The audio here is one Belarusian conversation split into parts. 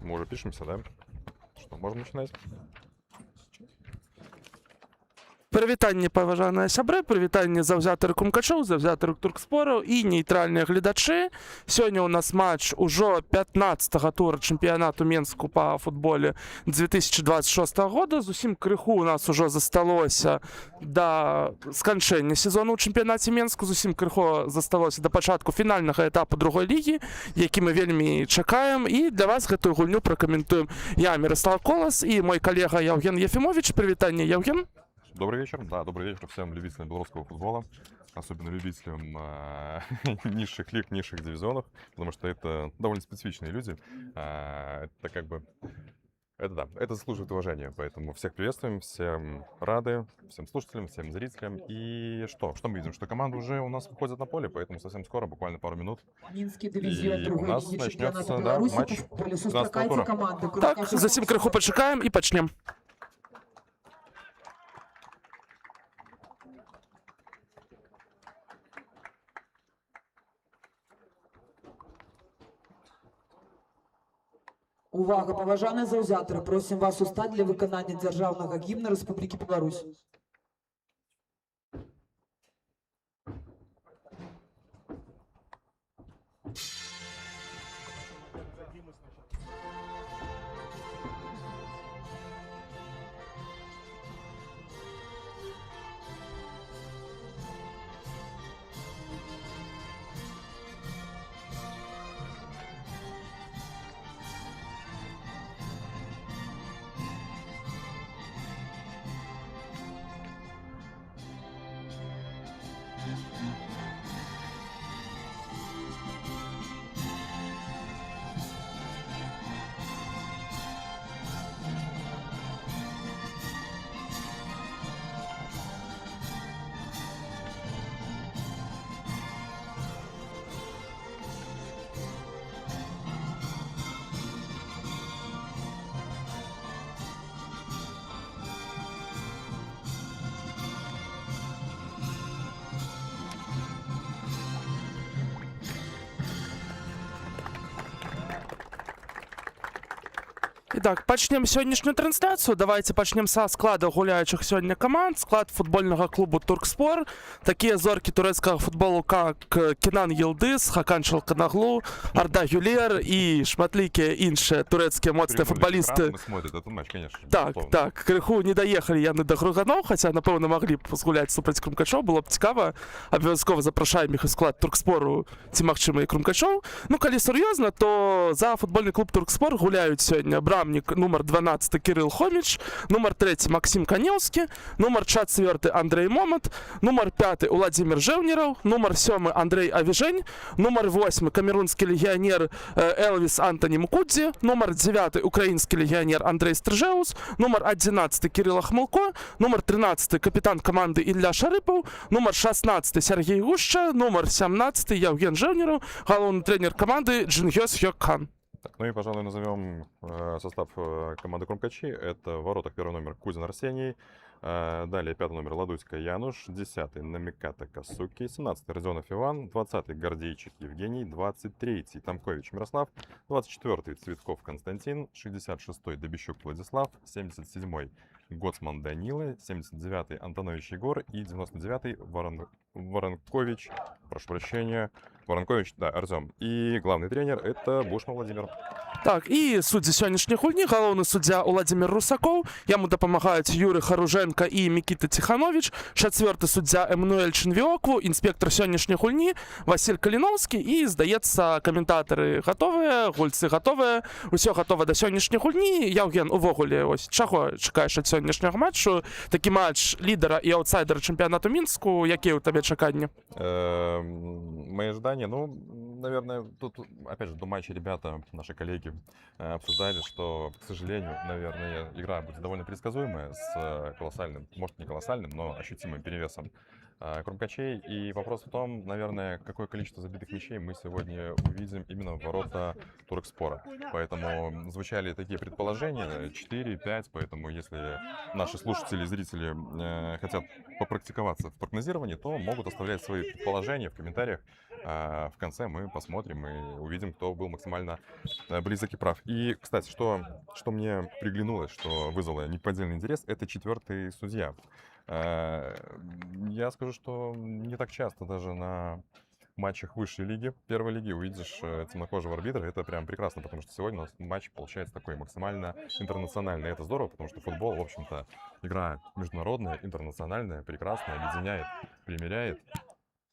Мы уже пишемся, да? Что, можем начинать? Прывітанне, паважаныя сябры, прывітанне заўзятары крумкачоў, заўзятары туркспораў і нейтральныя гледачы. Сёння ў нас матч ужо 15-го тура чэмпіянату Менску па футболе 2026 года. Зусім крыху у нас ужо засталося да сканчэння сезону ў чэмпіянаце Менску. Зусім крыху засталося да пачатку фінальнага этапу другой лігі, які мы вельмі чакаем. І для вас гэтую гульню пракаментуем я, Мирослав Колас, і мой калега Яўген Ефімович. Прывітанне, Яўген. Добрый вечер. Да, добрый вечер всем любителям белорусского футбола, особенно любителям низших лиг, низших дивизионов, потому что это довольно специфичные люди. Это как бы, это заслуживает уважения, поэтому всех приветствуем, всем рады, всем слушателям, всем зрителям. И что мы видим? Что команда уже у нас выходит на поле, поэтому совсем скоро, буквально пару минут, Минский дивизион и у нас начнется матч 15-го тура. Так, зусім крыху пачакаем і пачнем. Увага, паважаныя заўзятары, просім вас устаць для выканання дзяржаўнага гімна Рэспублікі Беларусь. Итак, пачнем сённяшнюю трансляцию. Давайте пачнем са склада гуляющих сегодня команд. Склад футбольного клуба Туркспор. Такие зорки турецкого футболу, как Кенан Йылдыз, Хакан Шалканаглу, Арда Юлер и шматликие іншие турецкие моцные футболисты. Так, крыху не доехали яны до Груганов, хотя, напевно, могли б згуляць супраць крумкачоў, было б цікава. Абавязкова запрашаем іх у склад Туркспору, ці магчыма і крумкачоў. Ну, калі сур'ёзна, то за футбольны клуб Туркспор гуляюць сёння брамнік нумар 12 Кирилл Хомич, нумар 3 Максим Каневский, нумар 4 Андрей Момат, нумар 5 Владимир Жевнеров, нумар 7 Андрей Авижень, нумар 8 камерунский легионер Элвис Антони Мукудзи, нумар 9 украинский легионер Андрей Стржеус, нумар 11 Кирилл Ахмылко, нумар 13 капитан команды Илья Шарыпов, нумар 16 Сергей Гуща, нумар 17 Яўген Жевнеров, главный тренер команды Джингёс Хёкхан. Ну и, пожалуй, назовем состав команды Крумкачи. Это в воротах первый номер Кузин Арсений, далее пятый номер Ладуська Януш, 10-й Намиката Касуки, 17-й Родионов Иван, 20-й Гордейчик Евгений, 23-й Тамкович Мирослав, 24-й Цветков Константин, 66-й Добищук Владислав, 77-й Гоцман Данила, 79-й Антонович Егор и 99-й Воронкович, прошу прощения, Воронкович, да, Артем. И главный тренер это Бушман Владимир. Так, і суддзі сённяшняй гульні, галоўны суддзя Владимир Русакоў, яму дапамагаюць Юры Харуженко і Микита Тиханович, чацвёрты суддзя Эммануэль Чынвіокву, інспектор сённяшняй гульні Василь Каліноўскі, і, здаецца, каментатары гатовыя, гульцы гатовыя, усё гатова да сённяшняй гульні. Яўген, увогуле, ось, чаго чакаеш ад сённяшняга матчу? Такі матч лідара і аўтсайдера чэмпіянату Мінску, якія ў табе чаканні? Мои ожидания, ну, наверное, тут, опять же, до матча ребята, наши коллеги, обсуждали, что, к сожалению, наверное, игра будет довольно предсказуемая, с колоссальным, может, не колоссальным, но ощутимым перевесом Крумкачей. И вопрос в том, наверное, какое количество забитых мячей мы сегодня увидим именно в ворота Туркспора. Поэтому звучали такие предположения, 4-5, поэтому если наши слушатели и зрители хотят попрактиковаться в прогнозировании, то могут оставлять свои предположения в комментариях. А в конце мы посмотрим и увидим, кто был максимально близок и прав. И, кстати, что мне приглянулось, что вызвало неподдельный интерес, это 4-й судья. Я скажу, что не так часто даже на матчах высшей лиги, первой лиги увидишь темнокожего арбитра. Это прям прекрасно, потому что сегодня у нас матч получается такой максимально интернациональный. Это здорово, потому что футбол, в общем-то, игра международная, интернациональная, прекрасная, объединяет, примиряет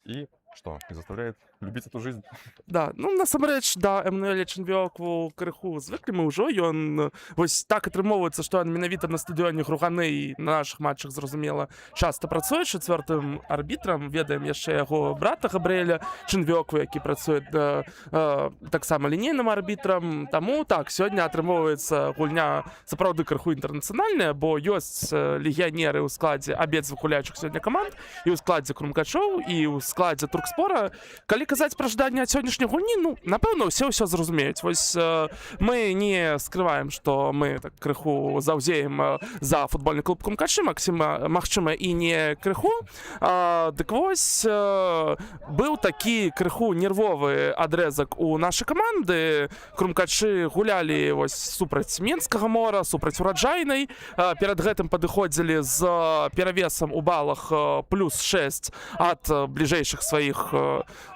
и что? И заставляет любить эту жизнь. Да, ну насамрэч да МНЛ чэмпіёку крыху звыклі мы ўжо ён вось так атрымоўваецца што ён менавіта на стадыёне Груганы і на нашых матчах зразумела часта працуе 4-м арбітрам, ведаем яшчэ яго брата Габрыэля Чынвёку, які працуе таксама лінейным арбітрам. Таму так сёння атрымоўваецца гульня сапраўды крыху інтэрнацыянальная, бо ёсць легіянеры ў складзе абедзвюх гуляючых сёння каманд, і ў складзе Крумкачоў, і ў складзе Туркспора. Калі казаць пра жаданне ад сённяшняй гульні, ну напэўна ўсе ўсё зразумеюць. Вось мы не скрываем, што мы так крыху заўзеем за футбольны клуб Крумкачы, магчыма і не крыху. Дык вось быў такі крыху нервовы адрэзак у нашай каманды. Крумкачы гулялі вось супраць Менскага Мора, супраць Ураджайнай. Перад гэтым падыходзілі з перавесам у балах +6 ад бліжэйшых сваіх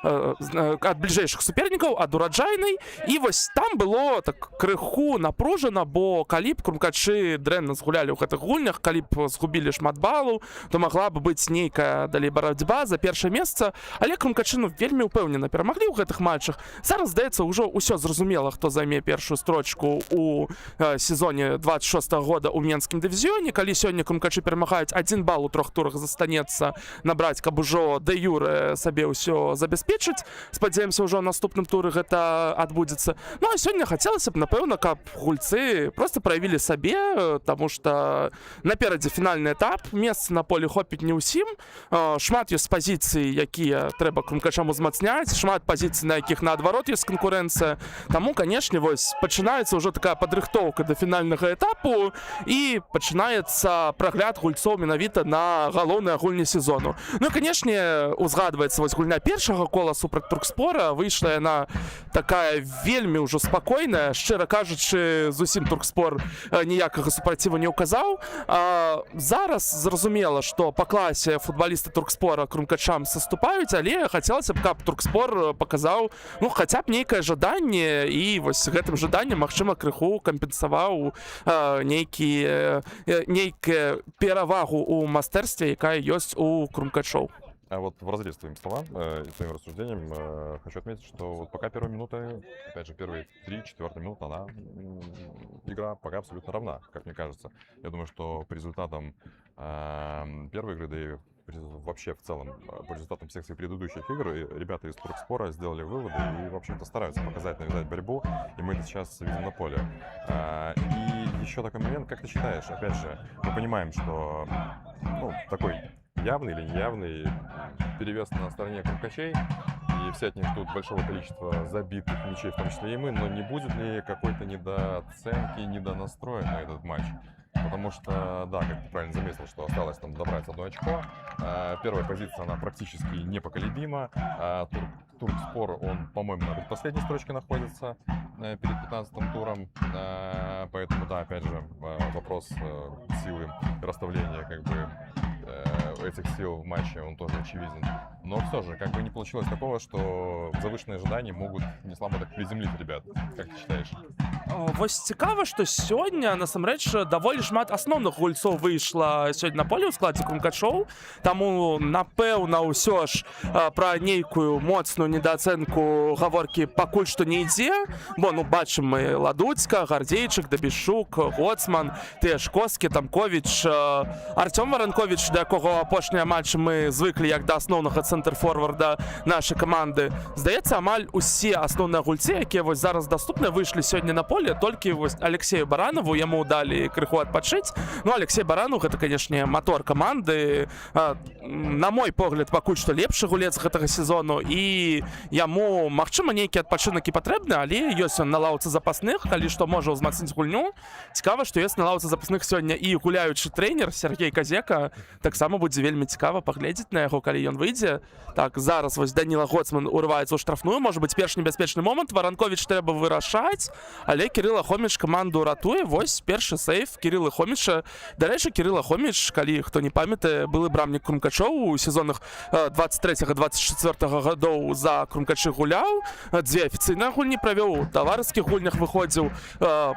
ад бліжэйшых супернікаў, ад Ураджайнай. І вось там было так крыху напружана, бо калі б Крумкачы дрэнна згулялі ў гэтых гульнях, калі б згубілі шмат балаў, то магла б быць нейкая далей барацьба за першае месца. Але Крумкачы вельмі ўпэўнена перамаглі ў гэтых матчах. Зараз, здаецца, ўжо ўсё зразумела, хто займе першую строчку у сезоне 26-го года ў менскім дывізіёне. Калі сёння Крумкачы перамагаюць 1 бал у 3 турах застанецца набраць, каб ужо дэ-юрэ сабе ўсё забяспечыць. Спадзяемся, ўжо ў наступным туры гэта адбудзецца. Ну а сёння хацелася б, напэўна, каб гульцы проста праявілі сабе, таму што наперадзе фінальны этап, месца на полі хопіць не ўсім. Шмат ёсць пазіцый, якія трэба Крумкачам узмацняць, шмат пазіцый, на якіх наадварот ёсць канкурэнцыя. Таму, канешне, вось пачынаецца ўжо такая падрыхтоўка да фінальнага этапу і пачынаецца прагляд гульцоў менавіта на галоўныя гульні сезону. Ну і, канешне, узгадваецца вось гульня першага кола супраць Туркспора. Выйшла яна такая вельмі ўжо спакойная. Шчыра кажучы, зусім Туркспор ніякага супраціву не ўказаў. Зараз зразумела, што па класе футбалісты Туркспора Крумкачам саступаюць, але хацелася б, каб Туркспор паказаў, ну, хаця б нейкае жаданне, і вось гэтым жаданнем, магчыма, крыху кампенсаваў нейкую перавагу ў майстэрстве, якая ёсць у Крумкачоў. А вот вразрез твоим словам и твоим рассуждениям хочу отметить, что вот пока первые минуты, опять же, первые 3-4 минуты, игра пока абсолютно равна, как мне кажется. Я думаю, что по результатам первой игры, да и вообще в целом по результатам всех своих предыдущих игр, ребята из Туркспора сделали выводы и, в общем-то, стараются показать, навязать борьбу, и мы это сейчас видим на поле. И еще такой момент, как ты считаешь, опять же, мы понимаем, что, ну, такой явный или неявный перевес на стороне Крумкачей, и все от них ждут большого количества забитых мячей, в том числе и мы, но не будет ли какой-то недооценки, недонастроя на этот матч? Потому что, да, как ты правильно заметил, что осталось там добрать 1 очко. Первая позиция, она практически непоколебима. Туркспор, он, по-моему, на предпоследней строчке находится перед 15-м туром. Поэтому, да, опять же, вопрос силы расставления, как бы, этих сил в матче, он тоже очевиден. Но все же, как бы не получилось такого, что завышенные ожидания могут не слабо так приземлить ребят. Как ты считаешь? Вось цікава, што сёння, насамрэч, даволі шмат асноўных гульцоў выйшла сёння на поле ў складзе Крумкачоў. Таму, напэўна, ўсё ж пра нейкую моцную недаацэнку гаворкі пакуль што не ідзе. Бо, ну, бачым мы Ладуцька, Гардзейчык, Дабішук, Гоцман, тыя ж Коскі, Тамковіч, Артём Варанковіч, да якога апошнія матчы мы звыклі як да асноўнага цэнтр-форварда нашай каманды. Здаецца, амаль усе асноўныя гульцы, якія вось зараз даступныя, выйшлі сёння на поле. поле, толькі вось Алексею Баранову яму далі крыху адпачыць. Ну, Алексей Баранов гэта, канешне, матор каманды, на мой погляд, пакуль што лепшы гулец гэтага сезону, і яму, магчыма, нейкі адпачынак і патрэбны, але ёсць ён на лаўцы запасных, калі што можа ўзмацніць гульню. Цікава, што ёсць на лаўцы запасных сёння і гуляючы трэнер Сергей Казека. Таксама будзе вельмі цікава паглядзець на яго, калі ён выйдзе. Так, зараз вось Даніла Гоцман урываецца ў штрафную, можа быць першы небяспечны момант, Варанковіч трэба вырашаць, але Кірыла Хоміч каманду ратуе. Вось першы сейф Кірылы Хоміча. Дарэчы, Кірыла Хоміч, калі хто не памятае, былы брамнік Крумкачоў у сезонах 23-24 гадоў за Крумкачы гуляў, 2 афіцыйныя гульні правёў, у таварыскіх гульнях выходзіў,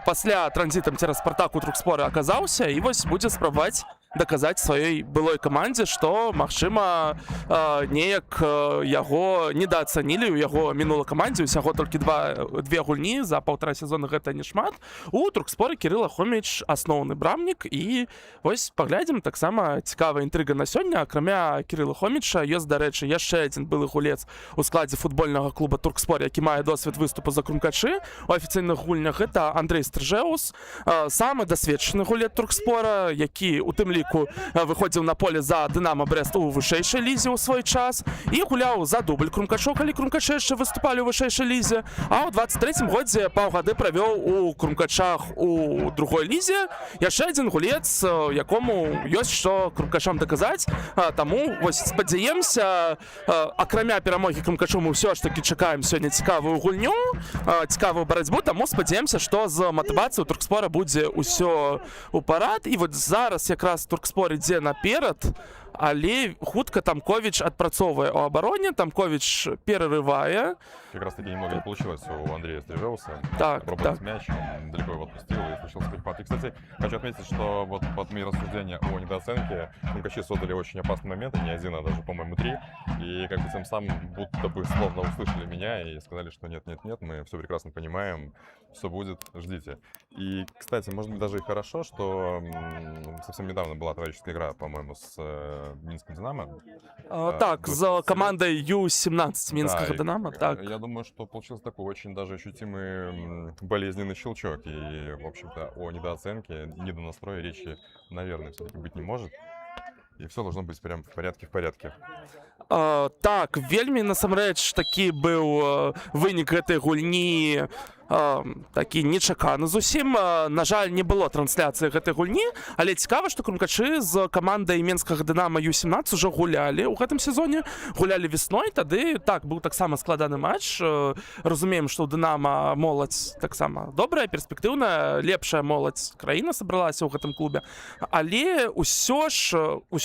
пасля транзітам цераз Спартак у Туркспоры аказаўся, і вось будзе спрабаваць даказаць сваёй былой камандзе, што, магчыма, неяк яго недаацанілі ў яго мінулай камандзе. Усяго толькі 2 гульні за 1,5 сезона, гэта не шмат. У Туркспоры Кірыла Хоміч асноўны брамнік, і вось паглядзім. Таксама цікавая інтрыга на сёння. Акрамя Кірыла Хоміча ёсць, дарэчы, яшчэ адзін былы гулец у складзе футбольнага клуба Туркспор, які мае досвед выступу за Крумкачы у афіцыйных гульнях. Гэта Андрэй Стржэус, самы дасведчаны гулец Туркспора, які у тым ліку выходзіў на поле за Дынамо Брэст у вышэйшай лізе ў свой час і гуляў за дубль Крумкачоў, калі Крумкачы яшчэ выступалі ў вышэйшай лізе, а ў 23-м годзе паўгады правёў у Крумкачах у другой лізе. Яшчэ адзін гулец, якому ёсць што Крумкачам даказаць. Таму вось спадзяемся, акрамя перамогі Крумкачоў, мы ўсё ж такі чакаем сёння цікавую гульню, цікавую барацьбу, таму спадзяемся, што з матывацыяй у Туркспора будзе ўсё ў парад. І вот зараз якраз Туркспор ідзе наперад, але хутка Тамкович адпрацоўвае ў абароне, Тамкович перарывае. Как раз таки немного не получилось у Андрея Стрижеуса. Так, пробовать так. мяч, он далеко его отпустил и совершил перехват. И, кстати, хочу отметить, что вот под мои рассуждения о недооценке Крумкачи создали очень опасный момент, не один, а даже, по-моему, 3. И как бы тем самым будто бы словно услышали меня и сказали, что нет, мы все прекрасно понимаем, все будет, ждите. И, кстати, может быть, даже и хорошо, что совсем недавно была товарищеская игра, по-моему, с Минским «Динамо». Так, з командой Ю-17 Минского Да, «Динамо», так. Я думаю, что получился такой очень даже ощутимый болезненный щелчок. И, в общем-то, о недооценке, недонастроя речи, наверное, все-таки быть не может. И все должно быть прям в порядке. Так, вельмі насамрэч такі быў вынік гэтай гульні, такі нечаканы зусім. На жаль, не было трансляцыі гэтай гульні, але цікава, што Крумкачы з камандай Менскага «Дынамо» Ю-17 ужо гулялі ў гэтым сезоне, гулялі весной. Тады, так, быў таксама складаны матч. Разумеем, што ў «Дынамо» моладзь таксама добрая, перспектыўная, лепшая моладзь краіна сабралася ў гэтым клубе. Але ўсё ж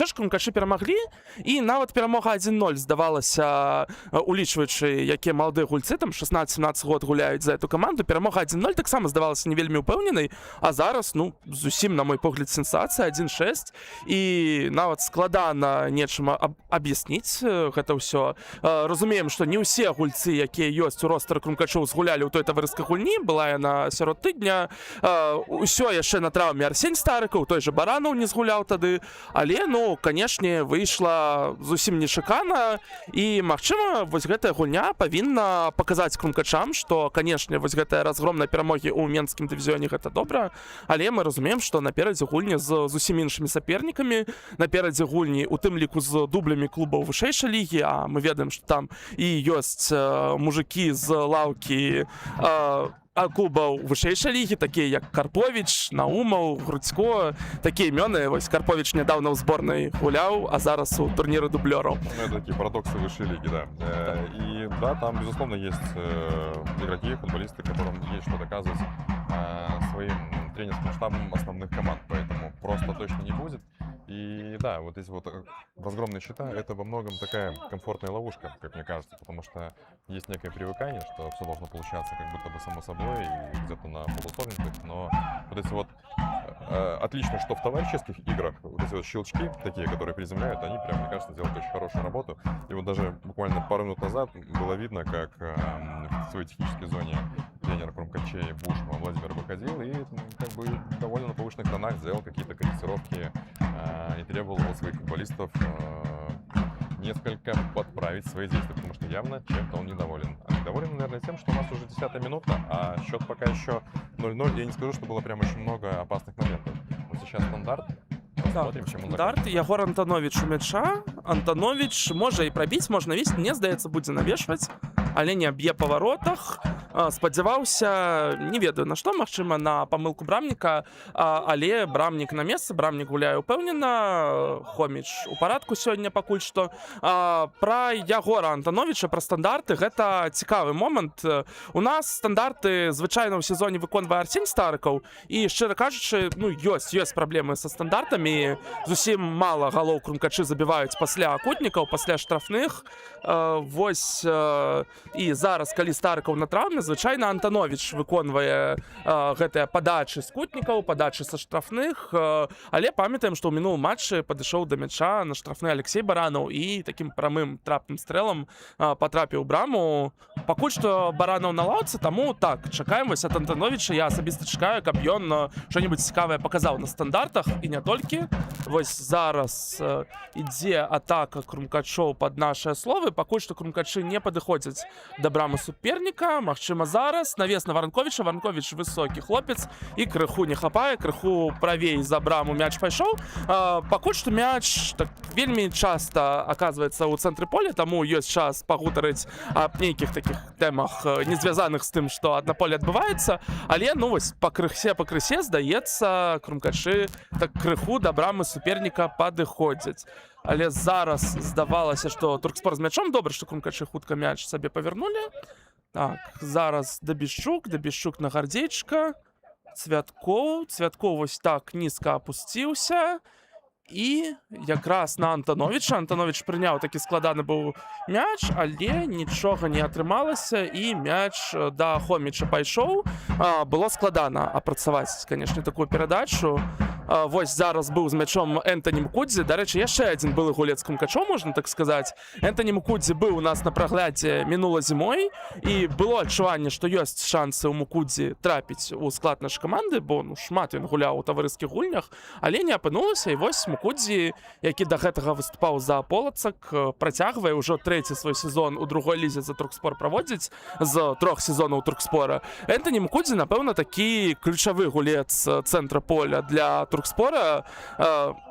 Крумкачы перамаглі, і нават перамога 1-0 здавалася, улічваючы, якія маладыя гульцы, там 16-17 год гуляюць за эту каманду, перамога 1-0 таксама здавалася не вельмі ўпэўненай, а зараз, ну, зусім, на мой погляд, сенсацыя, 1-6, і нават складана нечым аб'ясніць гэта ўсё. Разумеем, што не ўсе гульцы, якія ёсць у ростары Крумкачоў, згулялі ў той таварыскай гульні, была яна сярод тыдня, усё яшчэ на траўме Арсень Старыкаў, той же Баранаў не згуляў тады, але, ну, канешне, выйшла зусім нечакана, і, магчыма, вось гэтая гульня павінна паказаць Крумкачам, што, канешне, вось гэтая разгромная перамогі ў менскім дывізіёне гэта добра, але мы разумеем, што наперадзе гульні з зусім іншымі сапернікамі, наперадзе гульні у тым ліку з дублямі клубаў вышэйшай лігі, а мы ведаем, што там і ёсць мужыкі з лаўкі клубаў вышэйшай лігі, такія як Карповіч, Наумаў, Грудзько, такія імёны. Вось Карповіч нядаўна ў зборнай гуляў, а зараз у турніры дублёраў. Ну, это такие парадоксы высшей лиги, да. И да, там, безусловно, есть игроки, футболисты, которым есть что доказывать своим тренерским штабом основных команд, поэтому просто точно не будет. И да, вот эти вот разгромные счета, это во многом такая комфортная ловушка, как мне кажется, потому что есть некое привыкание, что все должно получаться как будто бы само собой и где-то на полусложностях, но вот эти вот отлично, что в товарищеских играх вот эти вот щелчки, такие, которые приземляют, они прям, мне кажется, делают очень хорошую работу. И вот даже буквально пару минут назад было видно, как в своей технической зоне тренер Крумкачей Бушма Владимир выходил и как бы довольно на повышенных тонах сделал какие-то корректировки и требовал от своих футболистов несколько подправить свои действия, потому что явно чем-то он недоволен. А недоволен, наверное, тем, что у нас уже 10-я минута, а счет пока еще 0-0. Я не скажу, что было прям очень много опасных моментов. Вот сейчас стандарт. Посмотрим, чем он Стандарт, закончится. Ягор Антонович у мяча. Антонович можа і прабіць, можна навесці, мне здаецца, будзе навешваць, але не б'е па воротах. Спадзяваўся, не ведаю на што, магчыма, на памылку брамніка, але брамнік на месцы, брамнік гуляе ўпэўнена, Хоміч у парадку сёння пакуль што. Пра Ягора Антоновича, пра стандарты, гэта цікавы момант. У нас стандарты звычайна ў сезоне выконвае Арсень Старыкаў, і, шчыра кажучы, ну, ёсць праблемы са стандартамі, зусім мала галоў крумкачы забіваюць пасля акутнікаў, пасля штрафных. Вось, і зараз, калі Старыкаў на траўме, звычайна Антонович выконвае гэтыя падачы з кутнікаў, падачы са штрафных, але памятаем, што ў мінулым матчы падышоў да мяча на штрафны Алексей Баранаў і такім прамым трапным стрэлам патрапіў у браму. Пакуль што Баранаў на лаўцы, таму так, чакаем вось ад Антоновича, я асабіста чакаю, каб ён што-небудзь цікавае паказаў на стандартах, і не толькі. Вось зараз ідзе атака крумкачоў пад нашыя словы, пакуль што крумкачы не падыходзяць да брамы суперніка. Магчыма, зараз навес на Варанковіча. Варанковіч высокі хлопец і крыху не хапае, крыху правей за браму мяч пайшоў. Пакуль што мяч так вельмі часта аказваецца ў цэнтры поля, таму ёсць час пагутарыць аб нейкіх такіх тэмах, не звязаных з тым, што на поле адбываецца, але ну вось пакрысе здаецца, крумкачы так крыху да брамы суперніка падыходзяць. Але зараз здавалася, што Туркспор з мячом, добра, што крумкачы хутка мяч сабе павернулі. Так, зараз Дабішчук на Гардзейчыка, Цвяткоў вось так нізка апусціўся, і якраз на Антоновича. Антонович прыняў такі складаны быў мяч, але нічога не атрымалася, і мяч да Хоміча пайшоў. Было складана апрацаваць, канешне, такую перадачу. Вось зараз быў з мячом Энтані Мкудзі. Дарэчы, яшчэ адзін былы гулец крумкачоў, можна так сказаць. Энтані Мкудзі быў у нас на праглядзе мінула зімой, і было адчуванне, што ёсць шансы ў Мкудзі трапіць у склад нашай каманды, бо ну, шмат ён гуляў у таварыскіх гульнях, але не апынулася. І вось Мкудзі, які да гэтага выступаў за Полацак, працягвае ўжо трэці свой сезон у другой лізе за Туркспор праводзіць з 3 сезонаў Туркспора. Энтані Мкудзі, напэўна, такі ключавы гулец цэнтра поля для Туркспора.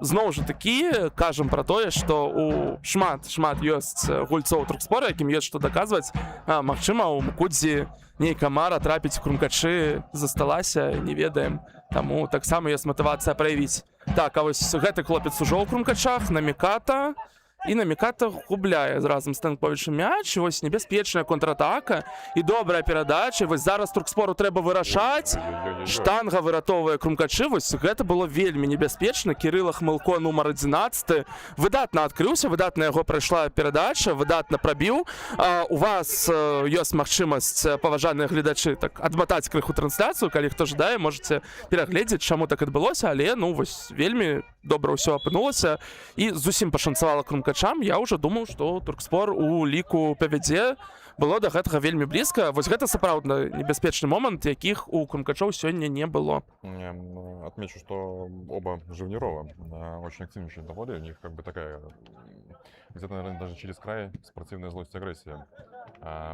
Зноў жа такі кажам пра тое, што у шмат ёсць гульцоў Туркспора, якім ёсць што даказваць. Магчыма, у Мкудзі нейкая мара трапіць у крумкачы засталася, не ведаем. Таму таксама ёсць матывацыя праявіць. Так, а вось гэты хлопец ужо ў крумкачах, на Міката. І на Міката губляе разам з Станковічем мяч. Вось небяспечная контратака і добрая перадача. Вось зараз Туркспору трэба вырашаць. Штанга выратоўвае крумкачы. Вось гэта было вельмі небяспечна. Кірыла Хмылко, нумар 11. Выдатна адкрыўся, выдатна яго прайшла перадача, выдатна прабіў. У вас ёсць магчымасць, паважаныя гледачы, так адматаць крыху трансляцыю, калі хто жадае, можаце перагледзець, чаму так адбылося, але ну вось вельмі добра ўсё апынулася і зусім пашанцавала крумкачам. Я ўжо думаў, што Туркспор у ліку павядзе. Было да гэтага вельмі блізка. Вось гэта сапраўдна небяспечны момант, якіх у крумкачоў сёння не было. Я отмечу, что оба Живнирова очень активничают на поле. У них как бы такая, где-то, наверное, даже через край спортивная злость и агрессия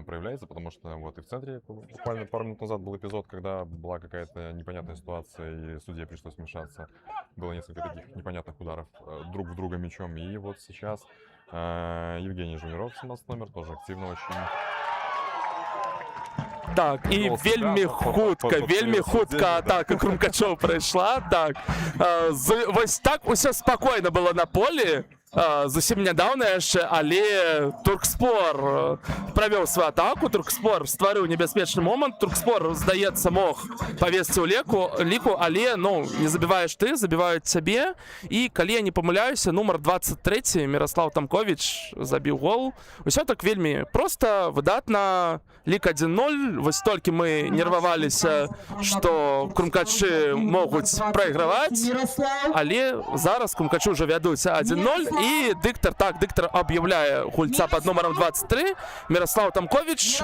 проявляется, потому что вот и в центре буквально пару минут назад был эпизод, когда была какая-то непонятная ситуация, и судье пришлось вмешаться. Было несколько таких непонятных ударов друг в друга мячом. И вот сейчас Евгений Живниров, 17 номер, тоже активно очень. Так, і вельмі хутка атака крумкачоў прайшла. Так, вось так усё спакойна было на полі. Зусім нядаўна яшчэ, але Туркспор правёў сваю атаку, Туркспор стварыў небяспечны момант, Туркспор, здаецца, мог павесці ў ліку, але ну, не забіваеш ты, забіваюць цябе. І калі я не памыляюся, нумар 23 Міраслаў Тамковіч забіў гол. Усё так вельмі проста, выдатна. Лік 1-0, вось толькі мы нерваваліся, што крумкачы могуць прайграваць, але зараз крумкачы ўжо вядуць 1-0, І дыктар аб'яўляе гульца пад нумаром 23 Міраслаў Тамковіч.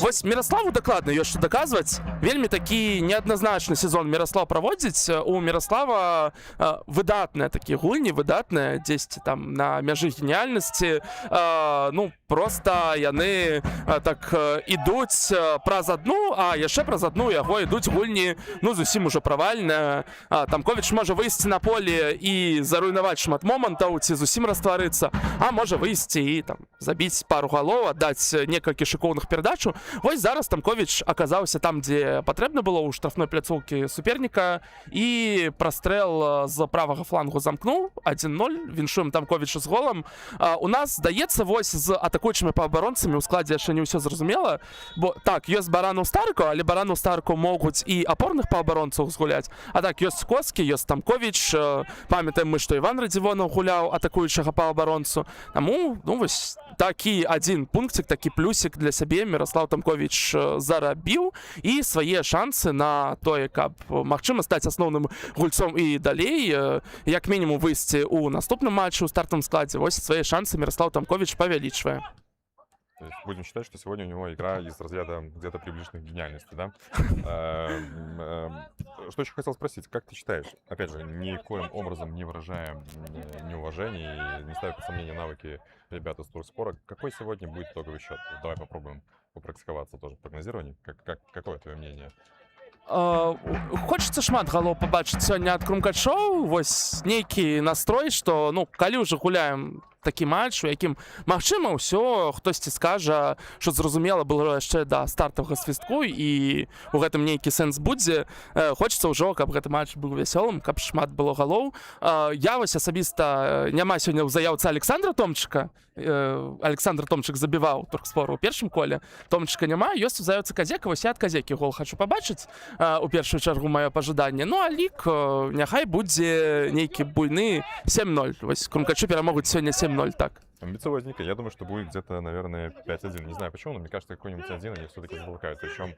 Вось Міраславу дакладна ёсць што даказваць. Вельмі такі неадназначны сезон Міраслаў праводзіць. У Міраслава выдатныя такія гульні, выдатныя дзесьці там на мяжы геніяльнасці. Ну, проста яны так ідуць праз адну, а яшчэ праз адну яго ідуць гульні, ну, зусім ужо правальныя. Тамковіч можа выйсці на поле і заруйнаваць шмат момантаў, ці зусім растварыцца, а можа выйсці і там забіць пару галоў, аддаць некалькі шыкоўных перадачаў. Вось зараз Тамковіч аказаўся там, дзе патрэбна было, ў штрафной пляцоўкі суперніка, і прастрэл з правага флангу замкнуў 1-0, віншуем Тамковіча з голам. У нас, здаецца, вось з атакуючымі паўабаронцамі ў складзе яшчэ не ўсё зразумела, бо так, ёсць Баранаў Старко, але Баранаў Старко могуць і апорных паўабаронцаў згуляць, а так, ёсць Коскі, ёсць Тамковіч, памятаем мы, што Іван Радзівонаў гуляў атакуючага паўабаронцу. Таму, ну, вось такі адзін пунктик, такі плюсик для сябе Міраслаў Тамковіч зарабіў, і свае шансы на тое, каб магчыма стаць асноўным гульцом і далей, як мінімум выйсці ў наступным матчы ў стартовым складзе, вось свае шансы Міраслаў Тамковіч павялічвае. То есть будем считать, что сегодня у него игра из разряда где-то приближенных к гениальности, да? Что еще хотел спросить, как ты считаешь, опять же, никоим образом не выражая неуважения и не ставя под сомнение навыки ребят из Турспора, какой сегодня будет итоговый счет? Давай попробуем попрактиковаться тоже в прогнозировании. Какое твое мнение? Хочется шмат галоў пабачыць сёння ад крумкачоў, вось нейкі настрой, што, ну, калі ўжо гуляем такі матч, у якім, магчыма, ўсё хтосьці скажа, што зразумела было яшчэ да стартавага свістку, і у гэтым нейкі сэнс будзе. Хочется ўжо, каб гэты матч быў вясёлым, каб шмат было галоў. Я вось асабіста няма сёння ў заяўцы Александра Томчыка. Александр Томчык забіваў Туркспору ў першым коле. Томчыка няма, ёсць у заяўцы Казека, вось я ад Казекі гол хачу пабачыць, у першую чаргу маё пажаданне. Ну, а лік няхай будзе нейкі буйны 7-0. Вось крумкачы перамогуць сёння 7-0, так. Амбициозненько. Я думаю, что будет где-то, наверное, 5-1. Не знаю почему, но мне кажется, какой-нибудь 1 они все-таки затолкают. Причем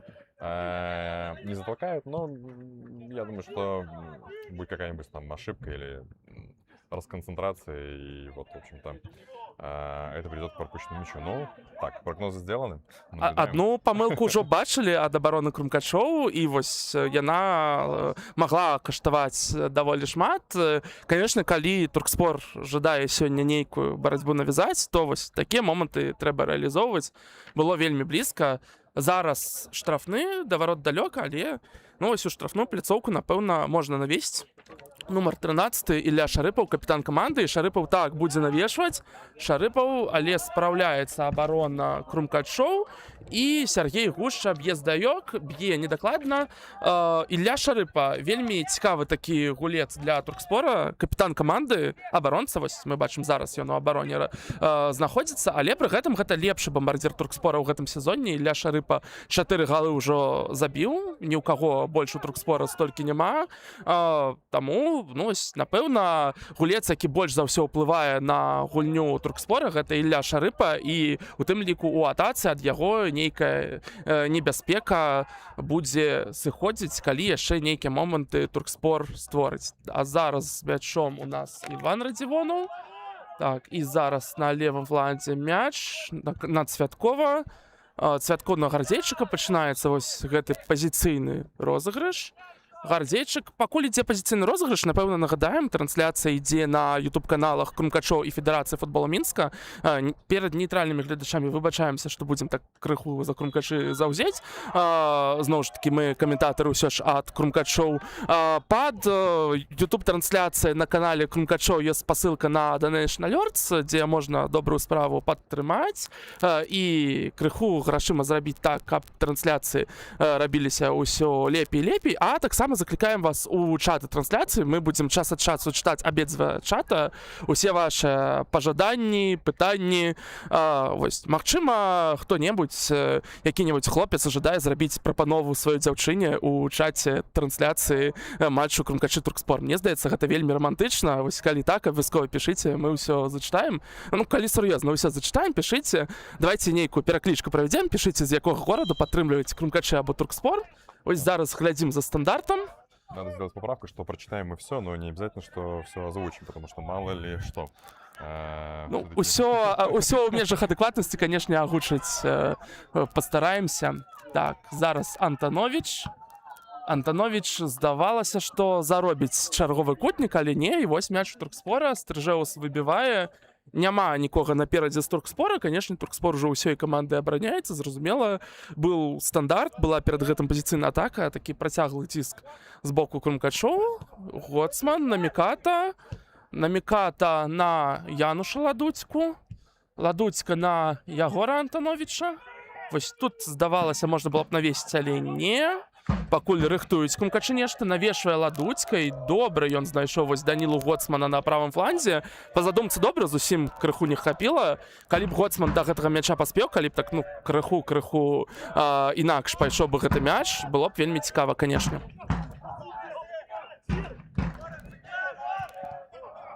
не затолкают, но я думаю, что будет какая-нибудь там ошибка или расконцентрация. И вот, в общем-то, это придет к пропущенному мячу. Ну, так, прогнозы сделаны. Одну памылку ўжо бачылі ад абароны крумкачоў, і вось яна магла каштаваць даволі шмат. Конечно, калі Туркспор жадае сёння нейкую барацьбу навязаць, то вось такія моманты трэба рэалізоўваць. Было вельмі блізка. Зараз штрафны, да варот далёка, але ну, вось у штрафную пляцоўку, напэўна, можна навесці. Нумар 13 Ілля Шарыпаў, капітан каманды. Шарыпаў так будзе навешваць. Шарыпаў, але спраўляецца абарона крумкачоў. І Сергей Гушча б'е здаёк, б'е недакладна. Ілля Шарыпа вельмі цікавы такі гулец для Туркспора. Капітан каманды, абаронца, вось мы бачым зараз ён у абароне знаходзіцца, але пры гэтым гэта лепшы бамбардзір Туркспора ў гэтым сезоне. Ілля Шарыпа 4 галы ўжо забіў, ні ў каго больш у Туркспора столькі няма. Таму, ну, напэўна, гулец, які больш за ўсё ўплывае на гульню Туркспора, гэта Ілля Шарыпа, і у тым ліку у атацы ад яго нейкая небяспека будзе сыходзіць, калі яшчэ нейкія моманты Туркспор створыць. А зараз з мячом у нас Іван Радзівонаў. Так, і зараз на левым фланзе мяч на Цвяткова. Цвяткова на Гардзейчыка пачынаецца вось гэты пазіцыйны розыгрыш. Гардзейчык, пакуль ідзе пазіцыйны розыгрыш, напэўна, нагадаем, трансляцыя ідзе на YouTube-каналах Крумкачоў і Федэрацыі футбола Мінска. Перад нейтральнымі гледачамі выбачаемся, што будзем так крыху за крумкачы заўзець. Зноў ж такі, мы каментатары ўсё ж ад крумкачоў. Пад YouTube-трансляцыяй на канале Крумкачоў ёсць спасылка на Donation Alerts, дзе можна добрую справу падтрымаць і крыху грашыма зрабіць так, каб трансляцыі рабіліся ўсё лепей і лепей, а таксама закликаем вас у чаты трансляцыі. Мы будзем час ад часу чытаць абедзве чата, усе ваши пажаданні, пытанні. Вось, магчыма, хто-небудзь, які-небудзь хлопец жадае зрабіць прапанову сваёй дзяўчыне у чаце трансляцыі матчу Крумкачы Туркспор. Мне здаецца, гэта вельмі романтычна. Вось, калі так, абавязкова пішыце, мы ўсё зачытаем. Ну, калі сур'ёзна, ўсё зачытаем, пішыце. Давайте нейкую пераклічку правядзем, пішыце, з якога горада падтрымліваеце Крумкачы або Туркспор. Ось зараз глядзім за стандартам. Надо сделать поправку, что прочитаем мы все, но не обязательно, что все озвучим, потому что мало ли что. Ну, Всё-таки- усё ў межах адэкватнасці, канешне, агучыць пастараемся. Так, зараз Антанович. Антанович здавалася, што заробіць чарговы кутнік, але не, і вось мяч у Туркспора, Стрыжэус выбівае. Няма нікога наперадзе з Туркспора, канешне, Туркспор ужо ўсёй каманды абараняецца, зразумела, быў стандарт, была перад гэтым пазіцыйная атака, такі працяглы ціск з боку Крумкачоў, Гоцман, Наміката на Януша Ладуцьку, Ладуцька на Ягора Антановича. Вось тут, здавалася, можна было б навесіць, але не. Пакуль рыхтуюць Крумкачы нешта, навешвае Ладуцька, і добра ён знайшоў вось Данілу Гоцмана на правым фланзе. Па задумцы добра, зусім крыху не хапіла. Калі б Гоцман да гэтага мяча паспеў, калі б так, ну, крыху інакш пайшоў бы гэты мяч, было б вельмі цікава, канешне.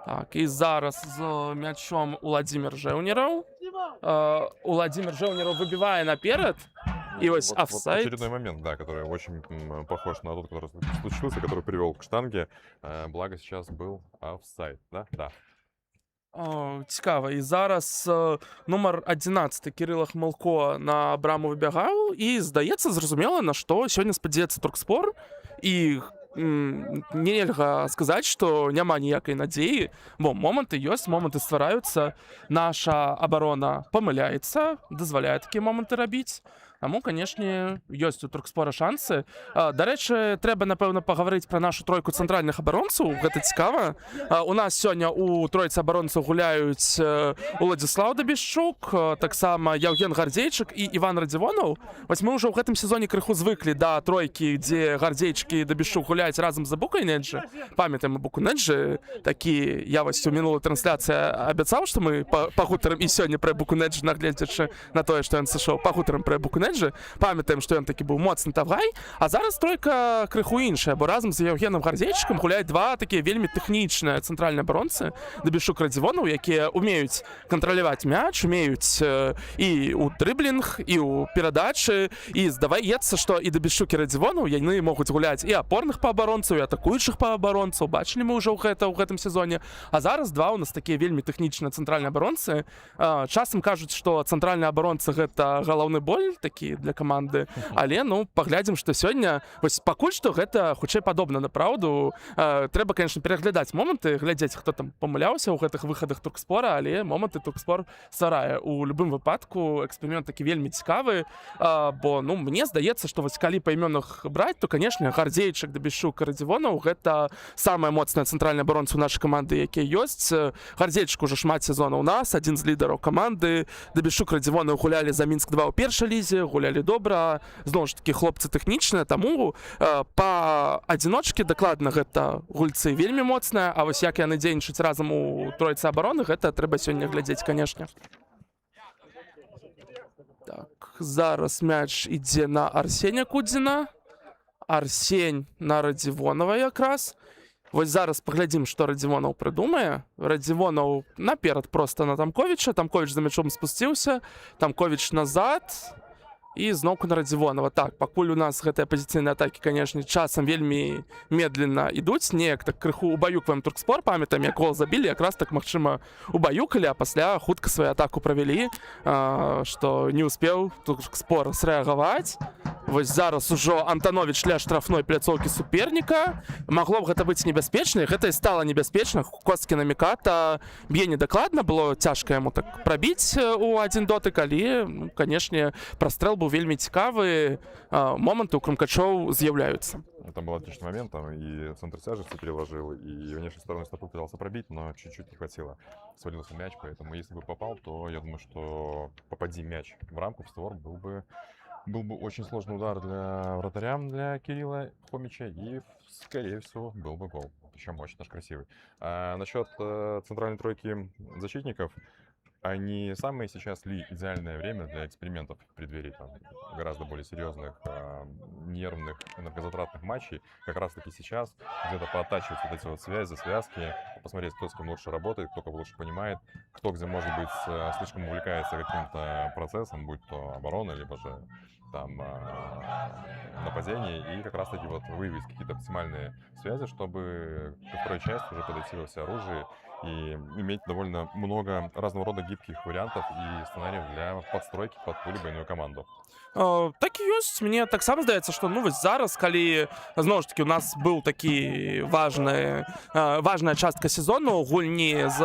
Так, і зараз з мячом Уладзімір Жэўнераў. Уладзімір Жэўнераў выбівае наперад. И вот Вот офсайд. очередной момент, да, который очень похож на тот, который случился, который привел к штанге. Благо сейчас был офсайд, да? Да. Цікава. І зараз нумар 11 Кирилла Хмелко на браму выбягаў. І здаецца, зразумела, на што сёння спадзяецца Туркспор. І нельга сказаць, што няма ніякай надзеі, бо моманты ёсць, моманты ствараюцца. Наша абарона памыляецца, дазваляе такія моманты рабіць. Таму, канешне, ёсць у Туркспора шансы. Дарэчы, трэба, напэўна, пагаварыць пра нашу тройку цэнтральных абаронцаў. Гэта цікава. У нас сёння у тройцы абаронцаў гуляюць Уладзіслаў Дабішчук, таксама Яўген Гардзейчык і Іван Радзівонаў. Вось мы ўжо ў гэтым сезоне крыху звыклі да тройкі, дзе Гардзейчык і Дабішчук гуляюць разам з Абукай Неджы. Памятаем Абуку Неджы. Такі, я вось у мінулай трансляцыі абяцаў, што мы пагутарым і сёння пра Абуку Неджы, нагледзячы на тое, што ён сышоў, пагутарым пра Абуку Неджы. Памятаем, што ён такі быў моцны тавгай, а зараз тройка крыху іншая, бо разам з Яўгенам Гардзейчыкам гуляюць два такія вельмі тэхнічныя цэнтральныя абаронцы, Дабішчук, Радзівонаў, якія умеюць кантраляваць мяч, умеюць і ў дрыблінг, і ў перадачы, і здаецца, што і Дабішчук, і Радзівонаў яны могуць гуляць і апорных паабаронцаў, і атакуючых паабаронцаў, бачылі мы ўжо гэта ў гэтым сезоне. А зараз два у нас такія вельмі тэхнічныя цэнтральныя абаронцы. Часам кажуць, што цэнтральныя абаронцы гэта галаўны боль такі для каманды, але ну паглядзім, што сёння вось пакуль што гэта хутчэй падобна на праўду. Трэба, конечно, пераглядаць моманты, глядзець, хто там памыляўся ў гэтых выхадах Туркспора, але моманты Туркспор стварае. У любым выпадку эксперымент такі вельмі цікавы, бо ну мне здаецца, што вось калі па імёнах браць, то конечно Гардзейчык, Дабішчук, Радзівонаў гэта самая моцная цэнтральная абаронца ў нашай каманды, якія ёсць. Гардзейчык уже шмат сезонаў у нас, адзін з лідараў каманды. Дабішчук, Радзівонаў гулялі за Мінск-2 ў першай лізе, гулялі добра, зноў ж такі хлопцы тэхнічныя, таму па адзіночкі дакладна гэта гульцы вельмі моцныя, а вось як яны дзейнічаюць разам у тройцы абароны, гэта трэба сёння глядзець, канешне. Так, зараз мяч ідзе на Арсеня Кудзіна. Арсень на Радзівонава якраз. Вось зараз паглядзім, што Радзівонаў прыдумае. Радзівонаў наперад проста на Тамковіча, Тамковіч за мячом спусціўся, Тамковіч назад. І зноўку на Радзівонава. Так, пакуль у нас гэтыя пазіцыйныя атакі, канешне, часам вельмі медленно ідуць, неяк так крыху убаюкваем Туркспор, памятаем, як гол забілі, якраз так, магчыма, убаюкалі, а пасля хутка сваю атаку правялі, што не ўспеў Туркспор срэагаваць. Вось зараз ужо Антанович ля штрафной пляцоўкі суперніка. Магло б гэта быць небяспечна, і гэта і стала небяспечна. Косткі Наміката б'е недакладна, было цяжка яму так прабіць у адзін дотык, але, ну, канешне, прастрэл был вельмі цікавы, моманты у Крумкачоў з'яўляюцца. Это был отличный момент, там и центр тяжести переложил, и внешней стороны стопы пытался пробить, но чуть-чуть не хватило. Свалился мяч, поэтому если бы попал, то я думаю, что попади мяч в рамку, в створ, был бы очень сложный удар для вратаря, для Кирилла Хомича, и, скорее всего, был бы гол. Причем очень даже красивый. А насчет центральной тройки защитников, они самые сейчас ли идеальное время для экспериментов в преддверии там, гораздо более серьезных, нервных, энергозатратных матчей, как раз таки сейчас где-то пооттачивать вот эти вот связи, связки, посмотреть, кто с кем лучше работает, кто кого лучше понимает, кто где, может быть, слишком увлекается каким-то процессом, будь то оборона, либо же там нападение, и как раз-таки вот выявить какие-то оптимальные связи, чтобы ко второй части уже подойти во всеоружии и иметь довольно много разного рода гибких вариантов и сценариев для подстройки под ту либо иную команду. Так і ёсць, мне таксама здаецца, што ну вось зараз, калі зноў ж такі у нас быў такі важная частка сезону гульні з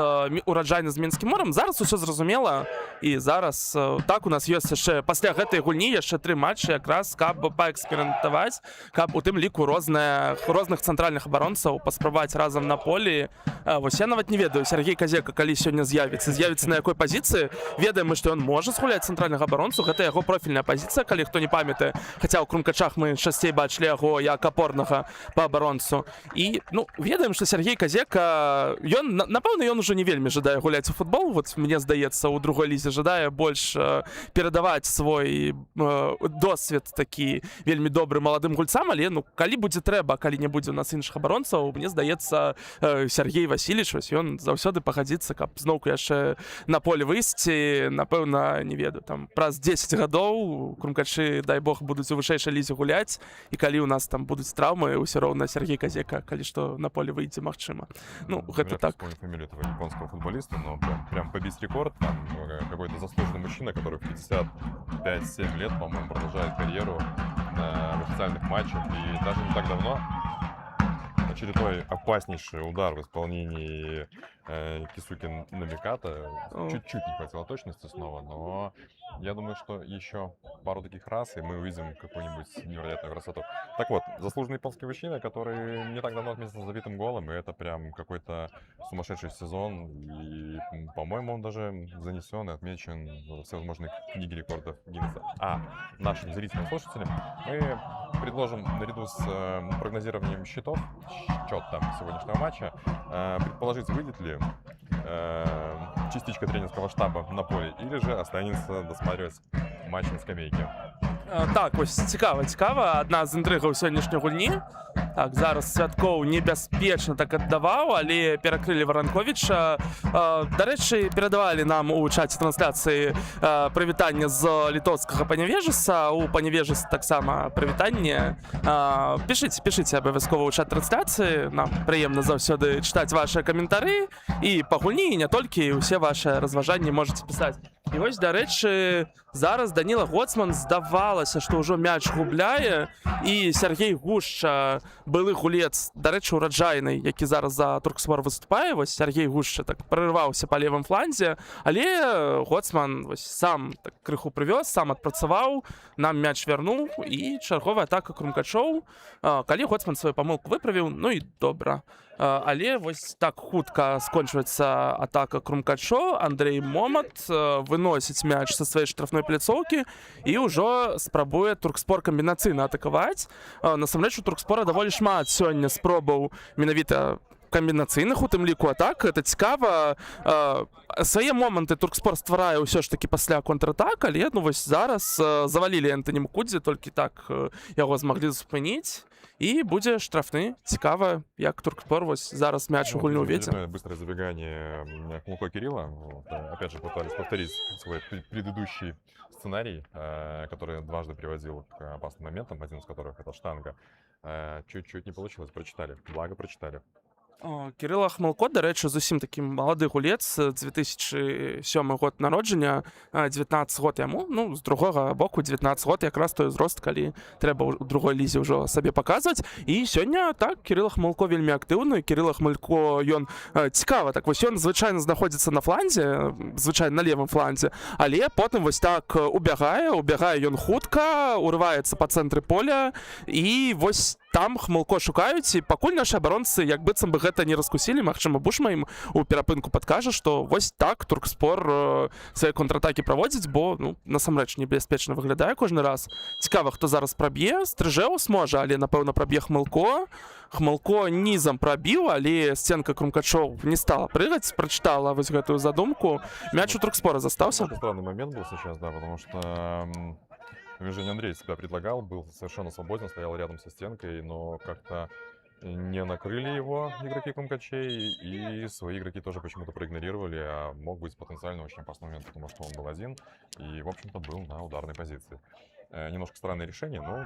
ураджайна з мінскім морам, зараз усё зразумела, і зараз так у нас ёсць яшчэ пасля гэтай гульні яшчэ 3 матчы якраз, каб паэксперыментаваць, каб у тым ліку розных цэнтральных абаронцаў паспрабаваць разам на полі. Вось я нават не ведаю, Сергей Казека калі сёння з'явіцца на якой пазіцыі. Ведаем мы, што ён можа згуляць цэнтральнага абаронцу, гэта яго профільная пазіцыя, калі хто не памятае, хаця ў крумкачах мы часцей бачылі яго як апорнага па абаронцу. І ну ведаем, што Сергей Казека, напэўна, ён ужо не вельмі жадае гуляць у футбол. Вот мне здаецца, у другой лізе жадае больш перадаваць свой досвед такі вельмі добры маладым гульцам, але ну калі будзе трэба, калі не будзе у нас іншых абаронцаў, мне здаецца, Сергей Васильевич, вось ён заўсёды пагадзіцца, каб зноўку яшчэ на поле выйсці, напэўна, не ведаю, там праз 10 гадоў крумкачы, дай бог, будуць у вышэйшай лізе гуляць, і калі у нас там будуць траўмы, ўсё роўна Сергей Казека, калі што на поле выйдзе, магчыма. Ну, гэта так. Я вспомню фамилию этого японского футболиста, но прям побить рекорд, там какой-то заслуженный мужчина, который в 55-7 лет, по-моему, продолжает карьеру в официальных матчах, и даже не так давно очередной опаснейший удар в исполнении Кисуки Намиката. Чуть-чуть не хватило точности снова, но я думаю, что еще пару таких раз, и мы увидим какую-нибудь невероятную красоту. Так вот, заслуженный японский мужчина, который не так давно отметился забитым голом, и это прям какой-то сумасшедший сезон. И, по-моему, он даже занесен и отмечен в всевозможные книги рекордов Гиннесса. А нашим зрителям и слушателям мы предложим наряду с прогнозированием счет там сегодняшнего матча предположить, выйдет ли частичка тренерского штаба на поле, или же останется досматривать матч на скамейке. Так, вось цікава, адна з інтрыгаў сённяшняй гульні. Так, зараз Святкоў небяспечна так аддаваў, але перакрылі Варанковіча. Дарэчы, перадавалі нам у чаце трансляцыі прывітанне з літоўскага Панявежыса. У Панявежыса таксама прывітанне. Пішыце абавязкова ў чат трансляцыі. Нам прыемна заўсёды чытаць вашыя каментары. І па гульні, і не толькі, усе вашыя разважанні можаце пісаць. І вось, дарэчы, зараз Даніла Гоцман здавалася, што ўжо мяч губляе, і Сергей Гушча, былы гулец, дарэчы, ураджайны, які зараз за Туркспор выступае. Вось Сергей Гушча так прорываўся па левым фланзе, але Гоцман вось сам так крыху прывёз, сам адпрацаваў, нам мяч вярнуў, і чарговая атака крумкачоў. Калі Гоцман сваю памылку выправіў, ну і добра. Але вось так хутка скончваецца атака крумкачоў. Андрей Момат выносіць мяч са сваёй штрафной пляцоўкі і ўжо спрабуе Туркспор камбінацыйна атакаваць. Насамрэч, у Туркспора даволі шмат сёння спробаў менавіта камбінацыйных, у тым ліку атак. Гэта цікава. Свае моманты Туркспор стварае ўсё ж такі пасля контратак, але ну вось зараз завалілі Энтані Мукудзе, толькі так яго змаглі спыніць. І будзе штрафны. Цікава, як Туркспор вось зараз мяч у гульню уведзе. Быстрое забегание Хмылко Кирилла. Вот. Опять же, пытались повторить свой предыдущий сценарий, который дважды приводил к опасным моментам, один из которых это штанга. Чуть-чуть не получилось, прочитали. Благо прочитали. Кирилла Хмылко, дарэчы, зусім такі малады гулец, 2007 год народжання, 19 год яму. Ну, з другога боку, 19 год якраз той узрост, калі трэба ў другой лізе ўжо сабе паказваць. І сёння, так, Кирилла Хмылко вельмі актыўны. Кирилла Хмылко, ён цікава, так, вось ён звычайна знаходзіцца на фланзе, звычайна на левым фланзе, але потым вось так убягае ён хутка, урываецца па цэнтры поля, і вось там Хмылко шукаюць, і пакуль нашы абаронцы як быццам бы гэта не раскусілі. Магчыма, Бушма ім у перапынку падкажа, што вось так Туркспор свае контратакі праводзіць, бо ну, насамрэч небяспечна выглядае кожны раз. Цікава, хто зараз праб'е. Стрыжэус можа, але напэўна праб'е Хмылко. Хмылко нізам прабіў, але сценка крумкачоў не стала прыгаць, прачытала вось гэтую задумку. Мяч у Туркспора застаўся. Это странный момент был сейчас, да, потому что Евгений Андреевич себя предлагал, был совершенно свободен, стоял рядом со стенкой, но как-то не накрыли его игроки Крумкачей, и свои игроки тоже почему-то проигнорировали, а мог быть потенциально очень опасный момент, потому что он был один и, в общем-то, был на ударной позиции. Немножко странное решение, но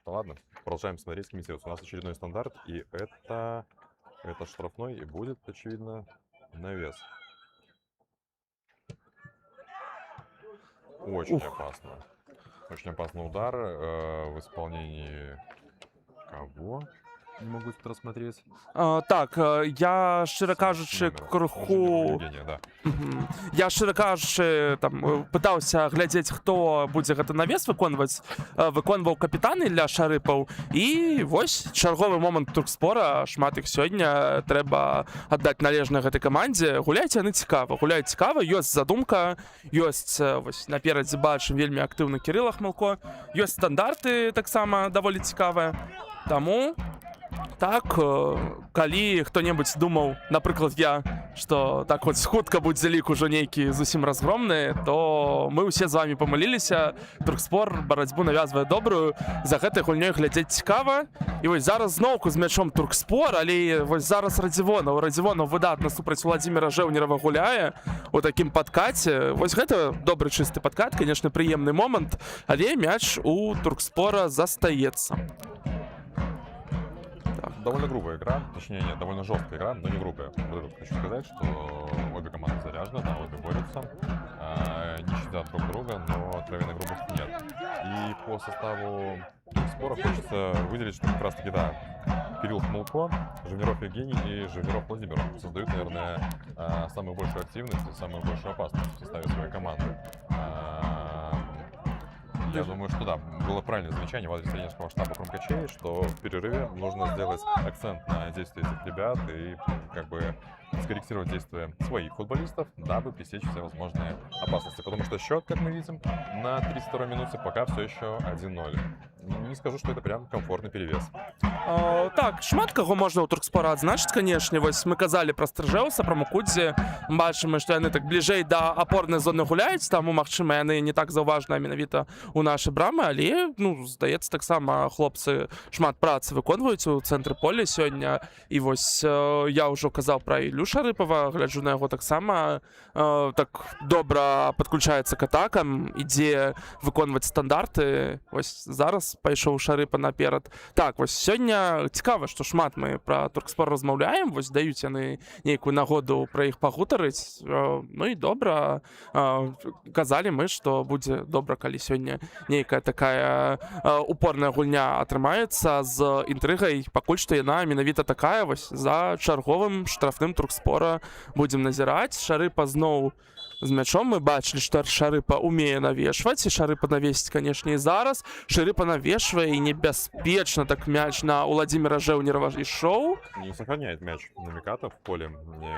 ладно, продолжаем смотреть, комментировать. У нас очередной стандарт, и это штрафной, и будет, очевидно, навес. Очень опасно. Очень опасный удар в исполнении кого? Не могу это рассмотреть. Так, я, щиро кажучи, крыху... Евгения, да. Я, щиро кажучи, там, пытаўся глядзець, хто будзе гэты навес выконваць. Выконваў капітан Ілля Шарыпаў. І вось чарговы момант Туркспора. Шмат іх сёння. Трэба аддаць належна гэтай камандзе. Гуляйце яны цікава. Гуляюць цікава. Ёсць задумка. Ёсць, вось, наперадзе бачым вельмі актыўна Кірыла Хмылко. Ёсць стандарты таксама даволі цікавыя. Таму... Так, калі хто-небудзь думаў, напрыклад я, што так вот хутка будзе лік ужо нейкі зусім разгромны, то мы ўсе з вамі памыліліся. Туркспор барацьбу навязвае добрую, за гэтай гульнёй глядзець цікава. І вось зараз зноўку з мячом Туркспор, але вось зараз Радзівонаў. Радзівонаў выдатна супраць Уладзіміра Жэўнерава гуляе у такім падкаце. Вось гэта добры чысты падкат, конечно, прыемны момант, але мяч у Туркспора застаецца. Довольно грубая игра, точнее, нет, довольно жесткая игра, но не грубая. Вот это хочу сказать, что обе команды заряжены, да, обе борются, не щадят друг друга, но откровенной грубости нет. И по составу спора хочется выделить, что как раз таки, да, Кирилл Хмылко, Живниров Евгений и Живниров Владимир создают, наверное, самую большую активность и самую большую опасность в составе своей команды. Я думаю, что да, было правильное замечание в адрес тренерского штаба Крумкачей, что в перерыве нужно сделать акцент на действия этих ребят и как бы скорректировать действия своих футболистов, дабы пресечь все возможные опасности. Потому что счет, как мы видим, на 32-й минуте пока все еще 1-0. Не скажу, что это прям комфортный перевес. Так, шмат каго можна ў Туркспора адзначыць, канешне. Вось мы казалі пра Стрыжэўса, пра Мукудзе. Бачым, што яны так бліжэй да апорнай зоны гуляюць, таму, магчыма, яны не так заўважныя менавіта ў нашай брамы, але, ну, здаецца, таксама хлопцы шмат працы выконваюць у цэнтры поля сёння. І вось я ўжо казаў пра Іллю Шарыпава, гляджу на яго таксама так добра падключаецца к атакам, ідзе выконваць стандарты. Вось зараз пайшоў Шарыпа наперад. Так, вось сёння цікава, што шмат мы пра Туркспор размаўляем, вось даюць яны нейкую нагоду пра іх пагутарыць. Ну і добра, казалі мы, што будзе добра, калі сёння нейкая такая упорная гульня атрымаецца з інтрыгай. Пакуль што яна менавіта такая, вось за чарговым штрафным Туркспора будзем назіраць. Шарыпа зноў з мячом. Мы бачылі, што Шарыпа умее навешваць, і Шарыпа навесіць, канешне, і зараз. Шарыпа навешвае, і небяспечна так мяч на Уладзіміра Жэўнерава ішоў. Не сохраняет мяч Намиката в поле,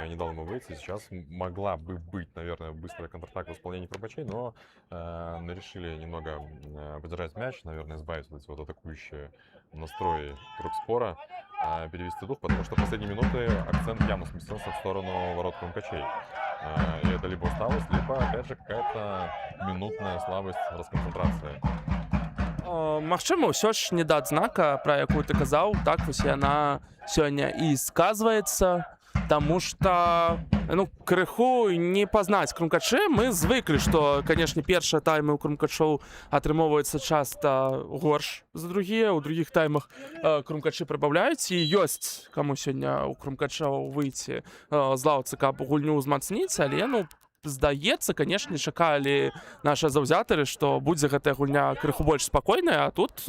не дал ему выйти. Сейчас могла бы быть, наверное, быстрая контратака в исполнении Крумкачей, но решили немного подержать мяч, наверное, избавиться от вот атакующие настрои Туркспора, перевести дух, потому что в последние минуты акцент явно сместился в сторону ворот Крумкачей. И это либо усталость, либо, опять же, какая-то минутная слабость, расконцентрация. Магчыма, ўсё ж не да адзнака, пра якую ты казаў. Так, вось яна сёння і сказваецца. Таму што, ну, крыху не пазнаць Крумкачы. Мы звыклі, што, канешне, першыя таймы ў Крумкачоў атрымоўваюцца часта горш за другія. У другіх таймах Крумкачы прыбаўляюць, і ёсць каму сёння ў Крумкачоў выйти з лаўцы, каб гульню ўзмацніць, але, ну, здаецца, канешне, чакалі нашы заўзятары, што будзе гэтая гульня крыху больш спакойная, а тут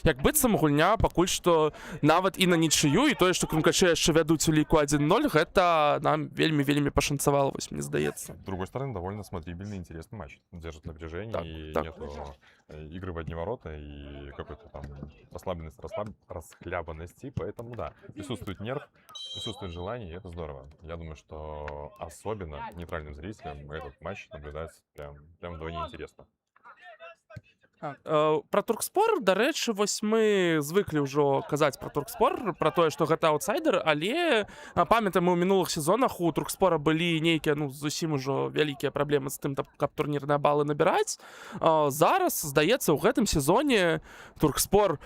як быццам гульня пакуль што нават і на нічыю, і тое, што Крумкачы яшчэ вядуць у ліку 1-0, гэта нам вельмі пашанцавала, вось мне здаецца. С другой стороны, довольно смотрибельный, интересный матч. Держит напряжение, так, и так. Нету игры в одни ворота и какой-то там расхлябанности, поэтому да, присутствует нерв, присутствует желание, и это здорово. Я думаю, что особенно нейтральным зрителям этот матч наблюдать прям вдвойне интересно. Пра Туркспор, дарэчы, вось мы звыклі ўжо казаць пра Туркспор, пра тое, што гэта аўтсайдер, але памятаем, у мінулых сезонах у Туркспора былі нейкія, ну, зусім ужо вялікія праблемы з тым, каб турнірныя балы набіраць. Зараз, здаецца, у гэтым сезоне Туркспор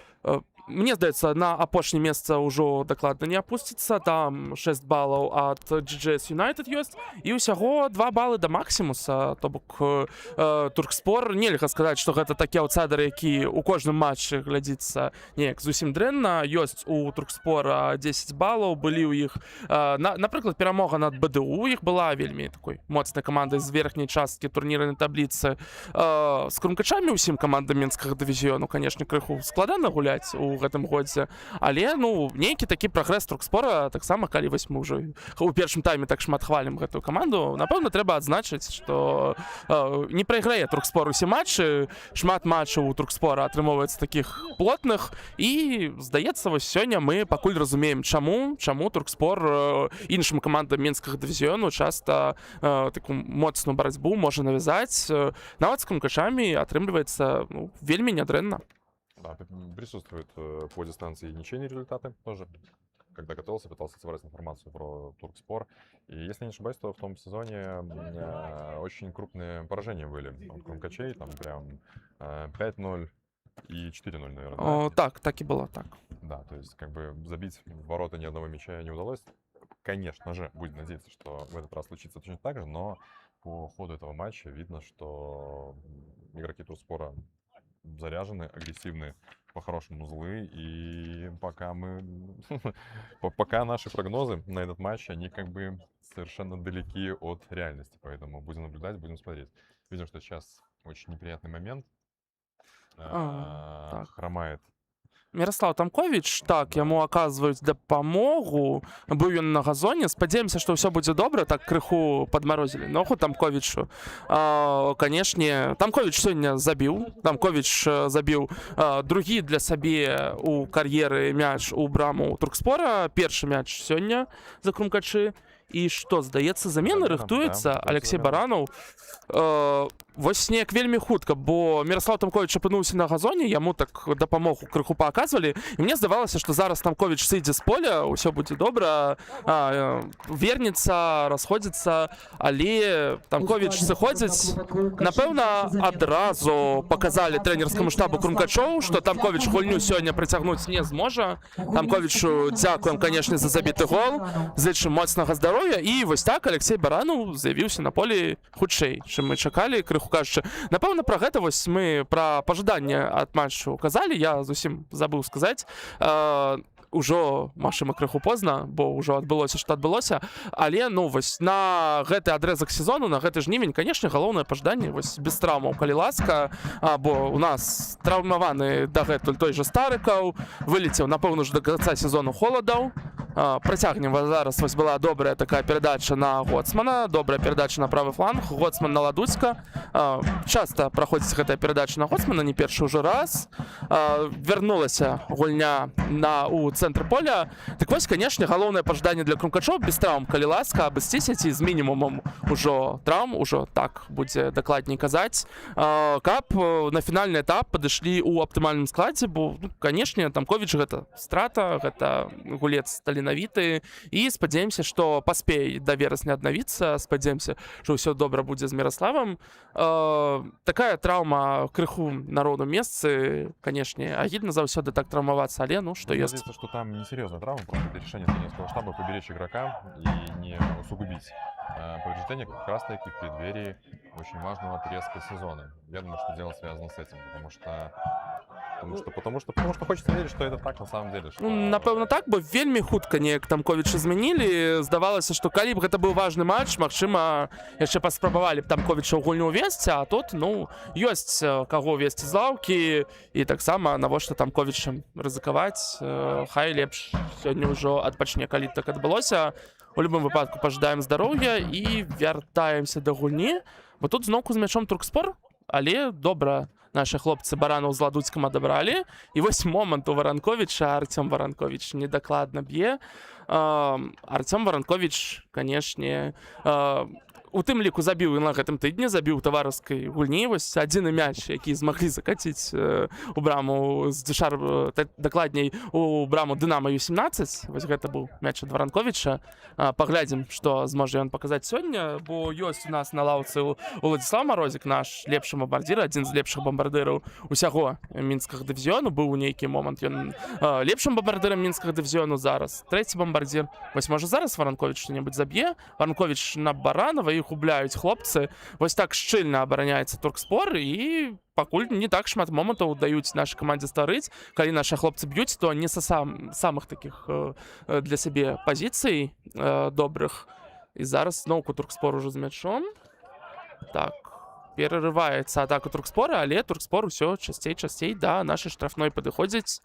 мне здаецца, на апошняе месца ўжо дакладна не апусціцца. Там 6 балаў ад GGS United ёсць і ўсяго 2 балы да Максімуса. То бок Туркспор, нельга сказаць, што гэта такі аўтсайдер, які ў кожным матчы глядзіцца неяк зусім дрэнна. Ёсць у Туркспора 10 балаў, былі ў іх, напрыклад, перамога над БДУ, іх была вельмі такой моцнай камандай з верхняй часткі турнірнай табліцы. З крумкачамі ўсім камандам мінскага дывізіёну, канешне, крыху складана гуляць у гэтым годзе, але ну нейкі такі прагрэс Туркспора таксама, калі вось мы ўжо у першым тайме так шмат хвалім гэтую каманду, напэўна, трэба адзначыць, што не прайграе Туркспор усе матчы, шмат матчаў у Туркспора атрымоўваецца такіх плотных, і здаецца, вось сёння мы пакуль разумеем, чаму Туркспор іншым камандам мінскага дывізіёну часта такую моцную барацьбу можа навязаць, нават з крумкачамі атрымліваецца вельмі нядрэнна. Да, присутствуют по дистанции ничейные результаты тоже. Когда готовился, пытался собрать информацию про Туркспор. И если не ошибаюсь, то в том сезоне очень крупные поражения были от крумкачей. Там прям 5-0 и 4-0, наверное. Да? Так и было, так. Да, то есть как бы забить в ворота ни одного мяча не удалось. Конечно же, будем надеяться, что в этот раз случится точно так же, но по ходу этого матча видно, что игроки Туркспора заряжены, агрессивны, по-хорошему злы, и пока наши прогнозы на этот матч, они как бы совершенно далеки от реальности, поэтому будем наблюдать, будем смотреть. Видим, что сейчас очень неприятный момент, хромает Мирослав Тамкович, так, яму аказваюць дапамогу, быў ён на газоне, спадзяемся, што ўсё будзе добра, так крыху падмарозілі ногу Тамковічу. Канешне, Тамкович сёння забіў, другі для сабе у кар'еры мяч у браму Туркспора, першы мяч сёння за крумкачы. І што, здаецца, замены рыхтуецца Алексей Баранаў. Вось неяк вельмі хутка, бо Мирослав Тамкович апынуўся на газоне, яму так дапамогу крыху пааказвалі, і мне здавалася, што зараз Тамкович сыдзе з поля, ўсё будзе добра, вернецца, расходзіцца, але Тамкович сыходзіць. Напэўна, адразу паказалі трэнерскаму штабу крумкачоў, што Тамкович гульню сёння прыцягнуць не зможа. Тамковічу дзякуем, канешне, за забіты гол, зычым моцнага здароўя, і вось так Алексей Баранаў з'явіўся на полі хутчэй, чым мы чакалі, крыху кажучы. Напэўна, пра гэта вось мы пра пажаданне ад матчу казалі, я зусім забыў сказаць. Ужо, магчыма, крыху позна, бо ўжо адбылося, што адбылося, але ну вось на гэты адрэзак сезону, на гэты жнівень, канешне, галоўнае пажаданне вось без траўмаў, калі ласка, бо у нас траўмаваны дагэтуль той жа Старыкаў, вылецеў, напэўна ж, да канца сезону Холадаў. Працягнем, зараз вось была добрая такая перадача на Гоцмана, добрая перадача на правы фланг, Гоцман на Ладуцька. Часта праходзіць гэтая перадача на Гоцмана, не першы ўжо раз. Вярнулася гульня у цэнтр поля. Так вось, канешне, галоўнае пажаданне для крумкачоў без траўм, калі ласка, абысціся з мінімумам ужо траўм, ужо так будзе дакладней казаць, каб на фінальны этап падышлі ў аптымальным складзе, бо, канешне, Тамкович гэта страта, гэта гулец таленавіты, і спадзяемся, што паспее да верасня аднавіцца, спадзяемся, што ўсё добра будзе з Міраславам. Такая траўма крыху на роўным месцы, канешне, агідна заўсёды так траўмавацца, але ну што ёсць. Там несерьезная травма, просто это решение тренерского штаба поберечь игрока и не усугубить повреждения как раз таки в преддверии очень важного отрезка сезона. Я думаю, что дело связано с этим, потому что хочется верить, что это так на самом деле. Что... Напэўна так, бо вельмі хутка неяк Тамковіча змянілі. Здавалася, што калі б гэта быў важны матч, магчыма, яшчэ паспрабавалі б Тамковіча ў гульню ўвесці, а тут, ну, ёсць каго весці з лаўкі, і таксама навошта Тамковічам рызыкаваць. Хай лепш сёння ўжо адпачне, калі так адбылося. У любым выпадку пажадаем здароўя і вяртаемся да гульні, бо тут зноўку з мячом Туркспор, але добра наши хлопцы Баранаў з Ладуцькам адабралі. І вось момант у Варанковіча, Артём Варанковіч недакладна б'е. Артём Варанковіч, канешне, у тым ліку забіў і на гэтым тыдні, забіў таварыскай гульні. Вось адзіны мяч, які змаглі закаціць у браму дакладней у браму Дынама Ю-17. Вось гэта быў мяч ад Варанковіча. Паглядзім, што зможа ён паказаць сёння, бо ёсць у нас на лаўцы Уладзіслаў Марозік, наш лепшы бамбардзір, адзін з лепшых бамбардыраў усяго мінскага дывізіёну. Быў у нейкі момант ён лепшым бамбардырам мінскага дывізіёну, зараз трэці бамбардзір. Вось можа зараз Варанковіч што-небудзь заб'е. Варанковіч на Баранова, іх губляюць хлопцы. Вось так шчыльна абараняецца Туркспор, і пакуль не так шмат момантаў даюць нашай камандзе стварыць. Калі нашы хлопцы б'юць, то не са самых такіх для сябе пазіцый добрых. І зараз зноўку Туркспор ужо з мячом. Так, перарываецца атака Туркспора, але Туркспор усё часцей да нашай штрафной падыходзіць.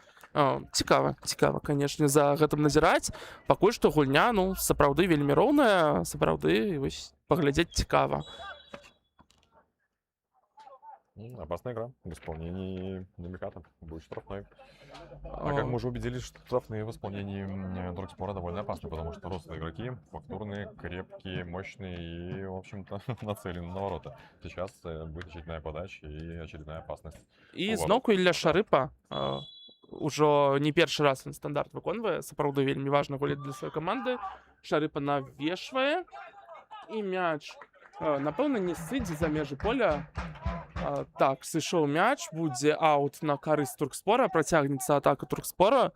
Цікава, канешне, за гэтым назіраць. Пакуль што гульня, ну, сапраўды вельмі роўная, сапраўды вось паглядзець цікава. Опасная игра в исполнении Намиката. Будет штрафной. А как мы уже убедились, что штрафные в исполнении Туркспора довольно опасны, потому что рослые игроки, фактурные, крепкие, мощные и, в общем-то, нацелены на ворота. Сейчас будет очередная подача и очередная опасность. І зноўку Ілля Шарыпа. Ужо не першы раз ён стандарт выконвае. Сапраўды вельмі важна гуляць для сваёй каманды. Шарыпа навешвае. І мяч, напэўна, не сыдзе за межы поля. Так, сышоў мяч, будзе аут на карысць Туркспора, працягнецца атака Туркспора.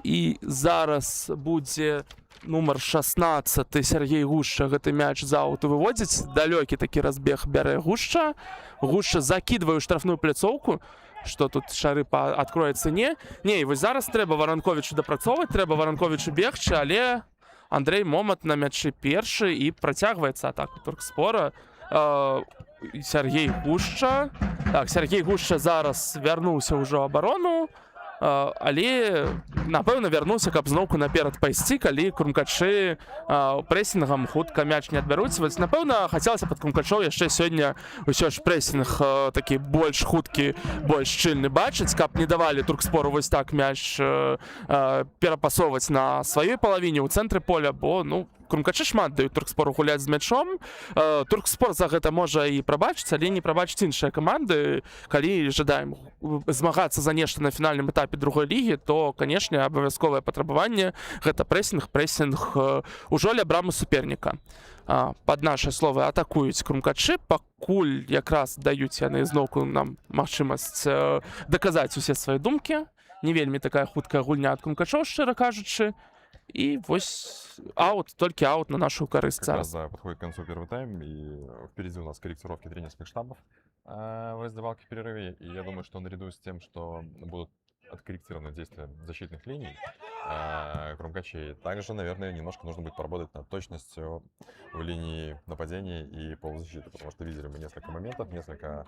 І зараз будзе нумар 16 Сергей Гушча гэты мяч з ауту выводзіць. Далёкі такі разбег бярэ Гушча. Гушча закідвае ў штрафную пляцоўку. Што тут Шарыпа адкроецца? Не, і вось зараз трэба Варанковічу дапрацоўваць, трэба Варанковічу бегчы, але Андрей Момат на мячы першы і працягваецца атака Туркспора. Сергей Гушча. Так, Сергей Гушча зараз вярнуўся ўжо ў абарону, але, напэўна, вярнуўся, каб зноўку наперад пайсці, калі крумкачы прэсінгам хутка мяч не адбяруць. Вось, напэўна, хацелася пад крумкачоў яшчэ сёння ўсё ж прэсінг такі больш хуткі, больш шчыльны бачыць, каб не давалі Туркспору вось так мяч перапасоўваць на сваёй палавіне ў цэнтры поля, бо, ну, крумкачы шмат даюць Туркспору гуляць з мячом. Туркспор за гэта можа і прабачыць, але не прабачыць іншыя каманды. Калі жадаем змагацца за нешта на фінальным этапе другой лігі, то, канешне, абавязковае патрабаванне гэта прэсінг ужо ля брамы суперніка. Пад нашы словы атакуюць крумкачы, пакуль якраз даюць яны зноўку нам магчымасць даказаць усе свае думкі. Не вельмі такая хуткая гульня ад крумкачоў, шчыра кажучы. И вось аут, только аут на нашу корысть. Как раз подходит к концу первый тайм, и впереди у нас корректировки тренерских штабов в раздевалке в перерыве. И я думаю, что наряду с тем, что будут откорректированы действия защитных линий крумкачей, также, наверное, немножко нужно будет поработать над точностью в линии нападения и полузащиты, потому что видели мы несколько моментов, несколько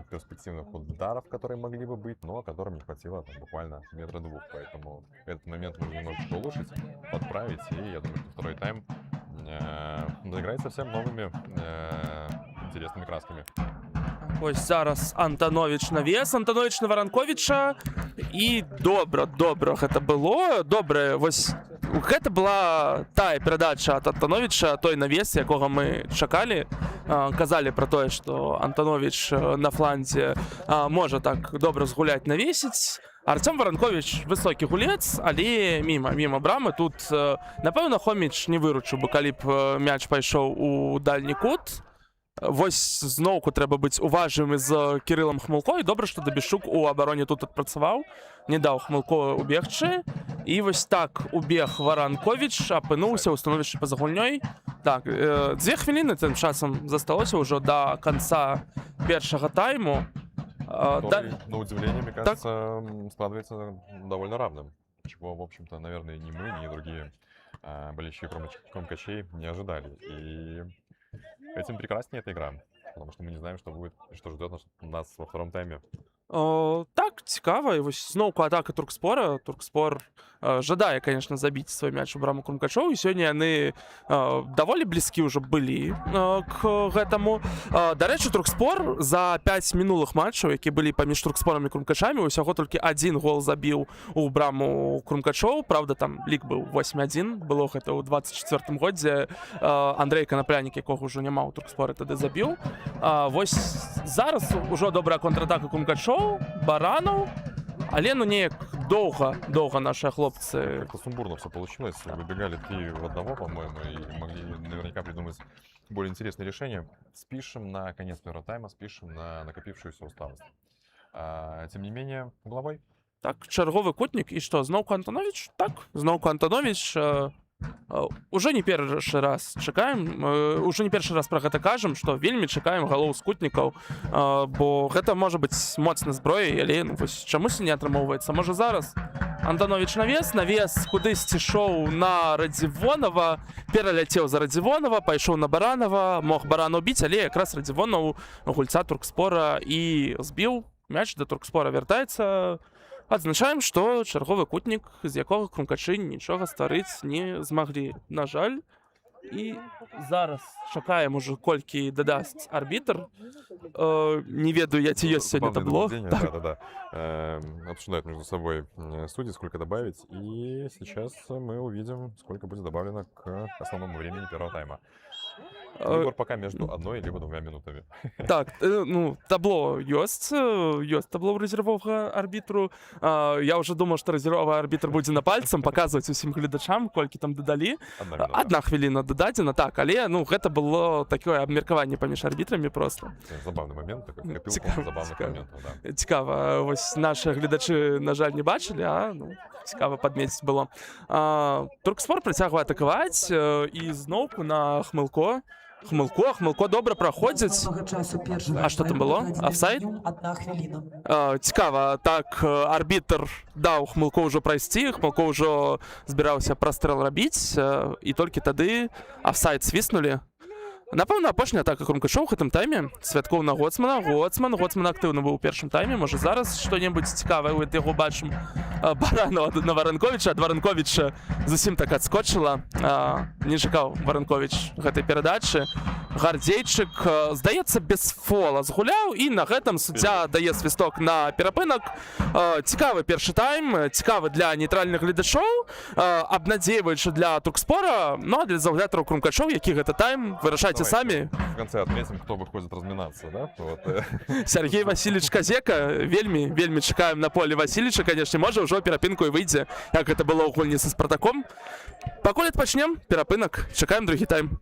перспективных ударов, которые могли бы быть, но которым не хватило там, буквально метра-двух, поэтому этот момент нужно немножко улучшить, подправить, и я думаю, что второй тайм заиграет совсем новыми интересными красками. Ось зараз Антанович навес, Антанович на Варанковіча, і добра гэта было, добра, вось гэта была тая перадача ад Антановича, той навес, якога мы чакалі, казалі пра тое, што Антанович на фланзе можа так добра згуляць, навесіць. Артём Варанковіч высокі гулец, але міма брамы. Тут, напэўна, Хоміч не выручыў бы, калі б мяч пайшоў у дальні кут. Вось зноўку трэба быць уважным з Кірылам Хмылко, і добра, што Дабішук у абароне тут адпрацаваў, не даў Хмылко убегчы, і вось так убег Варанковіч, апынуўся ў становішчы па-за гульнёй. Так, 2 хвіліны тым часам засталося ўжо да канца першага тайму. Который, на удивление, мне кажется, складывается довольно равным, чего, в общем-то, наверное, ни мы, ни другие болельщики крумкачей не ожидали. И этим прекраснее эта игра, потому что мы не знаем, что будет, что ждет нас во втором тайме. Так, цікава. І ось зноўку атака Туркспора. Туркспор жадае, конечно, забіць свой мяч у браму Крумкачоў. І сёння яны даволі блізкі ўжо былі к гэтаму. Дарэчы, Туркспор за 5 мінулых матчаў, які былі паміж Туркспорам і Крумкачамі, усяго толькі адзін гол забіў у браму Крумкачоў. Правда, там лік быў 8-1. Было гэта ў 24-м годзе. Андрей Канаплянік, якога ўжо няма ў Туркспоры, тады забіў. Вось зараз ужо добрая контратака Крумкачоў, Баранаў. Але ну неяк доўга наши хлопцы. Как-то сумбурно все получилось. Выбегали 3 в 1, по-моему, и могли наверняка придумать более интересные решения. Спишем на конец первого тайма, спишем на накопившуюся усталость. Тем не менее, угловой. Так, чарговы кутнік. І што, зноўку Антонович? Так, зноўку Антонович. Уже не першы раз чакаем, уже не першы раз пра гэта кажам, што вельмі чакаем галоў з кутнікаў, бо гэта можа быць моцна зброяй, але ну, вось чамусь не атрымоўваецца. Можа зараз Антонович навес кудысьці шоў на Радзівонава, пераляцеў за Радзівонава, пайшоў на Баранава, мог Барана убіць, але якраз Радзівонаў гульца Туркспора і збіў. Мяч да Туркспора вяртаецца. Адзначаем, што чарговы кутнік, з якога Крумкачы нічога стварыць не змаглі. На жаль. І зараз чакаем уже, колькі дадасць арбітр. Не ведаю я, ці ёсць сёння табло. Да. Обсуждают между собой судьи, сколько добавить. И сейчас мы увидим, сколько будет добавлено к основному времени первого тайма. Выбор пока между 1 либо 2 минутами. Так, ну, табло ёсць табло рэзервовага арбітру. Я ўжо думаў, што рэзервовы арбітр будзе на пальцам паказваць усім гледачам, колькі там дадалі. 1 хвіліна дададзена, так, але ну, гэта было такое абмеркаванне паміж арбітрамі просто. Забавны момент, такой копілка забавных моментаў, да. Цікава, вось нашы гледачы, на жаль, не бачылі, ну, цікава падмеціць было. Туркспор працягвае атакаваць і зноўку на Хмылко. Хмылко добра праходзіць. А што там было? Офсайд? Цікава, так, арбітр даў Хмылко ўжо прайсці, Хмылко ўжо збіраўся прастрэл рабіць, і толькі тады офсайд свіснулі. Напэўна, апошняя атака Крумкачоў у гэтым тайме. Святкоў на Гоцмана. Гоцман актыўна быў у першым тайме. Можа, зараз што-небудзь цікавае ў яго бачым. Баранова на Варанковіча. Ад Варанковіча зусім так адскочыла. Не чакаў Варанковіч гэтай перадачы. Гардзейчык, здаецца, без фола згуляў, і на гэтым суддзя дае свісток на перапынак. Цікавы першы тайм, цікавы для нейтральных гледачоў, абнадзейваючы для Туркспора, ну а для заўзятараў Крумкачоў, які гэты тайм вырашайце самі. В конце отметим, кто выходит разминаться, да? Вот. Сергей Васильевич Казека, вельмі чакаем на поле Васильевича, конечно, можа ўжо перапынку і выйдзе, як гэта было ў гульні са Спартаком. Пакуль адпачнем, перапынак, чакаем другі тайм.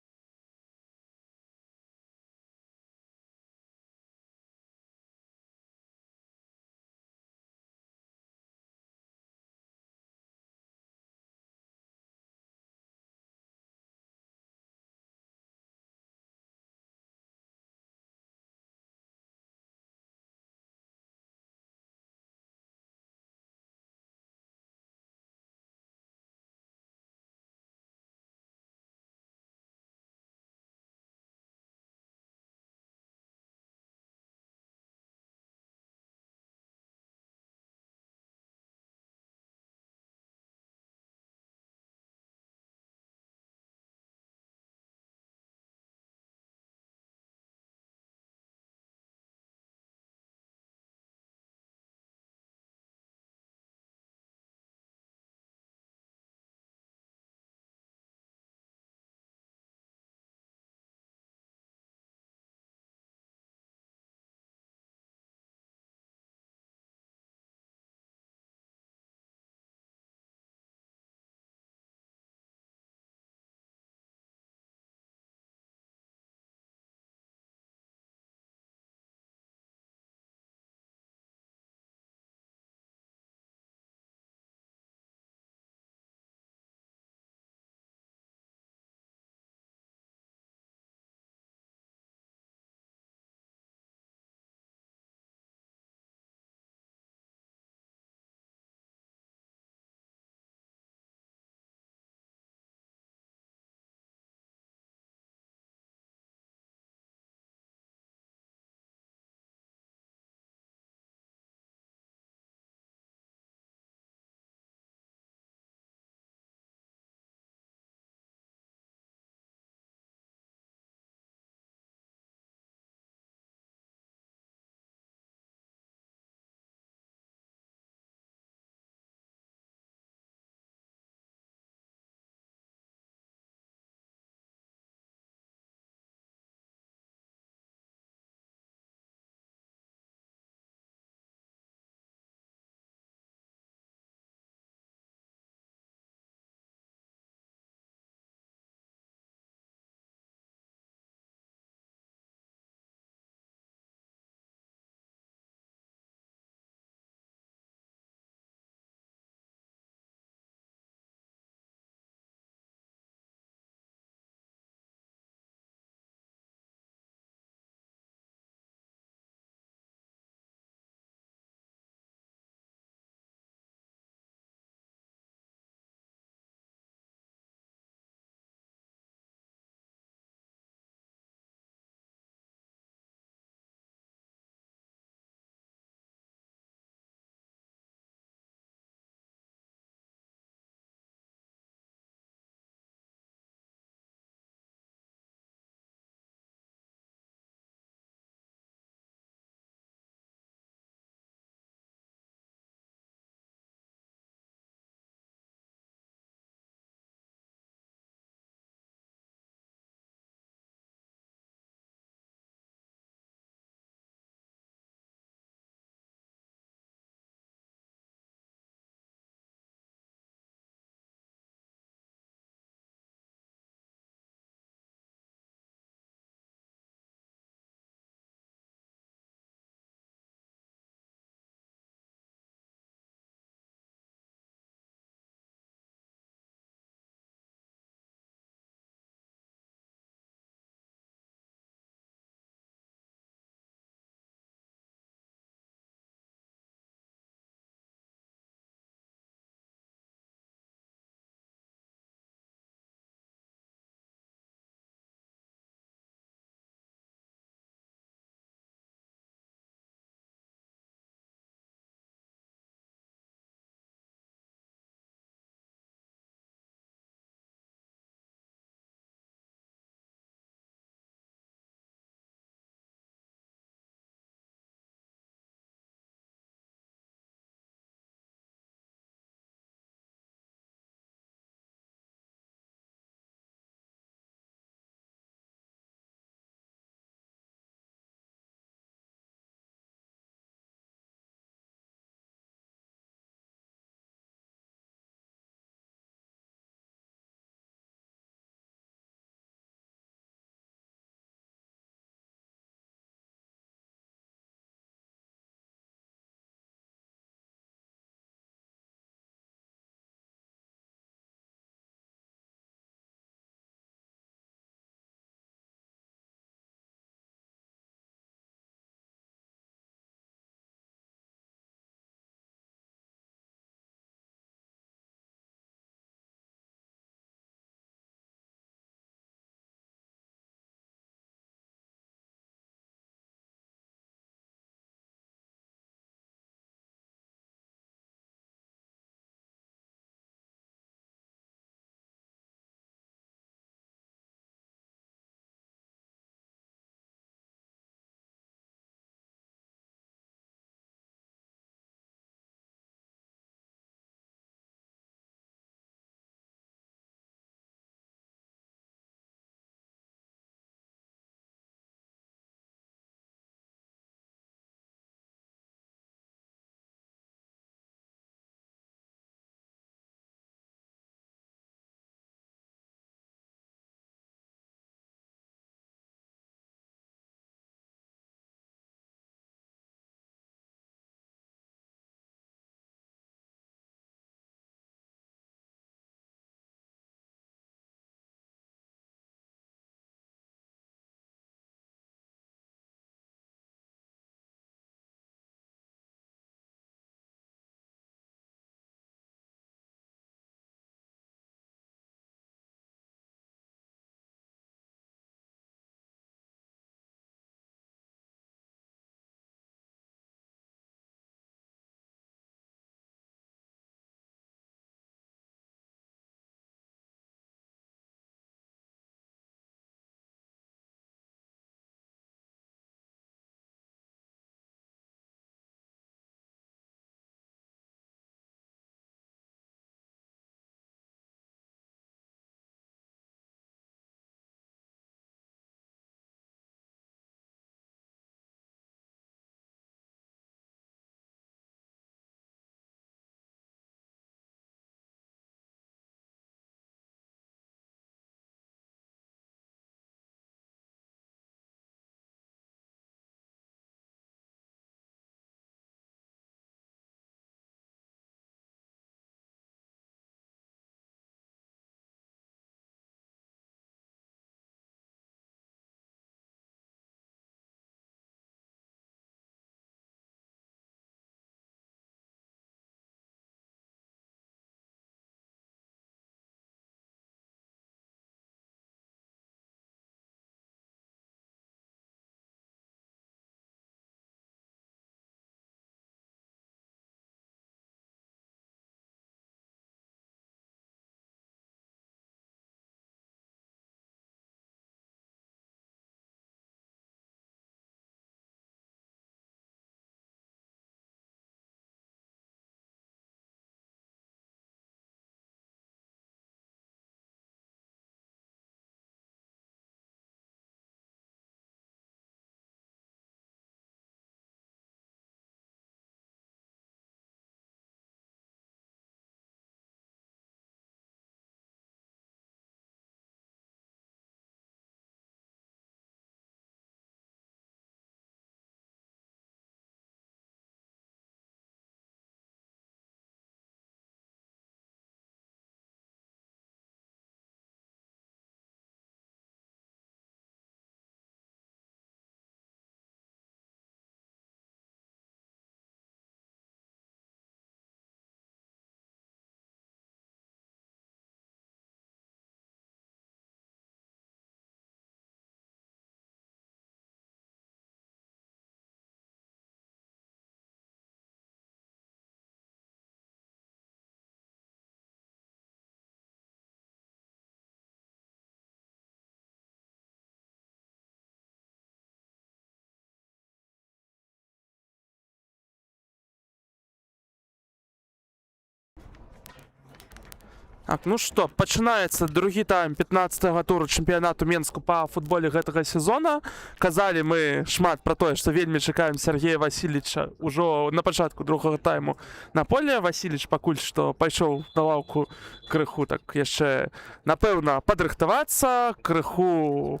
Так, ну што, пачынаецца другі тайм 15-го туру чэмпіянату Менску па футболе гэтага сезона. Казалі мы шмат пра тое, што вельмі чакаем Сергея Васильевича ўжо на пачатку другога тайму на поле. Васильевич пакуль што пайшоў на лаўку крыху, так яшчэ, напэўна, падрыхтавацца, крыху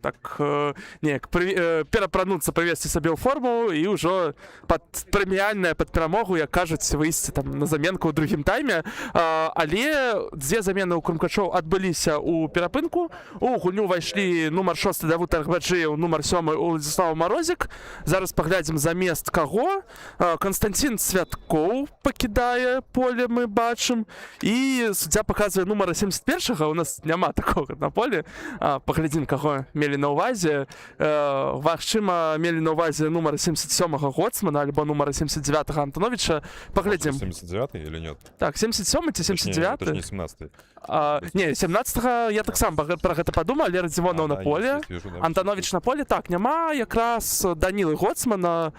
так неяк перапрануцца, прывесці сабе ў форму і ўжо пад прэміяльнае, пад перамогу, як кажуць, выйсці там на заменку ў другім тайме. Але дзве замены ў крумкачоў адбыліся ў перапынку. У гульню ўвайшлі нумар 6 Давуд Аргбаджыеў, нумар 7 Уладзіслав Марозік. Зараз паглядзім замест каго. Константин Святкоў пакідае поле, мы бачым. І суддзя паказвае нумара 71-га. У нас няма такога на поле. Паглядзім, каго мелі на ўвазе. Магчыма, мелі на ўвазе нумара 77-га Гоцмана альбо нумара 79-га Антоновича. Паглядзім. 79-й или нет? Так, 77-й ці 79-й? Точнее, 17-й. Не, 17-га я таксам пра гэта падумаў, але Радзівонаў на поле. Антонович на поле. Так, няма якраз Данілы Гоцмана.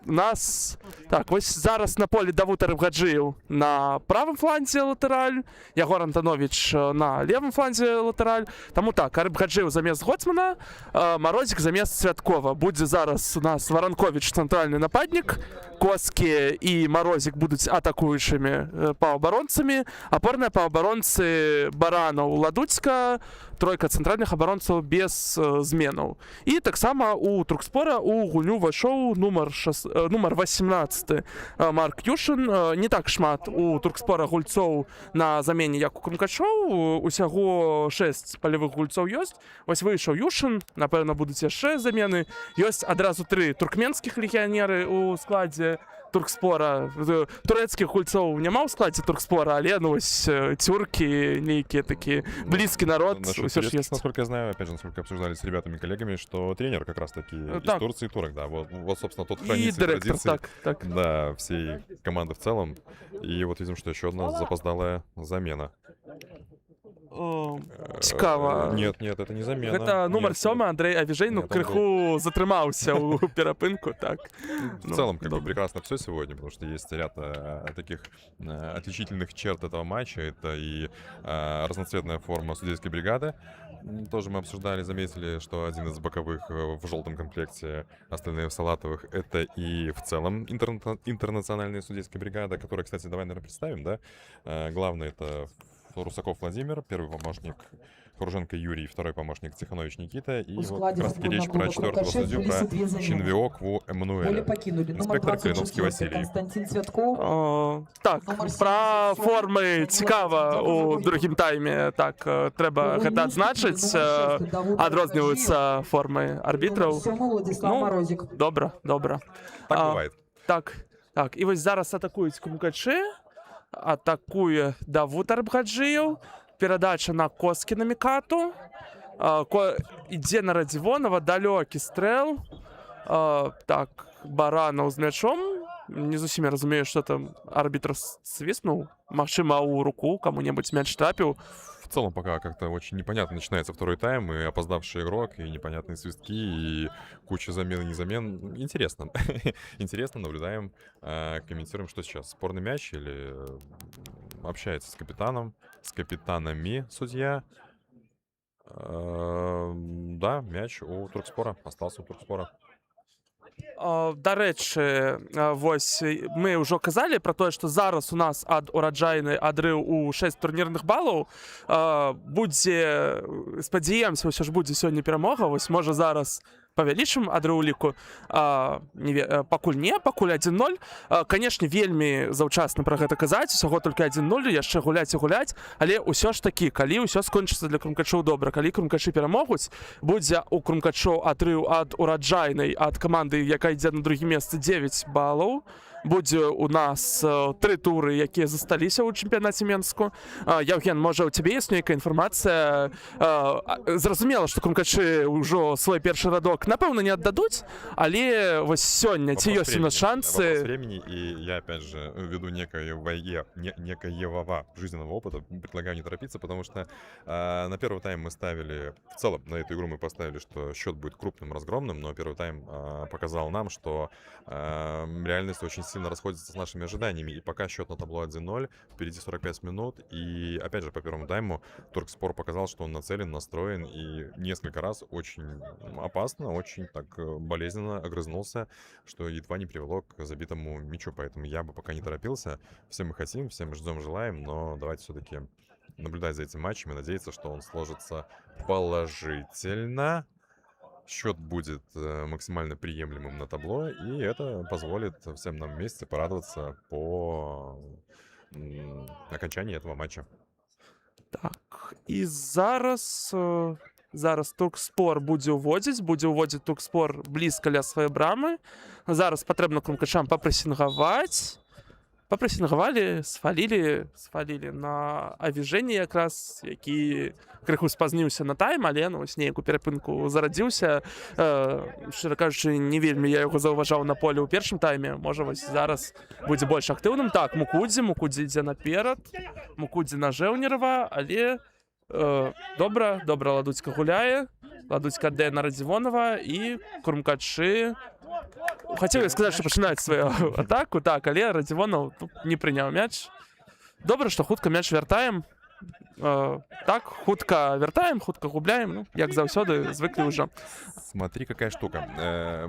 Нас... Так, вось зараз на поле Давуд Аргбаджыеў на правым фланзе латэраль, Ягор Антонович на левым фланзе латэраль. Таму так, Аргбаджыеў замест Гоцмана, Марозік замест Святкова. Будзе зараз у нас Варанкович цэнтральны нападнік, Коскі і Марозік будуць атакуючымі паўабаронцамі, апорныя паўабаронцы Баранаў, Ладуцька, тройка цэнтральных абаронцаў без зменаў. І таксама у Туркспора у гульню ўвайшоў нумар 18 Марк Юшин. Не так шмат у Туркспора гульцоў на замене, як у крумкачоў. Усяго 6 палявых гульцоў ёсць. Вось выйшаў Юшин, напэўна, будуць яшчэ замены. Ёсць адразу 3 туркменскіх легіянеры у складзе Туркспора. Турэцкіх гульцоў няма ў складзе Туркспора, але ну вось тюркі нейкія такія блізкі народ ўсё ж ёсць. Насколько я знаю, опять же, насколько обсуждали с ребятами, коллегами, что тренер как раз таки из Турции и турок, да, вот, собственно, тот хранитель директор, традиции, так. Да, всей команды в целом. И вот видим, что еще одна запоздалая замена. Цікава. Нет, это не замена. Гэта нумар 7 Андрей Авіжэй, ну крыху затрымаўся ў перапынку, так. В целом, как бы прекрасно все сегодня, потому что есть ряд таких отличительных черт этого матча. Это и разноцветная форма судейской бригады. Тоже мы обсуждали, заметили, что один из боковых в желтом комплекте, остальные в салатовых. Это и в целом интернациональная судейская бригада, которая, кстати, давай, наверное, представим, да? Главное это Русаков Владимир, первый помощник Хоруженко Юрий, второй помощник Тихонович Никита. И вот как раз таки речь про четвертого судью, про Чинвио Кву Эммануэля. Инспектор Калиновский Василий. Константин Святкоў. Так, пра формы цікава у другім тайме. Так, трэба гэта адзначыць. Адрозніваюцца формы арбітраў. Марозік. Добра. Так бывает. Так, і вось зараз атакуюць крумкачы. Атакуе Давуд Аргбаджыеў. Перадача на Коскі на Мікату. Ідзе на Радзівонава, далёкі стрэл. Так, Баранаў з мячом. Не зусім я разумею, што там арбітр свіснуў. Магчыма, у руку каму-небудзь мяч трапіў. В целом пока как-то очень непонятно начинается второй тайм, и опоздавший игрок, и непонятные свистки, и куча замен и незамен. Интересно. Интересно, наблюдаем, комментируем, что сейчас. Спорный мяч или общается с капитаном, с капитанами судья. Да, мяч у Туркспора, остался у Туркспора. Дарэчы, вось мы ўжо казалі пра тое, што зараз у нас ад ураджайны адрыў у 6 турнірных балаў. Будзе, спадзяемся, ўсё ж будзе сёння перамога. Вось можа зараз павялічым адрыў у ліку. Пакуль 1-0. Канешне, вельмі заўчасна пра гэта казаць. Усяго толькі 1-0, яшчэ гуляць і гуляць. Але ўсё ж такі, калі ўсё скончыцца для крумкачоў добра, калі крумкачы перамогуць, будзе у крумкачоў адрыў ад ураджайнай, ад каманды, якая ідзе на другім месцы, 9 балаў. Будзе у нас 3 туры, якія засталіся ў чэмпіянаце Менску. Яўген, можа, у цябе ёсць нейкая інфармацыя? Зразумела, што крумкачы ўжо свой першы радок, напэўна, не аддадуць, але вось сёння ці ёсць у нас шансы? Вопрос времени, и я, опять же, ввиду некоего жизненного опыта, предлагаю не торопиться, потому что на первый тайм мы ставили, в целом, на эту игру мы поставили, что счет будет крупным, разгромным, но первый тайм показал нам, что реальность очень сильно расходится с нашими ожиданиями. И пока счет на табло 1-0, впереди 45 минут. И опять же, по первому тайму Туркспор показал, что он нацелен, настроен и несколько раз очень опасно, очень так болезненно огрызнулся, что едва не привело к забитому мячу. Поэтому я бы пока не торопился. Все мы хотим, все мы ждем, желаем, но давайте все-таки наблюдать за этим матчем и надеяться, что он сложится положительно. Счет будет максимально приемлемым на табло, и это позволит всем нам вместе порадоваться по окончании этого матча. Так, і зараз Туркспор будзе ўводзіць Туркспор блізка ля сваёй брамы. Зараз патрэбна крумкачам папрэсінгаваць. Папрэсінгавалі, свалілі на Авіжэні якраз, які крыху спазніўся на тайм, але вось нейкую перапынку зарадзіўся. Шчыра кажучы, не вельмі я яго заўважаў на поле ў першым тайме. Можа, вось зараз будзе больш актыўным. Так, Мукудзі ідзе наперад. Мукудзі на Жэўнерава, але добра Ладуцька гуляе. Ладуцька аддае на Радзівонава і крумкачы хотел сказать, что пачынаюць свою атаку, так, але Радзівонаў не прыняў мяч. Добра, што хутка мяч вяртаем. Так, хутка вяртаем, хутка губляем, ну, як заўсёды, звыклі ўжо. Смотри, какая штука.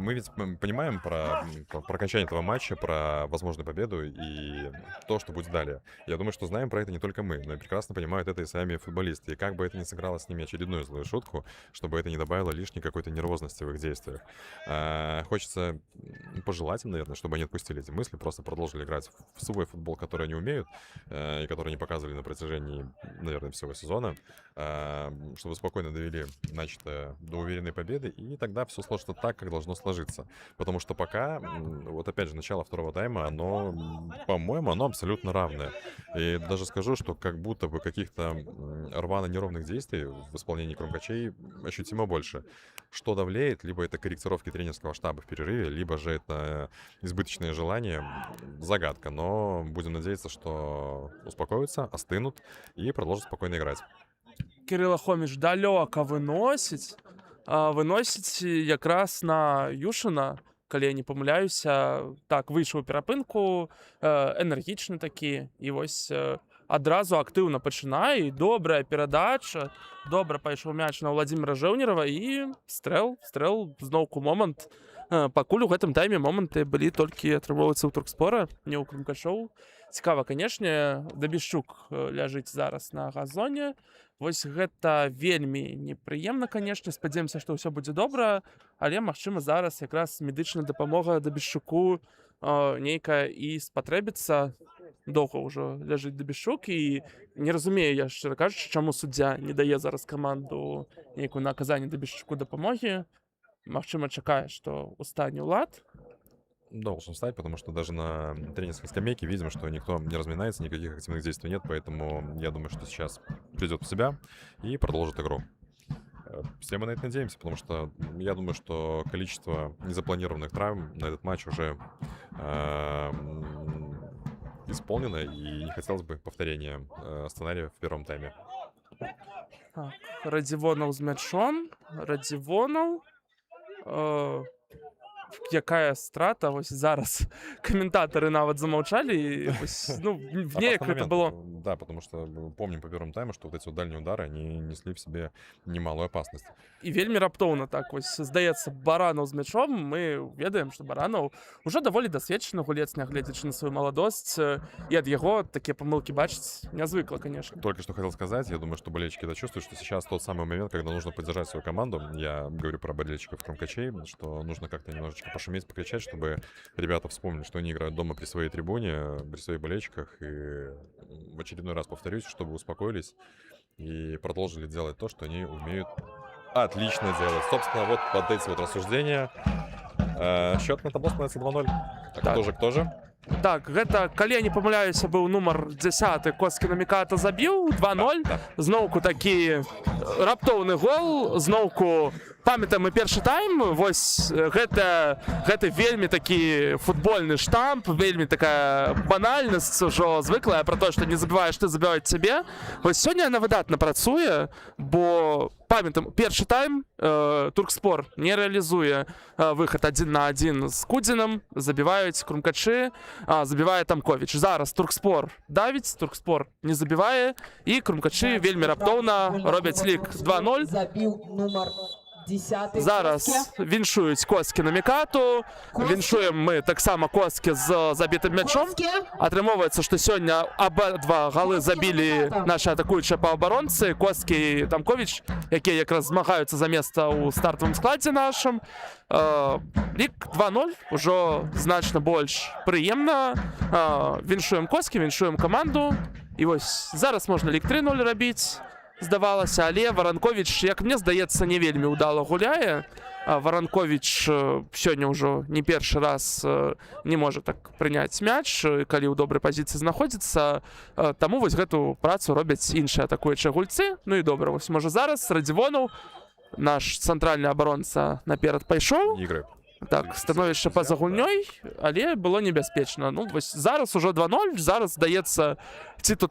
Мы ведь понимаем про окончание этого матча, про возможную победу и то, что будет далее. Я думаю, что знаем про это не только мы, но и прекрасно понимают это и сами футболисты. И как бы это ни сыграло с ними очередную злую шутку, чтобы это не добавило лишней какой-то нервозности в их действиях. Хочется пожелать им, наверное, чтобы они отпустили эти мысли, просто продолжили играть в свой футбол, который они умеют, и который они показывали на протяжении, наверное, всего сезона, чтобы спокойно довели начатое до уверенной победы, и тогда все сложится так, как должно сложиться. Потому что пока, вот опять же, начало второго тайма, оно, по-моему, оно абсолютно равное. И даже скажу, что как будто бы каких-то рвано-неровных действий в исполнении крумкачей ощутимо больше. Что давлеет, либо это корректировки тренерского штаба в перерыве, либо же это избыточное желание, загадка. Но будем надеяться, что успокоятся, остынут и продолжат спокойно играть. Кирило Хоміч далёка выносіць якраз на Юшина, калі я не памыляюся. Так, выйшаў у перапынку, энергічны такі, і вось адразу актыўна пачынае, і добрая перадача, добра пайшоў мяч на Владзіміра Жэўнерава, і стрэл, зноўку момант. Пакуль у гэтым тайме моманты былі толькі атрымоўвацца ў Туркспора, не ў крумкачоў. Цікава, канешне, Дабішчук ляжыць зараз на газоне. Вось гэта вельмі непрыемна, канешне. Спадзяёмся, што ўсё будзе добра, але, магчыма, зараз якраз медычная дапамога Дабішчуку нейкая і спатрэбіцца. Доўга ўжо ляжыць Дабішчук, і не разумею я, шчыра кажучы, чаму суддзя не дае зараз каманду нейкую на аказанне Дабішчуку дапамогі. Магчыма, чакае, што ў стане ўлад. Должен встать, потому что даже на тренерской скамейке видим, что никто не разминается, никаких активных действий нет, поэтому я думаю, что сейчас придет в себя и продолжит игру. Все мы на это надеемся, потому что я думаю, что количество незапланированных травм на этот матч уже исполнено, и не хотелось бы повторения сценария в первом тайме. Так, Радзівонаў з мячом, Радзівонаў. Якая страта, вось зараз комментаторы нават замолчали, ну, неяк это было. Да, потому что помним по первому тайму, что вот эти вот дальние удары, они несли в себе немалую опасность. І вельмі раптоўна так, вось, здаецца, Баранаў з мячом, мы ведаем, што Баранаў уже даволі дасведчаны гулец, нягледзячы на сваю маладосць, і ад яго такія памылкі бачыць нязвыкла, конечно. Только что хотел сказать, я думаю, что болельщики это чувствуют, что сейчас тот самый момент, когда нужно поддержать свою команду. Я говорю про болельщиков крумкачей, что нужно как-то немножечко пошуметь, покричать, чтобы ребята вспомнили, что они играют дома при своей трибуне, при своих болельщиках, и в очередной раз повторюсь, чтобы успокоились и продолжили делать то, что они умеют отлично делать. Собственно, вот под эти вот рассуждения счет на табло становится 2-0. Так. Кто же? Так, гэта, калі я не памыляюся, быў нумар 10, Коски Наміката забіў 2-0. Да. Зноўку такі раптоўны гол, зноўку памятаем мы першы тайм, вось гэта вельмі такі футбольны штамп, вельмі такая банальнасць ужо звыклая про то, што не забываеш, ты забіваюць цябе. Вось сёння яна выдатна працуе, бо памятаем, першы тайм Туркспор не рэалізуе выхад 1-1 з Кудзінам, забіваюць Крумкачы, забівае Тамковіч. Зараз Туркспор давіць, Туркспор не забівае, і Крумкачы вельмі раптоўна робяць лік 2-0. Забіў нумар 10. Зараз віншуюць Коскі на Мікату, віншуем мы таксама Коскі з забітым мячом. Атрымоўваецца, што сёння абодва галы забілі нашы атакуючыя паўабаронцы, Коскі і Тамковіч, якія якраз змагаюцца за месца ў стартавым складзе нашым. Лік 2-0, ужо значна больш прыемна. Віншуем Коскі, віншуем каманду. І вось зараз можна лік 3-0 рабіць. Здавалася, але Варанковіч, як мне здаецца, не вельмі ўдала гуляе. Варанковіч сёння ўжо не першы раз не можа так прыняць мяч, калі ў добрай пазіцыі знаходзіцца. Таму вось гэту працу робяць іншыя атакуючыя гульцы. Ну і добра, вось можа зараз Радзівонаў, наш цэнтральны абаронца, наперад пайшоў. Игры. Так, становішча па-за гульнёй, але было небяспечна. Ну, вось зараз ужо 2-0, зараз, здаецца, ці то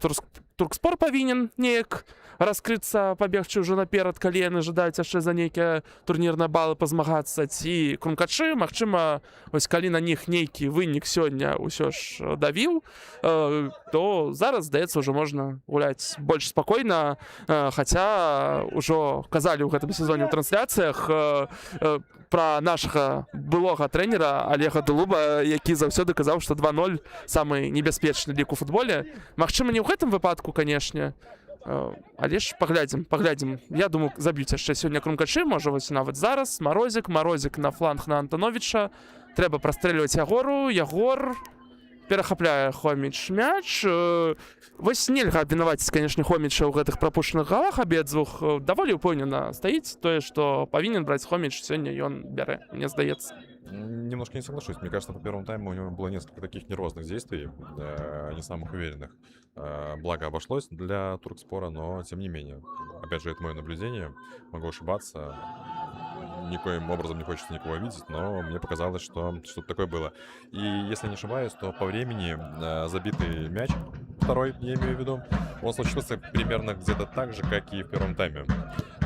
Туркспор павінен неяк раскрыцца, пабегчы ўжо наперад, калі яны жадаюць яшчэ за нейкія турнірныя балы пазмагацца, ці Крумкачы, магчыма, вось калі на них нейкі вынік сёння ўсё ж давіў, то зараз, здаецца, ўжо можна гуляць больш спакойна, хаця ўжо казалі ў гэтым сезоне ў трансляцыях пра нашага былога трэнера Олега Дулуба, які заўсёды казаў, што 2-0 самы небяспечны лік у футболе. Магчыма, не ў гэтым выпадку, канешне, але ж паглядзім. Я думаю, заб'юць яшчэ сёння Крумкачы, можа вось нават зараз. Марозік на фланг на Антоновіча. Трэба прастрэльваць Ягору. Ягор перахапляе Хоміч мяч. Вось нельга абвінаваціць, канешне, Хоміча ў гэтых прапушчаных галах абедзвюх. Даволі ўпэўнена стаіць тое, што павінен браць Хоміч, сёння ён бярэ, мне здаецца. Немножко не соглашусь. Мне кажется, по первому тайму у него было несколько таких нервозных действий, не самых уверенных. Благо обошлось для Туркспора, но тем не менее. Опять же, это мое наблюдение. Могу ошибаться. Никоим образом не хочется никого видеть, но мне показалось, что что-то такое было. И если не ошибаюсь, то по времени забитый мяч, второй, я имею в виду, он случился примерно где-то так же, как и в первом тайме.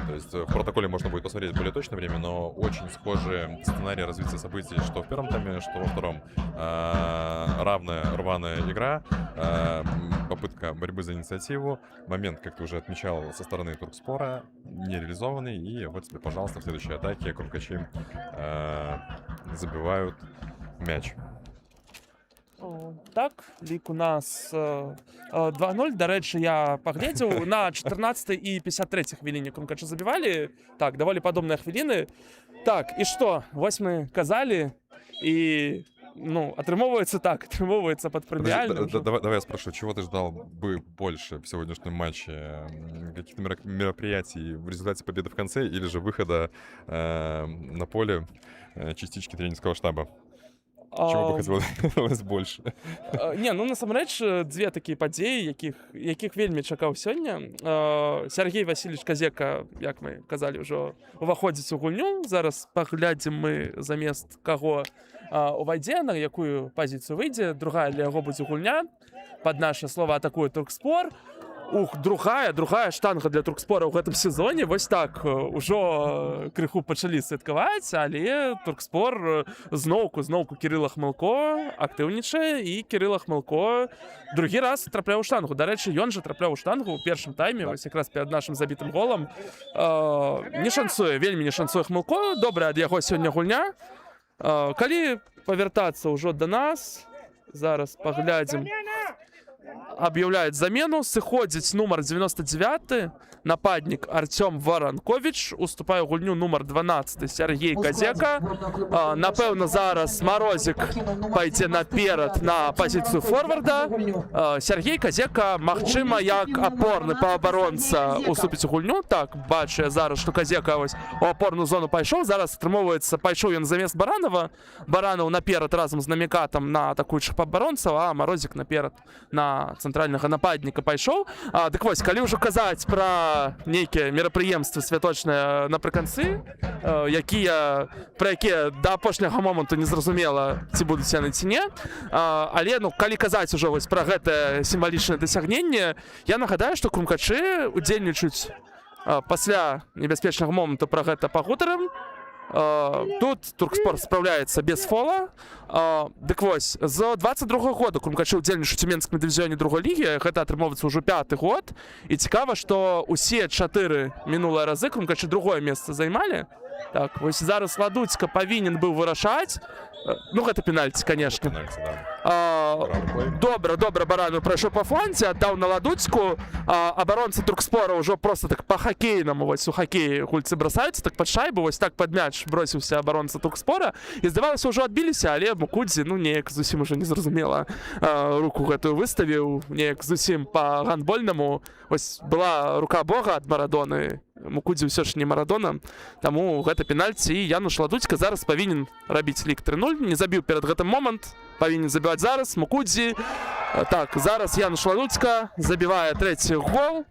То есть в протоколе можно будет посмотреть более точное время, но очень схожий сценарий развития событий, что в первом тайме, что во втором. Равная, рваная игра, попытка борьбы за инициативу, момент, как ты уже отмечал, со стороны Туркспора, нереализованный, и вот тебе, пожалуйста, в следующей атаке Крумкачи забивают мяч. Так, лік у нас 2-0. Дарэчы, я паглядзеў, на 14 і 53 хвіліне Крумкачы забівалі. Так, даволі падобныя хвіліны. Так, і што? Вось мы казалі, і ну, атрымоўваецца так, атрымоўваецца пад прэміальным. Давай я спрошу, чего ты ждал бы больше в сегодняшнем матче? Каких-то мероприятий в результате победы в конце или же выхода на поле частички тренерского штаба? Чего бы хотелось больше? Не, ну насамрэч дзве такія падзеі, якіх вельмі чакаў сёння. Сергей Васильевич Казека, як мы казалі, ўжо уваходзіць у гульню. Зараз паглядзім мы замест каго увайдзе, на якую пазіцыю выйдзе. Другая для яго будзе гульня. Пад наше слова атакуе Туркспор. Другая штанга для Туркспора ў гэтым сезоне. Вось так ужо крыху пачалі святкаваць, але Туркспор зноўку Кірыла Хмылко актыўнічае, і Кірыла Хмылко другі раз трапляў у штангу. Дарэчы, ён жа трапляў у штангу ў першым тайме, вось якраз перад нашым забітым голам. Не шанцуе, вельмі не шанцуе Хмылко. Добрая ад яго сёння гульня. Калі павяртацца ўжо да нас, зараз паглядзім. Объявляет замену, сыходзіць нумар 99, нападнік Артём Варанкович, уступае ў гульню нумар 12 Сергей Казека. Напэўна, зараз Марозік пайдзе наперад на пазіцыю форварда. Сергей Казека, магчыма, як апорны паўабаронца уступіць у гульню. Так, бачу я зараз, што Казека вось у апорную зону пайшоў. Зараз атрымоўваецца, пайшоў ён замест Баранова. Баранов наперад разам з намікатам на атакуючых паўабаронцаў, а Марозік наперад на на цэнтральнага нападніка пайшоў. Дык вось, калі ўжо казаць пра нейкія мерапрыемствы святочныя напрыканцы, пра якія да апошняга моманту незразумела, ці будуць яны ці не. Але ну, калі казаць ужо вось пра гэтае сімвалічнае дасягненне, я нагадаю, што крумкачы удзельнічаюць пасля небяспечнага моманту пра гэта пагутарым. Тут Туркспорт спраўляецца без фола. Дык вось, з 22-го года крумкачы ўдзельнічаюць у менскім дывізіёне другой лігі, гэта атрымоўваецца ўжо 5-ты год. І цікава, што ўсе 4 мінулыя разы крумкачы другое месца займалі. Так, вось зараз Ладуцька павінен быў вырашаць. Ну, гэта пенальці, канешне. Добра Баранов прайшоў па фланзе, аддаў на Ладуцьку. Абаронцы Туркспора ўжо просто так па-хакейнаму, вось у хакеі гульцы бросаюцца, так пад шайбу, вось так пад мяч бросіўся абаронца Туркспора. І здавалася, ўжо адбіліся, але Мукудзі, ну, неяк зусім ужо незразумела руку гэтую выставіў, неяк зусім па-гандбольнаму. Вось была рука Бога ад Марадоны. Мукудзі ўсё ж не Марадона, таму гэта пенальці, і Януш Ладуцька зараз павінен рабіць лік 3-0, не забіў перад гэтым момант, павінен забіваць зараз, Мукудзі. Так, зараз Януш Ладуцька забівае 3-й гол.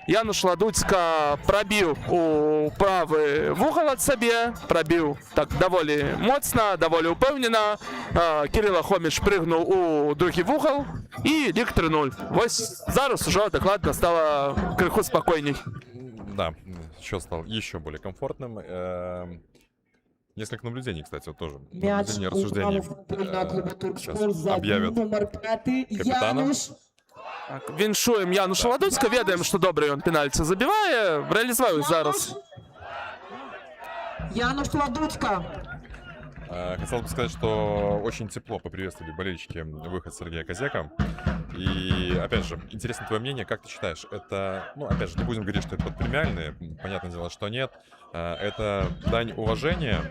Януш Ладуцька прабіў у правы вугал ад сабе, прабіў так даволі моцна, даволі ўпэўнена. Кірыла Хоміч прыгнуў у другі вугал, і лік 3-0. Вось зараз ужо дакладна стала крыху спакойней. Да, счет стал еще более комфортным. Несколько наблюдений, кстати, вот тоже. Мяч Наблюдения, рассуждения. Сейчас объявят номер 5 капитана. Януш. Так, віншуем Януша Ладуцька, ведаем, што добрый ён пенальці забівае, рэалізуюць зараз. Януш Ладуцька. Хотел бы сказать, что очень тепло поприветствовали болельщики выход Сергея Козяка. И, опять же, интересно твое мнение, как ты считаешь, это, ну, опять же, не будем говорить, что это премиальные, понятное дело, что нет, это дань уважения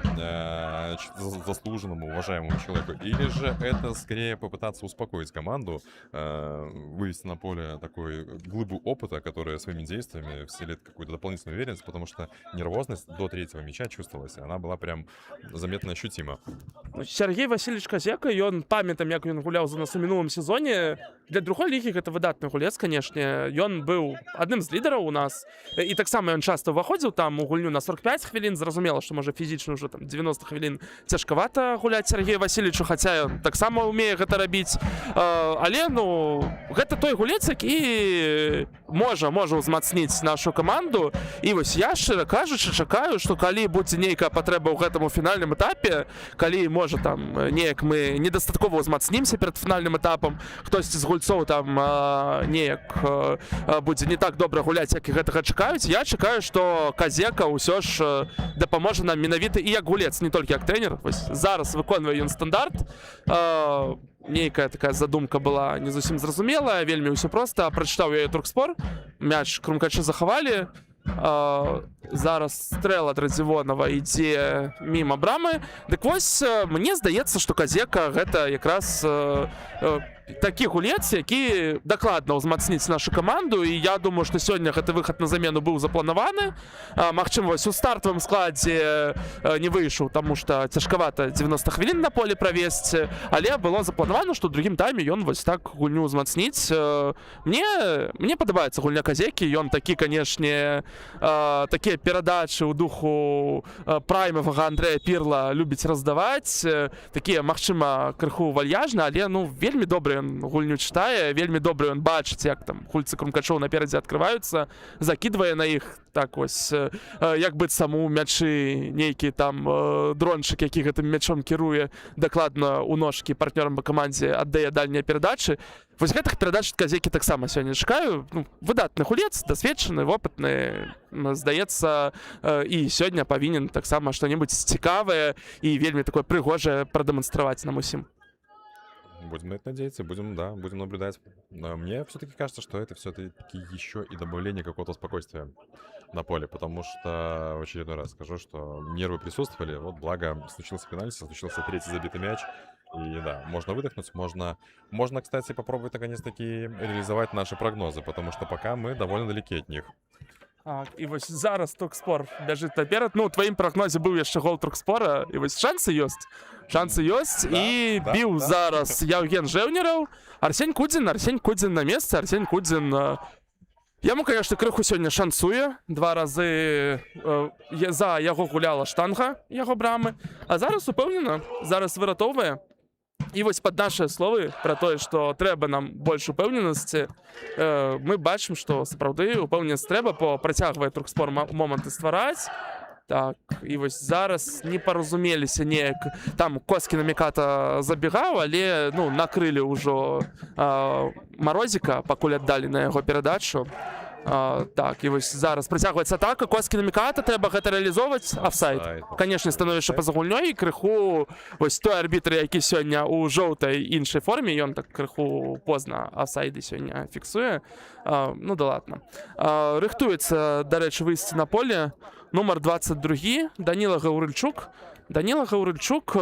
заслуженному, уважаемому человеку, или же это скорее попытаться успокоить команду, вывести на поле такой глыбу опыта, которая своими действиями вселит какую-то дополнительную уверенность, потому что нервозность до 3-го мяча чувствовалась, она была прям заметно ощутима. Сергей Васильевич Козяка, ён памятам, як ён гуляў за нас у мінулым сезоне. Для другой лігі гэта выдатны гулец, канешне. Ён быў адным з лідараў у нас. І таксама ён часта ўваходзіў там у гульню на 45 хвілін. Зразумела, што можа фізічна ўжо там 90 хвілін цяжкавата гуляць Сергею Васильевичу, хаця ён таксама ўмее гэта рабіць. Але, ну, гэта той гулец, які можа ўзмацніць нашу каманду. І вось я, шчыра кажучы, чакаю, што калі будзе нейкая патрэба ў гэтым фінальным этапе, калі, можа, там, неяк мы недастаткова ўзмацнімся перад фінальным этапам, хтосьці з гульцоў там неяк будзе не так добра гуляць, як і гэтага чакаюць, я чакаю, што Козяка ўсё ж дапаможа нам менавіта і як гулец, не толькі як трэнер. Вось зараз выконвае ён стандарт. Нейкая такая задумка была не зусім зразумелая, вельмі ўсё проста. Прачытаў я Туркспор, мяч крумкачы захавалі. Зараз стрэл ад Радзівонава ідзе міма брамы. Дык вось, мне здаецца, што Козяка гэта якраз такі гулец, які дакладна ўзмацніць нашу каманду, і я думаю, што сёння гэты выхад на замену быў запланаваны. Магчыма, вось у стартавым складзе не выйшаў, таму што цяжкавата 90 хвілін на поле правесці, але было запланавана, што ў другім тайме ён вось так гульню ўзмацніць. Мне падабаецца гульня Козякі, ён такі, канешне, такія перадачы ў духу праймавага Андрэя Пірла любіць раздаваць, такія, магчыма, крыху вальяжна, але, ну, вельмі добры ён гульню чытае, вельмі добры ён бачыць, як там гульцы крумкачоў наперадзе адкрываюцца, закідвае на іх, так вось, як быццам у мячы нейкі там дрончык, які гэтым мячом кіруе, дакладна ў ножкі партнёрам па камандзе аддае дальнія перадачы. Вось гэтых перадач ад Козякі таксама сёння чакаю. Ну, выдатны гулец, дасведчаны, вопытны, здаецца, і сёння павінен таксама што-небудзь цікавае і вельмі такое прыгожае прадэманстраваць нам усім. Будем на это надеяться, будем наблюдать. Но мне все-таки кажется, что это все-таки еще и добавление какого-то спокойствия на поле, потому что в очередной раз скажу, что нервы присутствовали, вот благо случился пенальти, случился 3-й забитый мяч, и да, можно выдохнуть, можно, кстати, попробовать наконец-таки реализовать наши прогнозы, потому что пока мы довольно далеки от них. Так, і вось зараз Туркспор бяжыць наперад. Ну, у тваім прагнозе быў яшчэ гол Туркспора, і вось шансы ёсць. Шансы ёсць, і біў зараз Яўген Жэўнераў. Арсень Кудзін на месцы, Арсень Кудзін... Яму, конечно, крыху сёння шансуе. 2 разы за яго гуляла штанга, яго брамы. А зараз упэўнена, зараз выратоўвае. І вось пад нашыя словы пра тое, што трэба нам больш упэўненасці, мы бачым, што сапраўды упэўненасць трэба, працягвае Туркспор моманты ствараць. Так, і вось зараз не паразумеліся неяк. Там Коскіна Міката забегаў, але ну, накрылі ўжо Марозіка, пакуль аддалі на яго перадачу. Так, і вось зараз працягваецца атака. Коскіна Міката, трэба гэта рэалізоўваць. Афсайд. Канечне, становішча па-за гульнёй. Крыху вось той арбітр, які сёння ў жоўтай іншай форме, ён так крыху позна афсайды сёння фіксуе. Ну да ладно. Рыхтуецца, дарэчы, выйсці на поле. Нумар 22, Даніла Гаўрыльчук. Даніла Гаўрыльчук,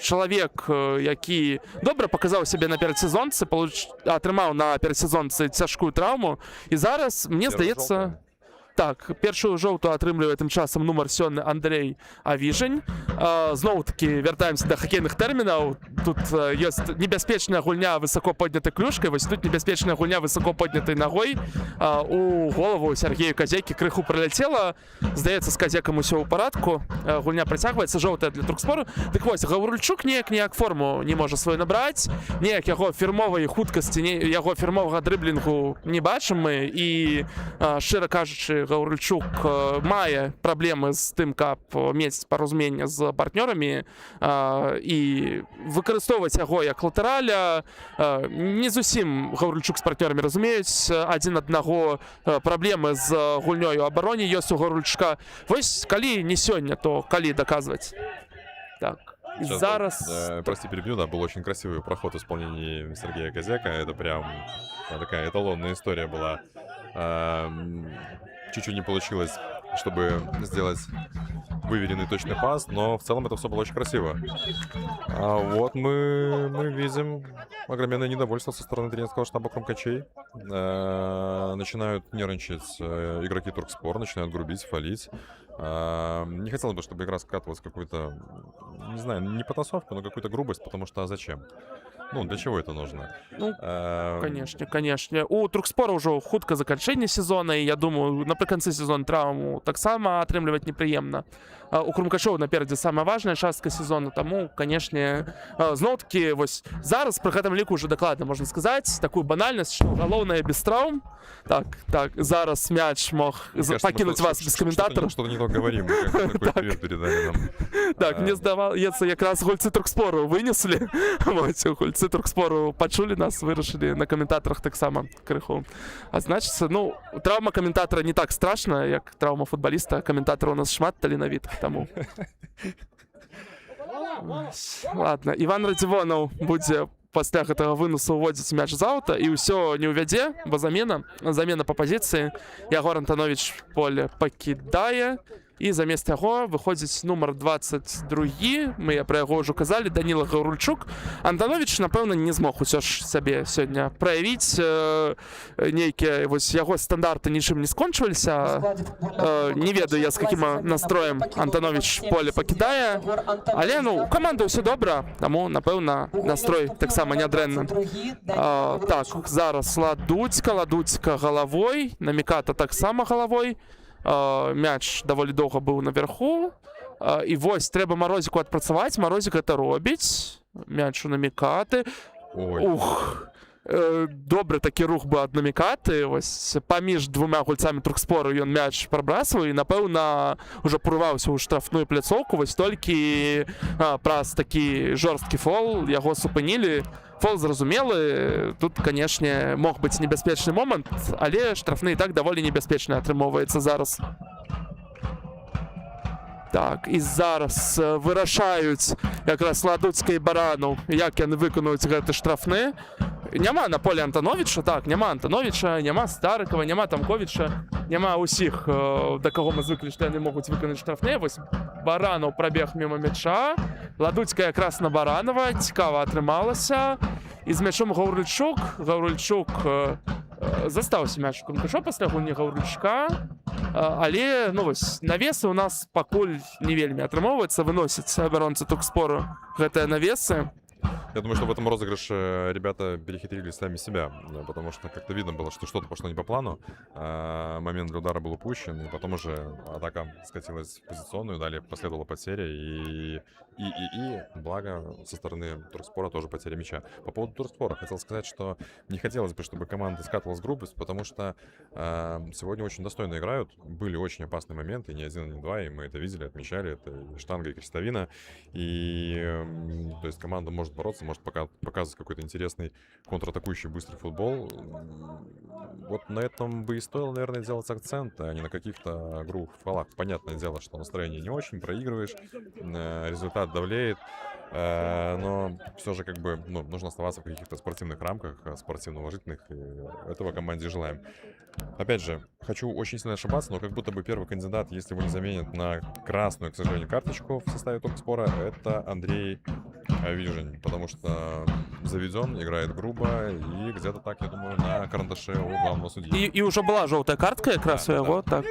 чалавек, які добра паказаў сябе на перадсезонцы, атрымаў на перадсезонцы цяжкую траўму. І зараз, мне здаецца... Так, першую жоўтую атрымлівае тым часам нумар 7 Андрей Авіжань. Зноў-такі вяртаемся да хакейных тэрмінаў. Тут ёсць небяспечная гульня высоко поднятай клюшкай, вось тут небяспечная гульня высоко поднятай нагой. У голову Сергею Казекі крыху прыляцела. Здаецца, з Казекам усё ў парадку. Гульня працягваецца, жоўтая для Туркспору. Дык вось, Гаўрыльчук неяк форму не можа сваю набраць. Неяк яго фірмовай хуткасці, яго фірмовага дрыблінгу не бачым мы. І, шчыра кажучы, Гаўрыльчук мае праблемы з тым, каб мець паразуменне з партнёрамі і выкарыстоўваць яго як латараля. Не зусім Гаўрыльчук з партнёрамі разумеюць адзін аднаго. Праблемы з гульнёй у абароне ёсць у Гаўрыльчука. Вось калі не сёння, то калі даказваць. Так. И сейчас, зараз... прости, перебью, да, был очень красивый проход в исполнении Сергея Козяка. Это прям такая эталонная история была. Чуть-чуть не получилось, чтобы сделать выверенный точный пас, но в целом это все было очень красиво. А вот мы видим огроменное недовольство со стороны тренерского штаба Крумкачей. Начинают нервничать игроки Туркспор, начинают грубить, фалить. Не хотелось бы, чтобы игра скатывалась в какую-то, не знаю, не потасовку, но какую-то грубость, потому что зачем? Ну, для чего это нужно? Ну, конечно. У Туркспора ўжо хутка заканчэнне сезона, і я думаю, напрыканцы сезона траўму таксама атрымліваць непрыемна. У Крумкачоў наперадзе самая важная частка сезона, таму, канешне, зноў-такі вось зараз пры гэтым ліку ўжо дакладна можна сказаць такую банальнасць, што галоўнае без траўм. Так, зараз мяч мог пакінуць вас без каментатараў. Что-то не то говорим, какой привет передали нам. Так, мне здаецца, якраз гульцы Туркспору вынеслі. Гульцы Туркспору пачулі нас, вырашылі на каментатарах таксама крыху. А значыцца, ну, траўма каментатара не так страшна, як траўма футбаліста. Каментатара у нас шмат таленавітых, таму. Ладно, Іван Радзівонаў будзе пасля гэтага выносу уводзіць мяч з аўта, і ўсё не ўвядзе, бо замена па пазіцыі. Ягор Антанович поле пакідае, і замест яго выходзіць нумар 22, мы пра яго ўжо казалі, Даніла Гаўрыльчук. Антанович, напэўна, не змог усё ж сябе сёння праявіць. Нейкія вось яго стандарты нічым не скончваліся. Не ведаю я, з какім настроем Антанович поле пакідае. Але, ну, у каманды ўсё добра, таму, напэўна, настрой таксама нядрэнны. Так, зараз Ладуцька галавой, на Міката таксама галавой. Мяч даволі доўга быў наверху. І вось, трэба Марозіку адпрацаваць. Марозік гэта робіць. Мяч у Мікаты. Ух! Добры такі рух быў ад Мікаты. Вось, паміж двума гульцамі Туркспору ён мяч прабрасваў і, напэўна, ужо порваўся ў штрафную пляцоўку. Вось толькі праз такі жорсткі фол яго супынілі. Фол зразумелы, тут, канешне, мог быць небяспечны момант, але штрафны і так даволі небяспечны атрымоўваецца зараз. Так, і зараз вырашаюць якраз Ладуцька і Баранаў, як яны выканаюць гэты штрафны. Няма на поле Антановича, так, няма Антановича, няма Старыкова, няма Тамковича, няма ўсіх, да каго мы звыклі, што яны могуць выканаць штрафныя. Вось Баранаў прабег міма мяча, Ладуцька якраз на Баранова, цікава атрымалася. І з мячом Гаўрыльчук Застаўся мяч у Крумкача пасля гульні Гаўрыльчука, але ну вось навесы у нас пакуль не вельмі атрымоўваецца выносіць абаронцы Туркспору гэтыя навесы. Я думаю, что в этом розыгрыше ребята перехитрили сами себя, потому что как-то видно было, что что-то пошло не по плану. Момент для удара был упущен, и потом уже атака скатилась в позиционную, далее последовала потеря, и благо со стороны Туркспора тоже потеря мяча. По поводу Туркспора хотел сказать, что не хотелось бы, чтобы команда скатывалась в грубость, потому что сегодня очень достойно играют, были очень опасные моменты, ни один, ни два, и мы это видели, отмечали, это и Штанга, и Крестовина, и то есть команда может бороться, может пока показывать какой-то интересный контратакующий быстрый футбол. Вот на этом бы и стоило, наверное, делать акцент, а не на каких-то грубых фолах. Понятное дело, что настроение не очень, проигрываешь, результат давлеет, но все же как бы нужно оставаться в каких-то спортивных рамках, спортивно-уважительных, и этого команде желаем. Опять же, хочу очень сильно ошибаться, но как будто бы первый кандидат, если его не заменят на красную, к сожалению, карточку в составе Туркспора, это Андрей Вижень, потому что заведен, играет грубо, и где-то так, я думаю, на карандаше у главного судьи. І уже была жоўтая картка якраз у яго, так.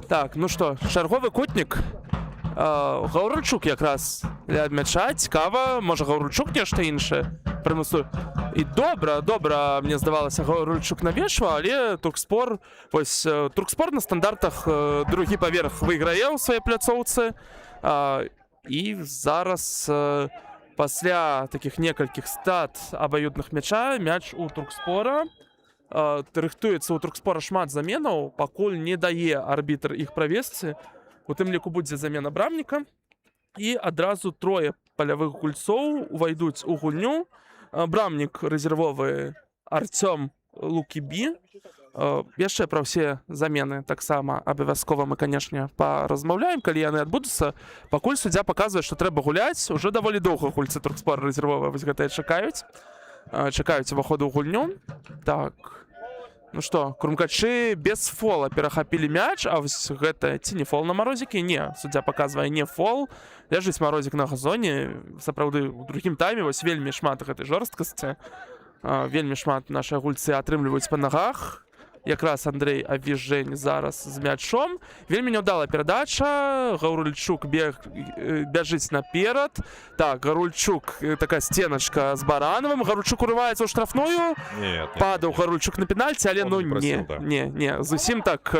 Так, ну што, чарговы кутнік. Гаўрыльчук якраз ля мяча, цікава, можа Гаўрыльчук нешта іншае прымусуе. І добра, мне здавалася, Гаўрыльчук навешваў, але Туркспор, вось Туркспор на стандартах другі паверх выйграе ў сваёй пляцоўцы, і зараз пасля такіх некалькіх стат абаюдных мяча, мяч у Туркспора, рыхтуецца у Туркспора шмат заменаў, пакуль не дае арбітр іх правесці. У тым ліку будзе замена брамніка, і адразу трое палявых гульцоў увайдуць у гульню. Брамнік рэзервовы Артём Лукібі. Яшчэ пра ўсе замены таксама абавязкова мы, канешне, паразмаўляем, калі яны адбудуцца. Пакуль суддзя паказвае, што трэба гуляць, ужо даволі доўга гульцы Туркспора рэзервовыя вось гэтыя чакаюць. Чакаюць уваходу ў гульню. Так. Ну што, Крумкачы без фола перахапілі мяч, а вось гэта ці не фол на Марозікі? Не, суддзя паказвае не фол. Ляжыць Марозік на газоне. Сапраўды, у другім тайме вось вельмі шмат гэтай жорсткасці. Вельмі шмат нашыя гульцы атрымліваюць па нагах. Якраз Андрей Авіжень зараз з мячом. Вельмі няўдалая перадача. Гаўрыльчук бяжыць наперад. Так, Гаўрыльчук, такая стеначка з Барановым. Гаўрыльчук урываецца ў штрафную. Падаў Гаўрыльчук на пенальці, але ну не. Зусім так,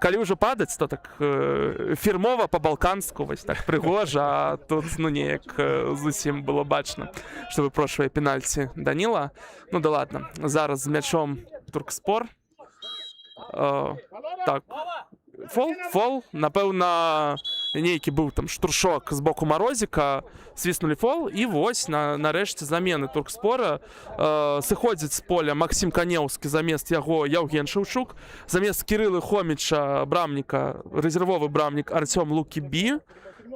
калі ўжо падаць, то так фірмова па-балканску, вось так прыгожа, а тут ну неяк зусім было бачна, што выпрошвае пенальці Даніла. Ну да ладно, зараз з мячом Туркспор. Так, фол, напэўна, нейкі быў там штуршок з боку Марозіка, свіснулі фол, і вось нарэшце замены Туркспора. Сыходзіць з поля Максім Канеўскі замест яго Яўген Шаўчук, замест Кірылы Хоміча брамніка, рэзервовы брамнік Артём Лукібі.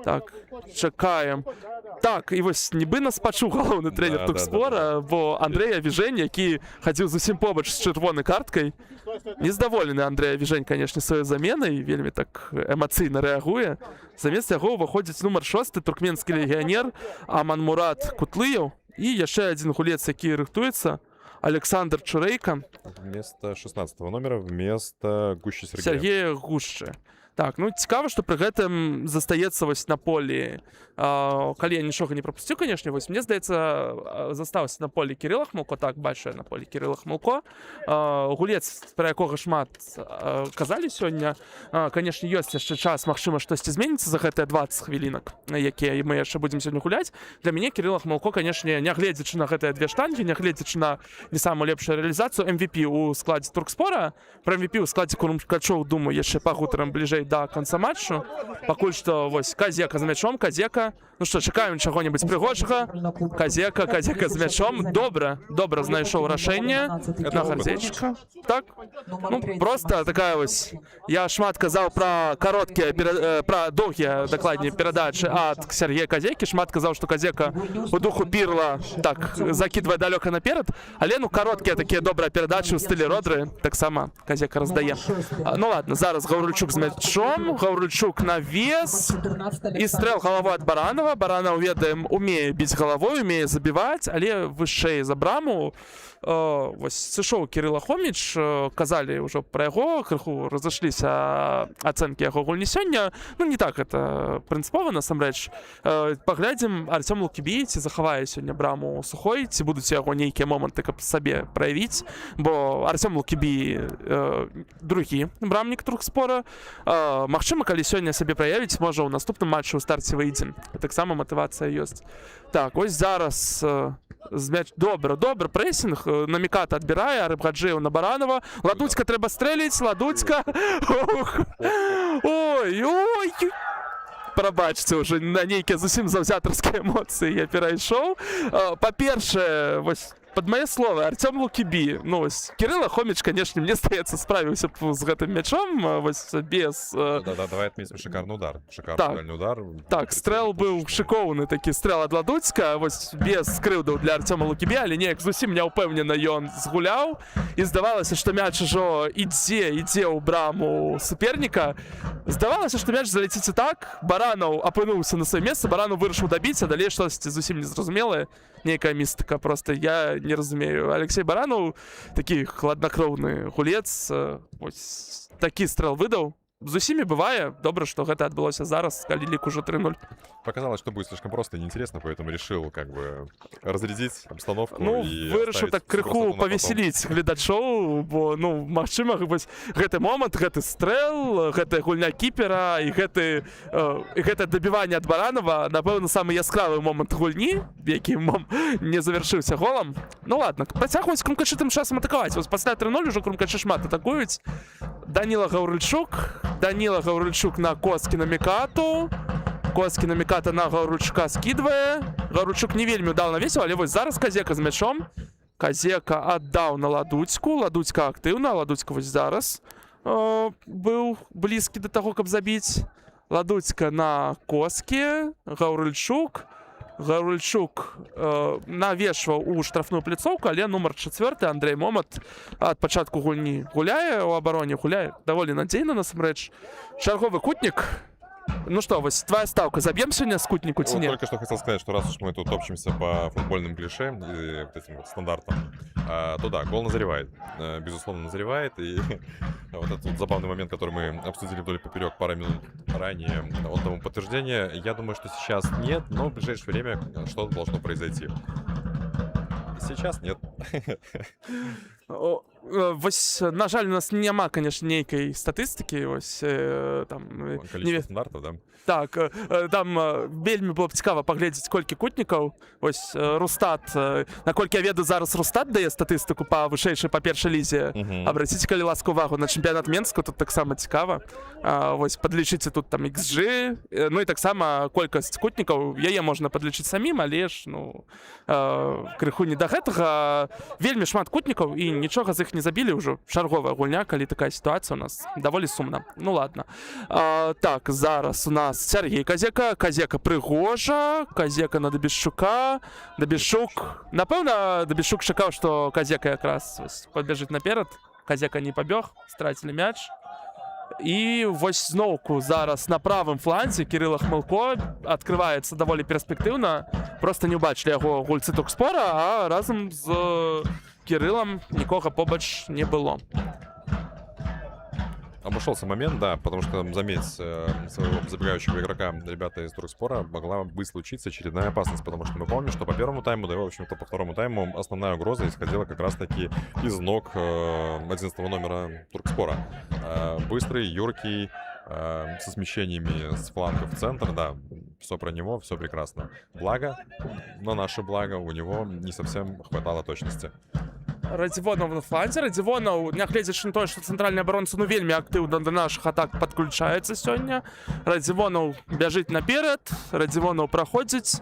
Так, чакаем. Так, і вось нібы нас пачуў галоўны трэнер Туркспора, бо Андрей Авіжень, які хадзіў зусім побач з чырвонай карткай. Нездаволены Андрей Авіжень, канешне, сваёй заменай, вельмі так эмацыйна рэагуе. Замест яго ўваходзіць нумар 6, туркменскі легіянер Аманмурат Кутлыяў, і яшчэ адзін гулец, які рыхтуецца, Александр Чурэйка. Вместо 16-го номера, вместо Гушчы Сергея Гушчы. Так, ну цікава, што пры гэтым застаецца вось на полі, калі я нічога не прапусціў, канешне, вось мне здаецца, застаўся на полі Кірыла Хмылко, так, бачу на полі Кірыла Хмылко. Гулец, пра якога шмат казалі сёння, канешне, ёсць яшчэ час, магчыма, штосьці зменіцца за гэтыя 20 хвілінак, якія мы яшчэ будзем сёння гуляць. Для мяне Кірыла Хмылко, канешне, нягледзячы на гэтыя две штангі, нягледзячы на не самую лепшую рэалізацыю, MVP у складзе Туркспора, пра MVP у складзе Крумкачоў, думаю, яшчэ пагутарым бліжэй до конца матчу. Пакуль што вось Казека з мячом, Казека. Ну што, чакаем чаго-небудзь прыгожага. Казека з мячом. Добра знайшоў рашэнне на Гарзейчыка. Так, ну просто такая вось. Я шмат казаў пра кароткія, пра доўгія, дакладней, перадачы ад Сергея Казекі. Шмат казаў, што Казека у духу Пірла так закідвае далёка наперад, але ну кароткія такія добрыя перадачы ў стылі Родры таксама Казека раздае. Ну ладно, зараз Гаўрыльчук з мячом, Гаўрыльчук навес і стрэл галавой ад Баранова. Баранов, ведаем, умее біць галавой, умее забіваць, але вышэй за браму. вось сышоў Кірыла Хоміч, казалі ўжо пра яго, крыху разышліся ацэнкі яго гульні сёння. Ну не так это прынцыпова насамрэч. Паглядзім, Артём Лукібій ці захавае сёння браму Сухой, ці будуць яго нейкія моманты, каб сабе праявіць, бо Артём Лукібій другі брамнік Туркспора. Магчыма, калі сёння сабе праявіць, можа ў наступным матчы ў старце выйдзе. Таксама матывацыя ёсць. Так, ось зараз добра прэсінг, Наміката адбірае, Арыбгаджыеў на Баранова, Ладуцька трэба стрэліць, Ладуцька, ой, прабачце, ўжо на нейкія зусім заўзятарскія эмоцыі я перайшоў. Па-першае, вось под мои слова, Артём Лукібій, ну вось, Кірыла Хоміч, конечно, мне здаецца, справіўся б з гэтым мячом, вось, без... Да, давай отметим шикарный удар. Шикарный удар. Так, стрэл быў шыкоўны такі стрэл ад Ладуцька, вось, без скрыўдаў для Артёма Лукібія, але неяк зусім няўпэўнена ён згуляў, і здавалася, што мяч ужо ідзе ў браму суперніка. Здавалася, што мяч залеціць і так, Баранаў апынуўся на сваё месца, Баранаў вырашыў дабіць, а далей штосьці зусім незразумелае, нейкая містыка, просто я не разумею. Алексей Баранов, такі хладнакроўны гулец, вось такі стрэл выдаў. З усімі бывае, добра, што гэта адбылося зараз, калі лік ужо 3-0. Показалось, что будет слишком просто и неинтересно, поэтому решил как бы разрядить обстановку. Ну, и вырашыў так крыху павесяліць гледачоў, бо, ну, магчыма, вось гэты момант, гэты стрэл, гэтая гульня кіпера і гэта дабіванне ад Баранова, напэўна, самы яскравы момант гульні, які не завяршыўся голам. Ну ладно, працягваюць крумкачы тым часам атакаваць. Вось пасля 3-0 ужо крумкачы шмат атакуюць. Даніла Гаўрыльчук на Коски на Мікату. Коски на Міката на Гаўрыльчука скідвае. Гаўрыльчук не вельмі ўдаў навесіў, але вось зараз Казека з мячом. Казека аддаў на Ладуцьку. Ладуцька актыўна. Ладуцька вось зараз быў блізкі да таго, каб забіць. Ладуцька на Коскі. Гаўрыльчук навешваў у штрафную пляцоўку, але нумар 4 Андрей Момат ад пачатку гульні гуляе ў абароне, гуляе даволі надзейна насамрэч. Чарговы кутнік. Ну что, вот твоя ставка, забьем сегодня скутнику Вот нет? только что хотел сказать, что раз уж мы тут топчемся по футбольным клише и вот этим вот стандартам, то да, гол назревает, безусловно назревает, и вот этот вот забавный момент, который мы обсудили вдоль и поперек пару минут ранее, он тому подтверждение. Я думаю, что сейчас нет, но в ближайшее время что-то должно произойти. Сейчас нет. Вось, на жаль, у нас няма, конечно, нейкай статыстыкі, вось, там... Количество стандартов, да? Так, там вельмі было б цікава паглядзець, колькі кутнікаў. Вось, Рустат, наколькі я ведаю, зараз Рустат дае статыстыку па вышэйшай, па першай лізе. Абраціце, калі ласка, увагу на чэмпіянат Менску, тут таксама цікава. Вось, падлічыце тут там XG, ну і таксама колькасць кутнікаў, яе можна падлічыць самім, але ж, ну, крыху не да гэтага. Вельмі шмат кутнікаў, і нічога з іх не забілі ўжо. Чарговая гульня, калі такая сітуацыя у нас даволі сумна. Ну ладно. Так, зараз у нас Сергей Казека, Казека Прыгожа, Казека на Дабішчука, Дабішчук. Напэўна, Дабішчук чакаў, што Казека якраз пабежыць наперад. Казека не пабег, страцілі мяч. І вось зноўку зараз на правым фланзе Кірыла Хмылко адкрываецца даволі перспектыўна. Просто не ўбачылі яго гульцы Туркспора, а разам з Кириллом нікога побач не было. Обошелся момент, да, потому что, заметь, своего забегающего игрока ребята из Туркспора могла бы случиться очередная опасность, потому что мы помним, что по первому тайму, да и, в общем-то, по второму тайму основная угроза исходила как раз-таки из ног 11-го номера Туркспора. Быстрый, юркий, со смещениями с флангов в центр, да, все про него, все прекрасно. Благо, но наше благо, у него не совсем хватало точности. Радзівонаў на фланзе. Радзівонаў, нягледзячы на тое, што цэнтральная абаронца ну вельмі актыўна да нашых атак падключаецца сёння. Радзівонаў бяжыць наперад, Радзівонаў праходзіць.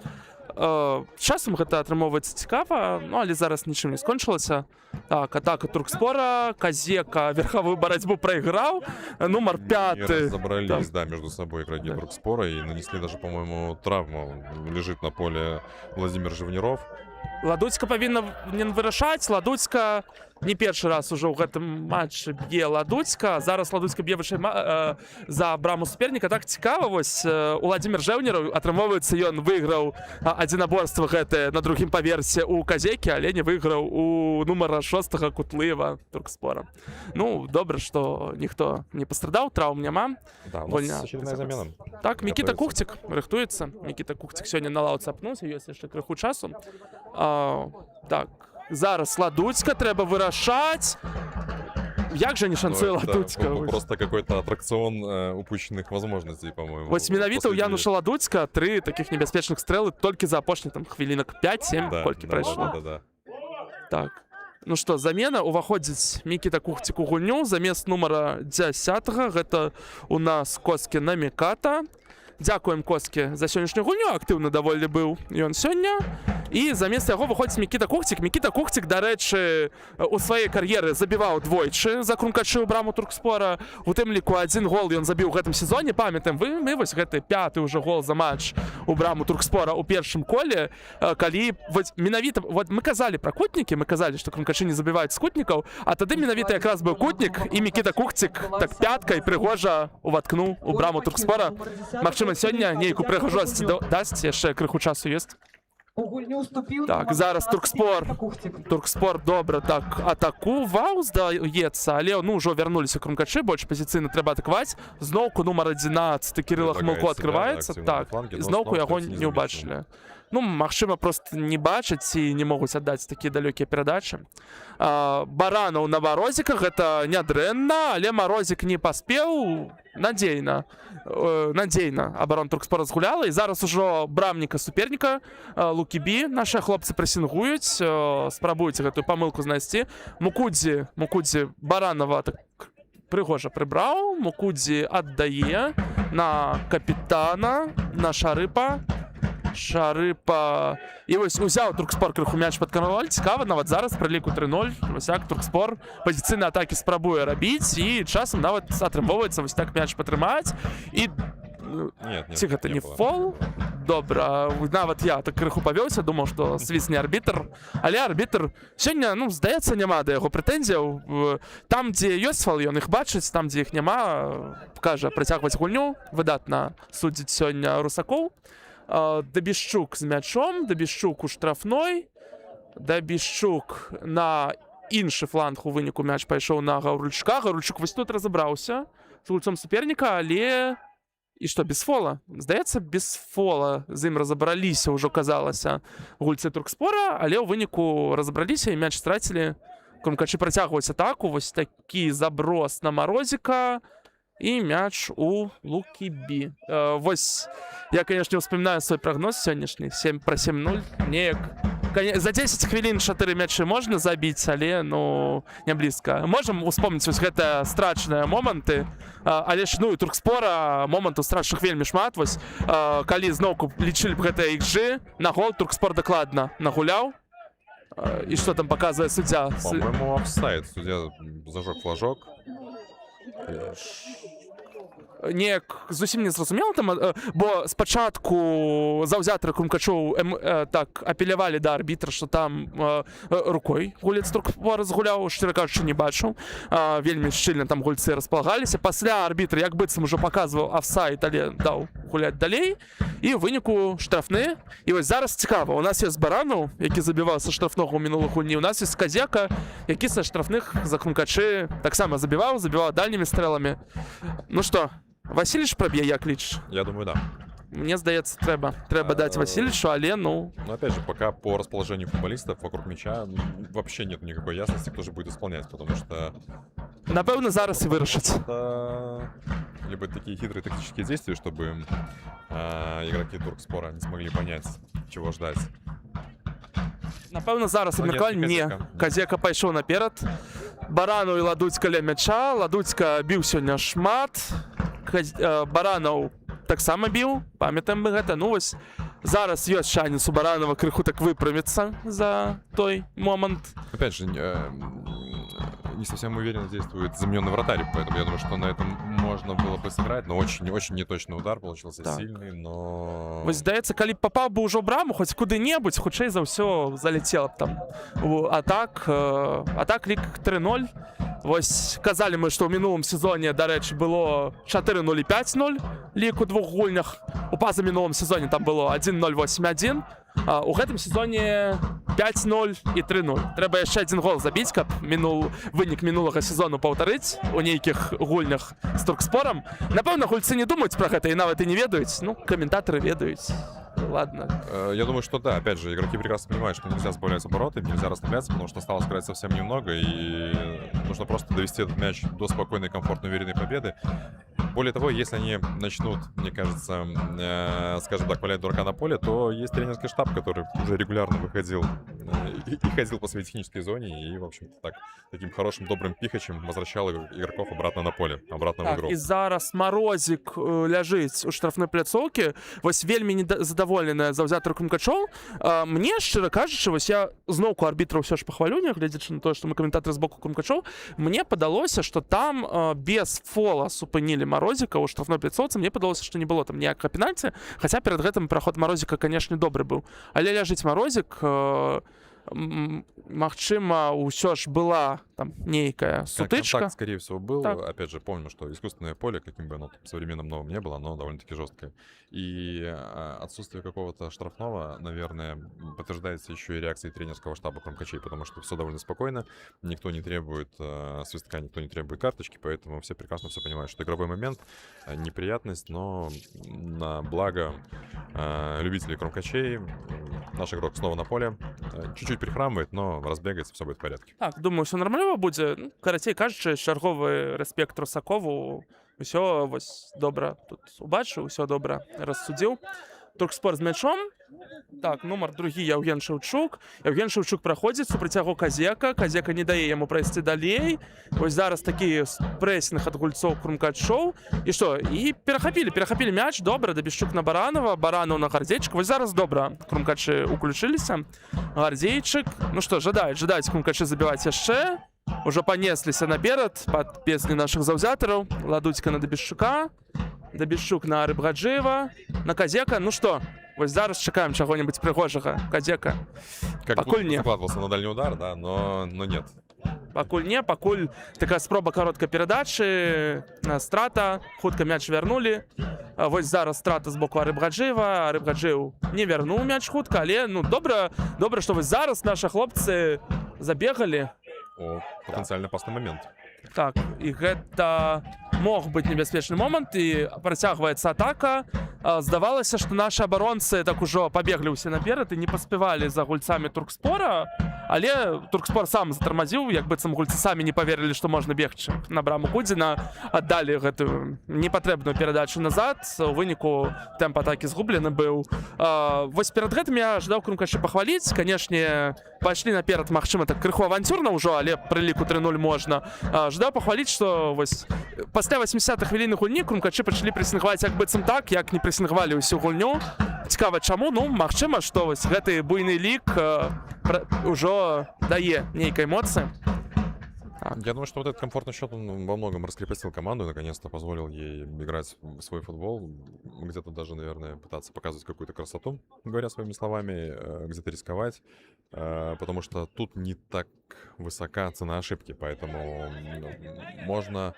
Часам гэта атрымоўваецца цікава, ну але зараз нічым не скончылася. Так, атака Туркспора, Казека верховую барацьбу прайграў, нумар 5. И разобрались, да, между собой игроки Туркспора и нанесли даже, по-моему, травму. Лежит на поле Владимир Живниров. Ладуцька павінна вырашаць, Ладуцька не першы раз ужо ў гэтым матчы б'е Ладуцька. Зараз Ладуцька б'е вышэй за браму суперніка. Так цікава, вось Уладзімір Жэўнераў, атрымоўваецца, ён выйграў адзінаборства гэтае на другім паверсе ў Казекі, але не выйграў у нумара 6 Кутлыева Туркспора. Ну, добра, што ніхто не пастрадаў, траўм няма. Да, у Вольня. нас очередная замена. Так, Мікіта Готовится. Кухцік рыхтуецца. Мікіта Кухцік сёння на лаўцы апнуўся, ёсць яшчэ крыху часу. Так, зараз Ладуцька трэба вырашаць. Як жа не шанцуе Ну, это Ладуцька? был просто какой-то аттракцион упущенных возможностей, по-моему. Вось менавіта ў После Януша Ладуцька 3 такіх небяспечных стрэлы толькі за апошні там хвілінак 5-7, Да, колькі да, прайшло. да. Так. Ну што, замена, уваходзіць Мікіта Кухцік у гульню, замест нумара 10-га, гэта у нас Коскі Наміката. Дзякуем Коскі за сённяшнюю гульню, актыўны даволі быў ён сёння. І замест яго выходзіць Мікіта Кухцік. Мікіта Кухцік, дарэчы, у сваёй кар'еры забіваў двойчы за Крумкачы ў браму Туркспора. У тым ліку 1 гол ён забіў у гэтым сезоне. Памятаем, мы вось гэты 5-й уже гол за матч у браму Туркспора ў першым коле, калі менавіта мы казалі пра кутнікі, мы казалі, што Крумкачы не забіваюць з кутнікаў, а тады менавіта якраз быў кутнік, і Мікіта Кухцік так пяткай прыгожа уваткнуў у браму Туркспора. Магчыма, сёння нейкую прыгажосць дасць, яшчэ крыху часу ёсць. У гульню вступіў Так, зараз Туркспор. Туркспор добра так атакуваў, здаецца, але ну ўжо вярнуліся Крумкачы, больш пазіцыйна трэба атакаваць. Зноўку нумар 11 Кірыла Хмылко адкрываецца. Так, зноўку яго не ўбачылі. Ну, магчыма, проста не бачаць і не могуць аддаць такія далёкія перадачы. Баранаў на Марозіка, гэта нядрэнна, але Марозік не паспеў. Надзейна абарона Туркспора згуляла, і зараз ужо брамніка суперніка Лукібі нашы хлопцы прэсінгуюць, спрабуюць гэтую памылку знайсці. Мукудзі Баранова так прыгожа прыбраў, Мукудзі аддае на капітана, на Шарыпа. І вось узяў Туркспор крыху мяч пад кантроль. Цікава, нават зараз пры ліку 3-0 вось так Туркспор пазіцыйныя атакі спрабуе рабіць, і часам нават атрымоўваецца вось так мяч патрымаць. І ці гэта не фол? Добра, нават я так крыху павёўся, думаў, што свісне арбітр, але арбітр сёння, ну, здаецца, няма да яго прэтэнзіяў. Там, дзе ёсць фол, ён іх бачыць, там, дзе іх няма, кажа працягваць гульню. Выдатна судзіць сёння Русакоў. Дабішчук з мячом, Дабішчук у штрафной, Дабішчук на іншы фланг, у выніку мяч пайшоў на Гаўрульчука. Гаўрульчук вось тут разабраўся з гульцом суперніка, але і што, без фола? Здаецца, без фола з ім разабраліся, ўжо казалася, гульцы Туркспора, але ў выніку разабраліся і мяч страцілі. Крумкачы працягваюць атаку, вось такі заброс на Марозіка. І мяч у Лукібі. Вось, я, конечно, успамінаю свой прагноз сённяшні, 7-0. Неяк, за 10 хвілін 4 мячы можна забіць, але, ну, не блізка. Можам успомніць вось гэтыя страчныя моманты, але ж, ну, і Туркспора момантаў страчных вельмі шмат. Вось, калі зноўку лічылі б гэтыя XG, на гол Туркспор дакладна нагуляў. І што там паказвае суддзя? По-моему, офсайд. Судья зажег флажок. Неяк зусім не зразумела там, бо спачатку заўзятары Крумкачоў так апелявалі да арбітра, што там рукой гулец Туркспора згуляў, шчыра кажучы, не бачыў. Вельмі шчыльна там гульцы распалагаліся. Пасля арбітр як быццам ужо паказваў офсайд, але даў гуляць далей. І ў выніку штрафны. І вось зараз цікава, у нас ёсць Баранаў, які забіваў са штрафнога ў мінулых гульні. У нас ёсць Казека, які са штрафных за Крумкачы таксама забіваў дальнімі стрэламі. Ну што, Васильевич праб'е, як лічыш? Я думаю, да. Мне здаецца, трэба даць Васильевичу, але, ну... Но опять же, пока по расположению футболистов вокруг мяча вообще нет никакой ясности, кто же будет исполнять, потому что... Напэўна, зараз і вырашыць. Это либо такие хитрые тактические действия, чтобы игроки Туркспора не смогли понять, чего ждать. Напэўна, зараз абмеркаванне. Не, Казека пайшоў наперад. Баранаў і Ладуцька ля мяча. Ладуцька біў сёння шмат. Баранаў таксама біў, памятаем мы гэта. Ну вось, зараз ёсць шанец у Баранова крыху так выправіцца за той момант. Опять же, не совсем уверенно действует замененный вратарь, поэтому я думаю, что на этом можно было бы сыграть, но очень неточный удар получился, Так. сильный, но... Вось здаецца, калі б папаў бы ўжо ў браму хоць куды-небудзь, хутчэй за ўсё заляцела б там. А так лік 3-0. Вось казалі мы, што ў мінулым сезоне, дарэчы, было 4-0 і 5-0 лік у двух гульнях. У пазамінулым сезоне там было 1-0, 8-1. У гэтым сезоне 5-0 і 3-0. Трэба яшчэ один гол забіць, каб вынік мінулага сезону паўтарыць у нейкіх гульнях з Туркспорам. Напэўна, гульцы не думаюць пра гэта і нават і не ведаюць. Ну, каментатары ведаюць. Ладно. Я думаю, что да, опять же, игроки прекрасно понимают, что нельзя сбавлять обороты, нельзя расслабляться, потому что осталось играть совсем немного, и нужно просто довести этот мяч до спокойной, комфортной, уверенной победы. Более того, если они начнут, мне кажется, скажем так, валять дурака на поле, то есть тренерский штаб, который уже регулярно выходил и ходил по своей технической зоне и, в общем-то, так, таким хорошим, добрым пихачем возвращал игроков обратно на поле, обратно в игру. І зараз Марозік ляжыць у штрафной пляцоўкі. Вось вельмі задаволеная заўзятар Крумкачоў. Мне, шчыра кажучы, вось я зноўку арбітра ўсё ж пахвалю, нягледзячы на тое, што мы каментатары з боку Крумкачоў, мне падалося, што там без фола супынілі Марозіка ў штрафной пляцоўцы. Мне падалося, што не было там ніякага пенальці, хаця перад гэтым праход Марозіка, канешне, добры быў. Але ляжыць Марозік, магчыма, ўсё ж была там нейкая сутычка. Контакт, скорее всего, был. Так. Опять же, помню, что искусственное поле, каким бы оно там современным новым не было, оно довольно-таки жесткое. И отсутствие какого-то штрафного, наверное, подтверждается еще и реакцией тренерского штаба Крумкачей, потому что все довольно спокойно, никто не требует свистка, никто не требует карточки, поэтому все прекрасно все понимают, что игровой момент, неприятность, но на благо любителей Крумкачей наш игрок снова на поле, чуть-чуть прихрамывает, но разбегается, все будет в порядке. Так, думаю, все нормально будзе. Ну, карацей кажучы, чарговы рэспект Русакову. Усё вось добра тут убачыў, усё добра рассудзіў. Туркспор з мячом. Так, нумар другі Яўген Шаўчук. Яўген Шаўчук праходзіць супраць яго Казека. Казека не дае яму прайсці далей. Вось зараз такі прэсінг ад гульцоў Крумкачоў. І што? І перахапілі мяч. Добра, Дабішчук на Баранова, Баранов на Гардзейчык. Вось зараз добра Крумкачы уключыліся. Гардзейчык. Ну што, жадаюць Крумкачы забіваць яшчэ. Ужо панесліся наперад пад песні нашых заўзятараў. Ладуцька на Дабішчука. Дабішчук на Рыбгаджыева. На Казека. Ну што? Вось зараз чакаем чаго-небудзь прыгожага. Казека. Как Пакуль не. закладывался на дальний удар, да, но нет. Пакуль не, пакуль такая спроба кароткай перадачы, страта, хутка мяч вярнулі. Вось зараз страта з боку Рыбгаджыева. Рыбгаджыеў не вярнуў мяч хутка, але ну добра, што вось зараз нашы хлопцы забегалі. О, потенциально опасный момент. Так, і гэта мог быць небяспечны момант, і працягваецца атака. Здавалася, што нашы абаронцы так ужо пабеглі ўсе наперад і не паспявалі за гульцамі Туркспора, але Туркспор сам затармазіў, як быццам гульцы самі не паверылі, што можна бегчы на браму Кудзіна, аддалі гэтую непатрэбную перадачу назад, у выніку тэмп атакі згублены быў. Вось перад гэтым я жадаў Крумкачы пахваліць, канешне, пайшлі наперад, магчыма, так крыху авантюрна ўжо, але пры ліку 3-0 можна. Жадаў пахваліць, што вось пасля 80-х хвіліны гульні Крумкачы пачалі прэсінгаваць як быццам так, як не прэсінгавалі ўсю гульню. Цікава, чаму? Ну, магчыма, што вось гэты буйны лік ўжо дае нейкай эмоцыі. Я думаю, что вот этот комфортный счет он во многом раскрепостил команду, наконец-то позволил ей играть в свой футбол, где-то даже, наверное, пытаться показывать какую-то красоту, говоря своими словами, где-то рисковать, потому что тут не так высока цена ошибки, поэтому можно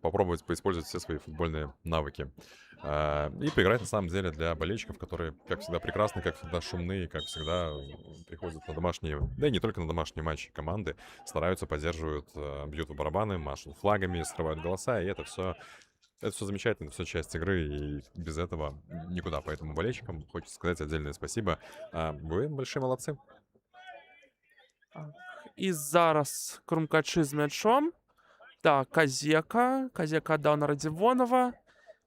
попробовать поиспользовать все свои футбольные навыки. И поиграть, на самом деле, для болельщиков, которые, как всегда, прекрасны, как всегда, шумные, как всегда, приходят на домашние, да и не только на домашние матчи команды, стараются, поддерживают, бьют в барабаны, машут флагами, срывают голоса, и это все замечательно, это все часть игры, и без этого никуда. Поэтому болельщикам хочется сказать отдельное спасибо. Вы большие молодцы. І зараз Крумкачы з мячом. Так, Казека аддаў на Радзівонова.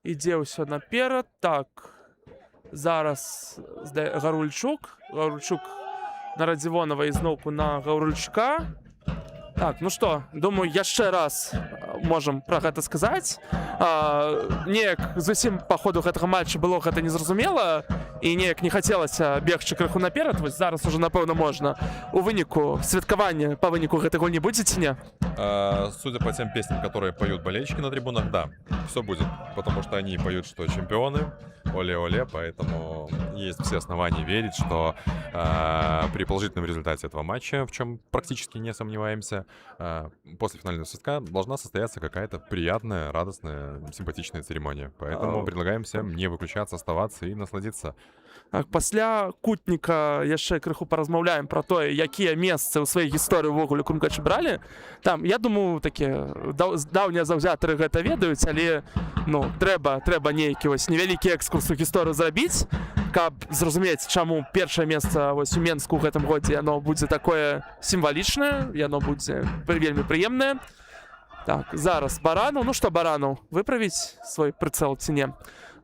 Ідзе ўсё наперад. Так, зараз Гарульчук на Радзівонова і зноўку на Гарульчука. Так, ну што, думаю, яшчэ раз можам пра гэта сказаць. Неяк зусім па ходу гэтага матча было гэта незразумела і неяк не хацелася бегчы крыху наперад. Вось зараз уже напэўна можна. У выніку святкавання па выніку гэтай гульні будзе ці не? Судя по тем песням, которые поют болельщики на трибунах, да, все будет, потому что они поют, что чемпионы, оле-оле, поэтому есть все основания верить, что при положительном результате этого матча, в чем практически не сомневаемся, после финального свистка должна состояться какая-то приятная, радостная, симпатичная церемония. Поэтому предлагаем всем не выключаться, оставаться и насладиться. Пасля кутніка яшчэ крыху паразмаўляем пра тое, якія месцы ў сваёй гісторыі ўвогуле крумкачы бралі. Там, я думаю, такія даўнія заўзятары гэта ведаюць, але ну, трэба нейкі вось невялікі экскурс у гісторыю зрабіць, каб зразумець, чаму першае месца вось у Менску ў гэтым годзе яно будзе такое сімвалічнае, яно будзе вельмі прыемнае. Так, зараз Баранаў. Ну што, Баранаў, выправіць свой прыцэл ці не?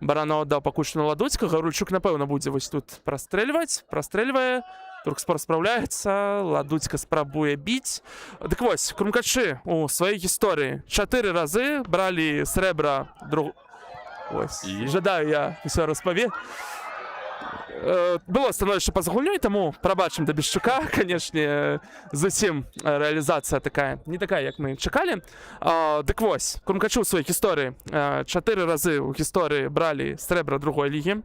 Баранаў аддаў пакуль што на Ладуцькага. Рульчук, напэўна, будзе вось тут прастрэльваць. Прастрэльвае. Туркспор спраўляецца. Ладуцька спрабуе біць. Дык вось, крумкачы у сваёй гісторыі 4 разы бралі срэбра Ось, жадаю я ўсё распаве. Было становішча па-за гульнёй, таму прабачым да Бешчука, канешне, зусім рэалізацыя такая, не такая, як мы чакалі. Дык вось, крумкачы ў сваёй гісторыі 4 разы ў гісторыі бралі срэбра другой лігі.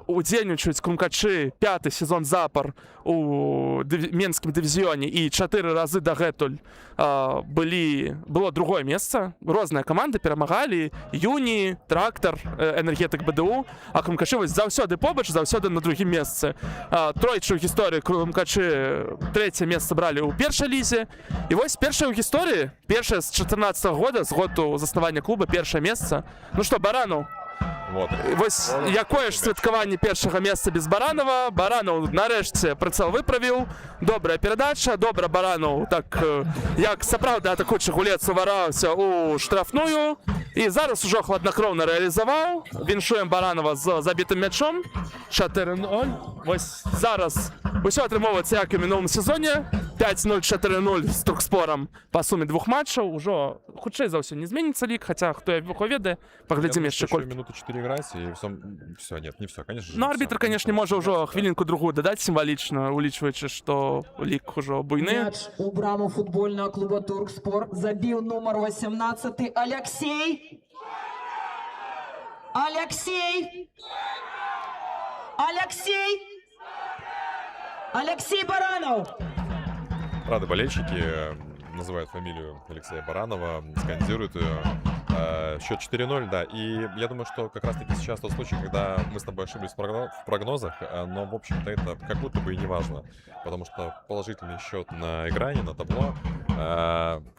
Удзельнічаюць крумкачы 5-й сезон запар у менскім дывізіёне і 4 разы дагэтуль было другое месца. Розныя каманды перамагалі: Юні, Трактар, Энергетык БДУ, а крумкачы вось заўсёды побач, заўсёды на другім месцы. Тройчы ў гісторыі крумкачы 3-е месца бралі ў першай лізе. І вось першае ў гісторыі, першае з 14-го года, з году заснавання клуба, першае месца. Ну што, Баранаў, Вот. Вось якое ж святкаванне першага месца без Баранова. Баранаў нарэшце прыцэл выправіў. Добрая перадача, добра Баранаў, так як сапраўдны атакуючы гулец увараўся ў штрафную. І зараз ужо хладнакроўна рэалізаваў. Віншуем Баранова з забітым мячом. 4-0. Вось зараз усё атрымоўваецца як і ў мінулым сезоне. 5-0, 4-0 з Туркспорам па суме 2 матчаў. Ужо хутчэй за ўсё не зменіцца лік, хаця хто яго ведае, паглядзім яшчэ колькі. Минуты 4 играть, и все, нет, не все, конечно же. Ну, арбітр, конечно, можа ўжо хвілінку другую дадаць сімвалічна, улічваючы, што лік ужо буйны. Мяч у браму футбольного клуба Туркспор забил номер 18 Алексей. Алексей. Алексей. Алексей Баранов. Рады болельщики называют фамилию Алексея Баранова, скандируют ее. Счет 4-0, да. И я думаю, что как раз-таки сейчас тот случай, когда мы с тобой ошиблись в прогнозах, но, в общем-то, это как будто бы и не важно. Потому что положительный счет на экране, на табло.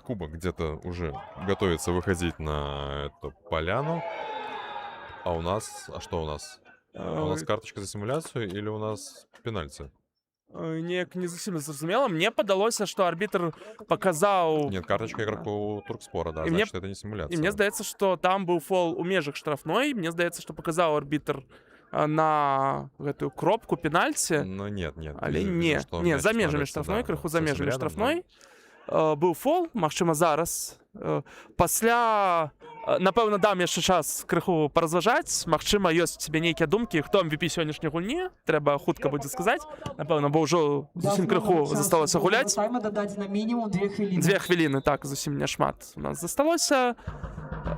Кубок где-то уже готовится выходить на эту поляну. А у нас... А что у нас? У нас карточка за симуляцию или у нас пенальти? Неяк не зусім зразумела. Мне падалося, што арбітр паказаў... Нет, карточка игроку Туркспора, да, значит, это не симуляция. І мне здаецца, што там быў фол у межах штрафной. Мне здаецца, што паказаў арбітр на гэтую кропку пенальці. Ну, нет. Але не, за межамі штрафной, крыху за межамі штрафной. Быў фол, магчыма, зараз. Пасля... Напэўна, дам яшчэ час крыху паразважаць. Магчыма, ёсць у цябе нейкія думкі, хто MVP сённяшняй гульні. Трэба хутка будзе сказаць. Напэўна, бо ўжо зусім крыху засталося гуляць. Дадаць на мінімум 2 хвіліны. 2 хвіліны, так, зусім няшмат у нас засталося.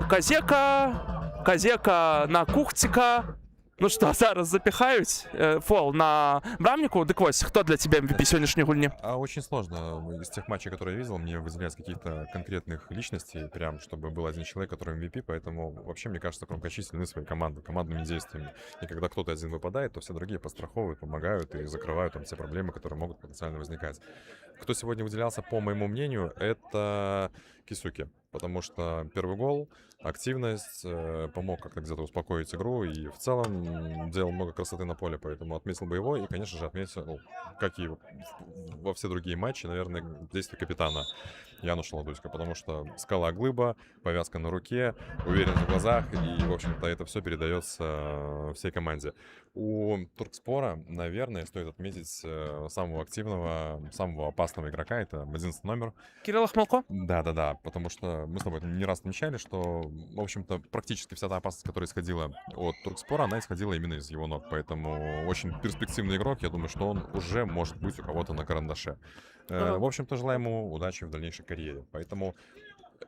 Казека на Кухціка. Ну что, зараз запихаюць фол на брамніку. Дык вось, хто для тебя MVP сегодняшней гульни? Очень сложно. Из тех матчей, которые я видел, мне выделять каких-то конкретных личностей, прям чтобы был один человек, который MVP, поэтому вообще, мне кажется, крумкачи сильны своей командой, командными действиями. И когда кто-то один выпадает, то все другие подстраховывают, помогают и закрывают там все проблемы, которые могут потенциально возникать. Кто сегодня выделялся, по моему мнению, это Кисуки, потому что первый гол, активность, помог как-то где-то успокоить игру и в целом делал много красоты на поле, поэтому отметил бы его и, конечно же, отметил, как и во все другие матчи, наверное, действия капитана. Януша Ладуська, потому что скала глыба, повязка на руке, уверенность в глазах, и, в общем-то, это все передается всей команде. У Туркспора, наверное, стоит отметить самого активного, самого опасного игрока, это 11 номер. Кирилл Хмелко? Да-да-да, потому что мы с тобой не раз отмечали, что, в общем-то, практически вся та опасность, которая исходила от Туркспора, она исходила именно из его ног. Поэтому очень перспективный игрок, я думаю, что он уже может быть у кого-то на карандаше. В общем-то, желаю ему удачи в дальнейшей карьере. Поэтому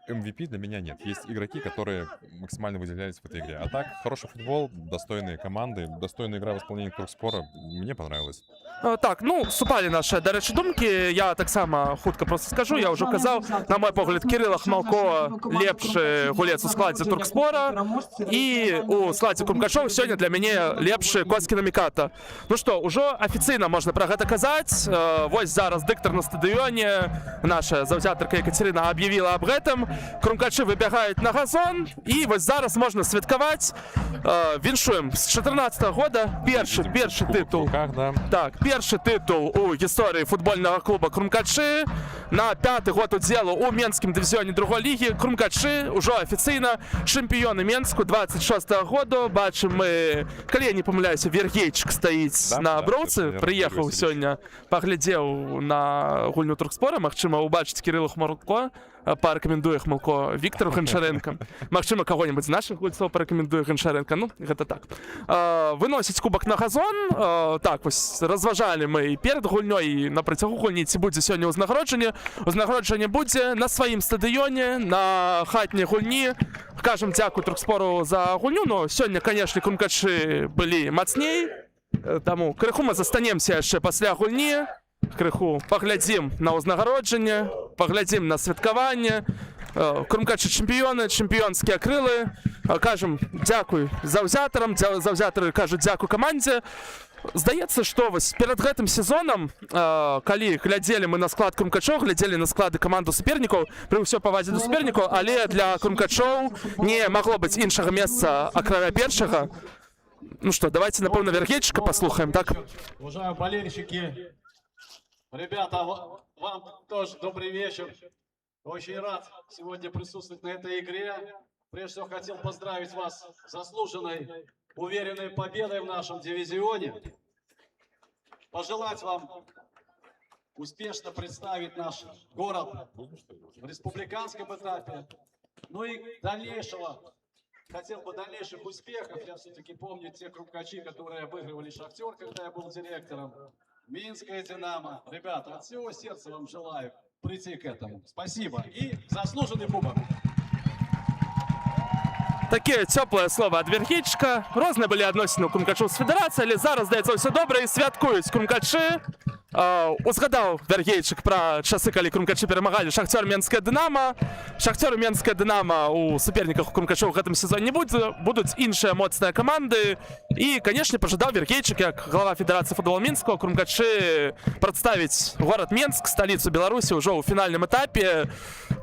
MVP для меня нет. Есть игроки, которые максимально выделялись в этой игре. А так, хороший футбол, достойные команды, достойная игра в исполнении Туркспора. Мне понравилось. Так, ну, супалі наші, до речі, думки. Я так само хутка просто скажу, я вже казав, на мой погляд, Кирило Хмелко лепший гулец у складі Туркспора, і у складі Крумкачоў сьогодні для мяне лепшы Коцкіна Міката. Ну што, ужо афіцыйна можна пра гэта казаць. Вось зараз дыктар на стадыёне, наша заўзятарка Екатерина аб'явіла аб гэтым. Крумкачы выбягаюць на газон, і вось зараз можна святкаваць. Віншуем з 14-го года першы тытул. Да. Так, першы тытул у гісторыі футбольнага клуба Крумкачы. На 5-й год удзелу у менскім дывізіёне другой лігі. Крумкачы ўжо афіцыйна чэмпіёны Менску 26-го году. Бачым мы, калі я не памыляюся, Вергейчык стаіць на броўцы, прыехаў сёння, паглядзеў на гульню Туркспора. Магчыма, убачыць Кирилла Хмелко, парэкамендуе Хмелко Віктору Ганчаренко. Магчыма, каго-небудзь з нашых гульцоў парэкамендуе Ганчаренко. Ну, гэта так. Выносіць кубак на газон. Так, вось разважалі мы і перад гульнёй, і на працягу гульні, ці будзе сёння ўзнагароджанне. Узнагароджанне будзе на сваім стадыёне, на хатняй гульні. Кажам дзякуй Туркспору за гульню, но сёння, канешне, Крумкачы былі мацней. Таму крыху мы застанемся яшчэ пасля гульні. Крыху паглядзім на ўзнагароджанне, паглядзім на святкаванне. Крумкачы чэмпіёны, чэмпіёнскія крылы. Кажам дзякуй заўзятарам, заўзятары кажуць дзякуй камандзе. Здаецца, што вось перад гэтым сезонам, калі глядзелі мы на склад Крумкачоў, глядзелі на склады каманду супернікаў, пры ўсё павазе да супернікаў, але для Крумкачоў не магло быць іншага месца акрамя першага. Ну што, давайте, напэўна, Вергейчыка паслухаем, так? Уважаемые болельщики, ребята, вам тоже добрый вечер. Очень рад сегодня присутствовать на этой игре. Прежде всего хотел поздравить вас с заслуженной, уверенной победой в нашем дивизионе. Пожелать вам успешно представить наш город в республиканском этапе. Ну и дальнейших успехов. Я все-таки помню те Крумкачи, которые обыгрывали Шахтер, когда я был директором. Минская Динамо. Ребята, от всего сердца вам желаю прийти к этому. Спасибо. И заслуженный кубок. Таке цёплае слова ад Вергейчыка. Розныя былі адносіны ў Крумкачоў з федэрацыяй, але зараз, здаецца, ўсё добра і святкуюць Крумкачы. Узгадаў Вергейчык пра часы, калі Крумкачы перамагалі Шахцёр Менскае Дынамо. Шахцёр і Менскае Дынамо у суперніках у Крумкачоў у гэтым сезоне не будуць іншыя моцныя каманды. І, канешне, пажадаў Вергейчык, як глава Федэрацыі футбола Мінскага, Крумкачы прадставіць горад Менск, сталіцу Беларусі ўжо ў фінальным этапе.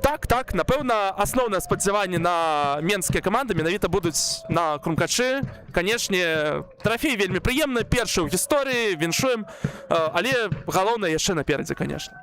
Так, напэўна, асноўнае спадзяванне на менскія каманды менавіта будуць на Крумкачы. Канешне, трафей вельмі прыемны, першы ў гісторыі, віншуем, але галоўнае яшчэ наперадзе, конечно.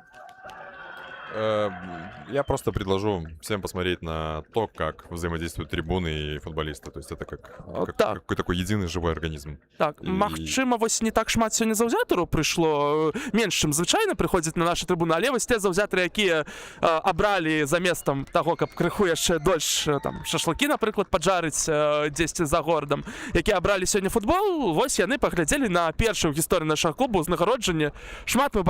Я просто предложу всем посмотреть на то, как взаимодействуют трибуны и футболисты. То есть это как какой такой единый живой организм. Так, магчыма, вось не так шмат сёння заўзятараў прыйшло, менш, чым звычайна прыходзіць на нашы трыбуны, але вось те заўзятары, якія абралі заместам таго, каб крыху яшчэ дольш там шашлыкі, напрыклад, паджарыць дзесьці за горадам, якія абралі сёння футбол, вось яны паглядзелі на першы ў гісторыі нашага клубу ўзнагароджанне. Шмат мы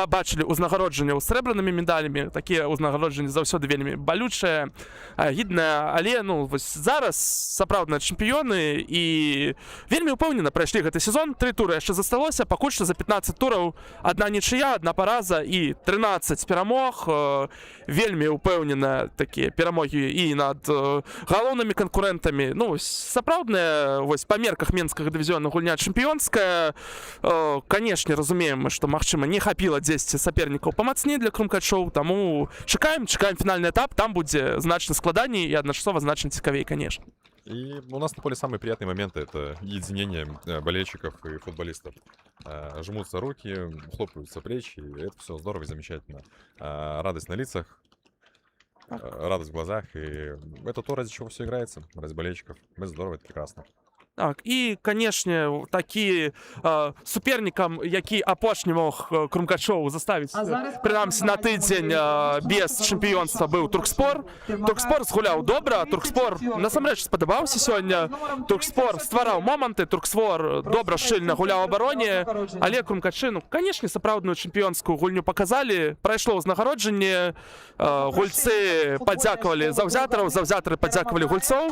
бачылі ўзнагароджанняў з срэбранымі медалямі, такія ўзнагароджанні заўсёды вельмі балючыя, гідныя, але ну вось зараз сапраўдныя чэмпіёны і вельмі ўпэўнена прайшлі гэты сезон. 3 туры яшчэ засталося, пакуль што за 15 тураў адна нічыя, адна параза і 13 перамог. Вельмі ўпэўнена такія перамогі і над галоўнымі канкурэнтамі. Ну сапраўдная вось па мерках менскага дывізіёна гульня чэмпіёнская. Канешне, разумеем мы, што магчыма не хапіла дзесьці сапернікаў памацней для Крумкачоў, таму чакаем фінальны этап, там будзе значна складаней і адначасова значна цікавей, конечно. И у нас на поле самые приятные моменты — это единение болельщиков и футболистов. Жмутся руки, хлопаются плечи, и это все здорово и замечательно. Радость на лицах, радость в глазах. И это то, ради чего все играется, ради болельщиков. Это здорово, это прекрасно. Так, і, конечно, такі суперникам, які апошні мог Крумкачоў заставіць, прынамсі на тыдзень без чэмпіёнства быў Туркспор. Туркспор згуляў добра, Туркспор насамрэч спадабаўся сёння. Туркспор ствараў моманты, Туркспор добра шчыльна гуляў у абароне, але Крумкачы, ну, канешне, сапраўдную чэмпіёнскую гульню паказалі. Прайшло ўзнагароджанне, гульцы падзякавалі заўзятараў, заўзятары падзякавалі гульцоў.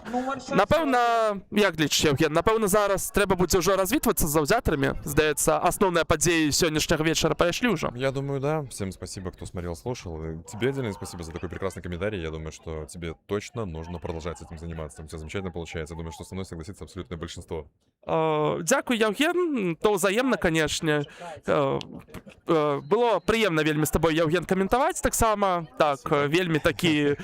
Напэўна, як лічыш, Евген, напэўна, зараз трэба будзе ўжо развітвацца з заўзятарамі. Здаецца, асноўныя падзеі сённяшняга вечара прайшлі ўжо. Я думаю, да. Всем спасибо, кто смотрел, слушал. И тебе отдельное спасибо за такой прекрасный комментарий. Я думаю, что тебе точно нужно продолжать этим заниматься. Там все замечательно получается. Я думаю, что со мной согласится абсолютное большинство. Дзякуй, Евген. То ўзаемна, канешне. Было прыемна вельмі з табой, Евген, каментаваць таксама. Так, вельмі такі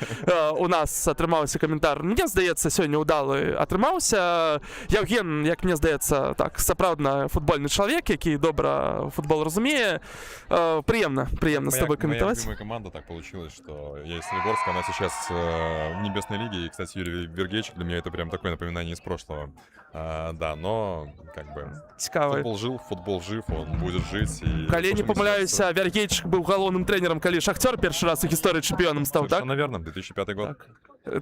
у нас атрымаўся каментар. Мне здаецца, сёння ўдалы атрымаўся. Евген, як мне здаецца, так, сапраўдна футбольны чалавек, які добра футбол разумее. Прыемна з тобой комментовать. Моя любимая команда, так получилось, что я из Солигорска, она сейчас в Небесной Лиге. И, кстати, Юрий Вергейчик для меня это прям такое напоминание из прошлого. Да, но как бы футбол жив, он будет жить. Калі не памыляюся, Вергейчик быў галоўным трэнерам, калі Шахтёр першы раз у гісторыі чэмпіёнам стаў, так? Наверное, 2005 год. Так.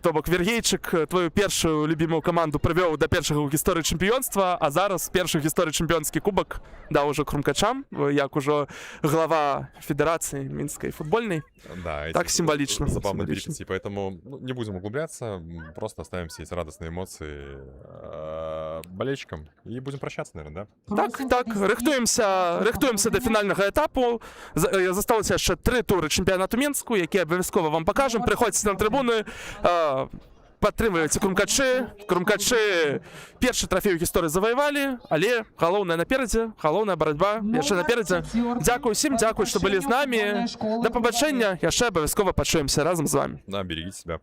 То бок Вергейчик твою першую любимую каманду прывёў да першага ў гісторыі чэмпіёнства, а зараз першы ў гісторыі чэмпіёнскі кубак даў ужо Крумкачам, як ужо глава федэрацыі мінскай футбольнай. Да, так символично. Забавно переписи, поэтому не будем углубляться, просто оставим все эти радостные эмоции болельщикам и будем прощаться, наверное, да? Так, рыхтуемся до фінальнага этапу. Засталося яшчэ 3 туры чэмпіянату Мінску, якія абавязкова вам пакажам. Прыходзьце на трыбуны, падтрымлівайце Крумкачы першы трафей у гісторыі заваявалі, але галоўнае наперадзе, галоўная барацьба яшчэ наперадзе. Дзякуй усім, дзякуй, што былі з намі. Да пабачэння, яшчэ абавязкова пачуемся разам з вами. Да, берегите себя.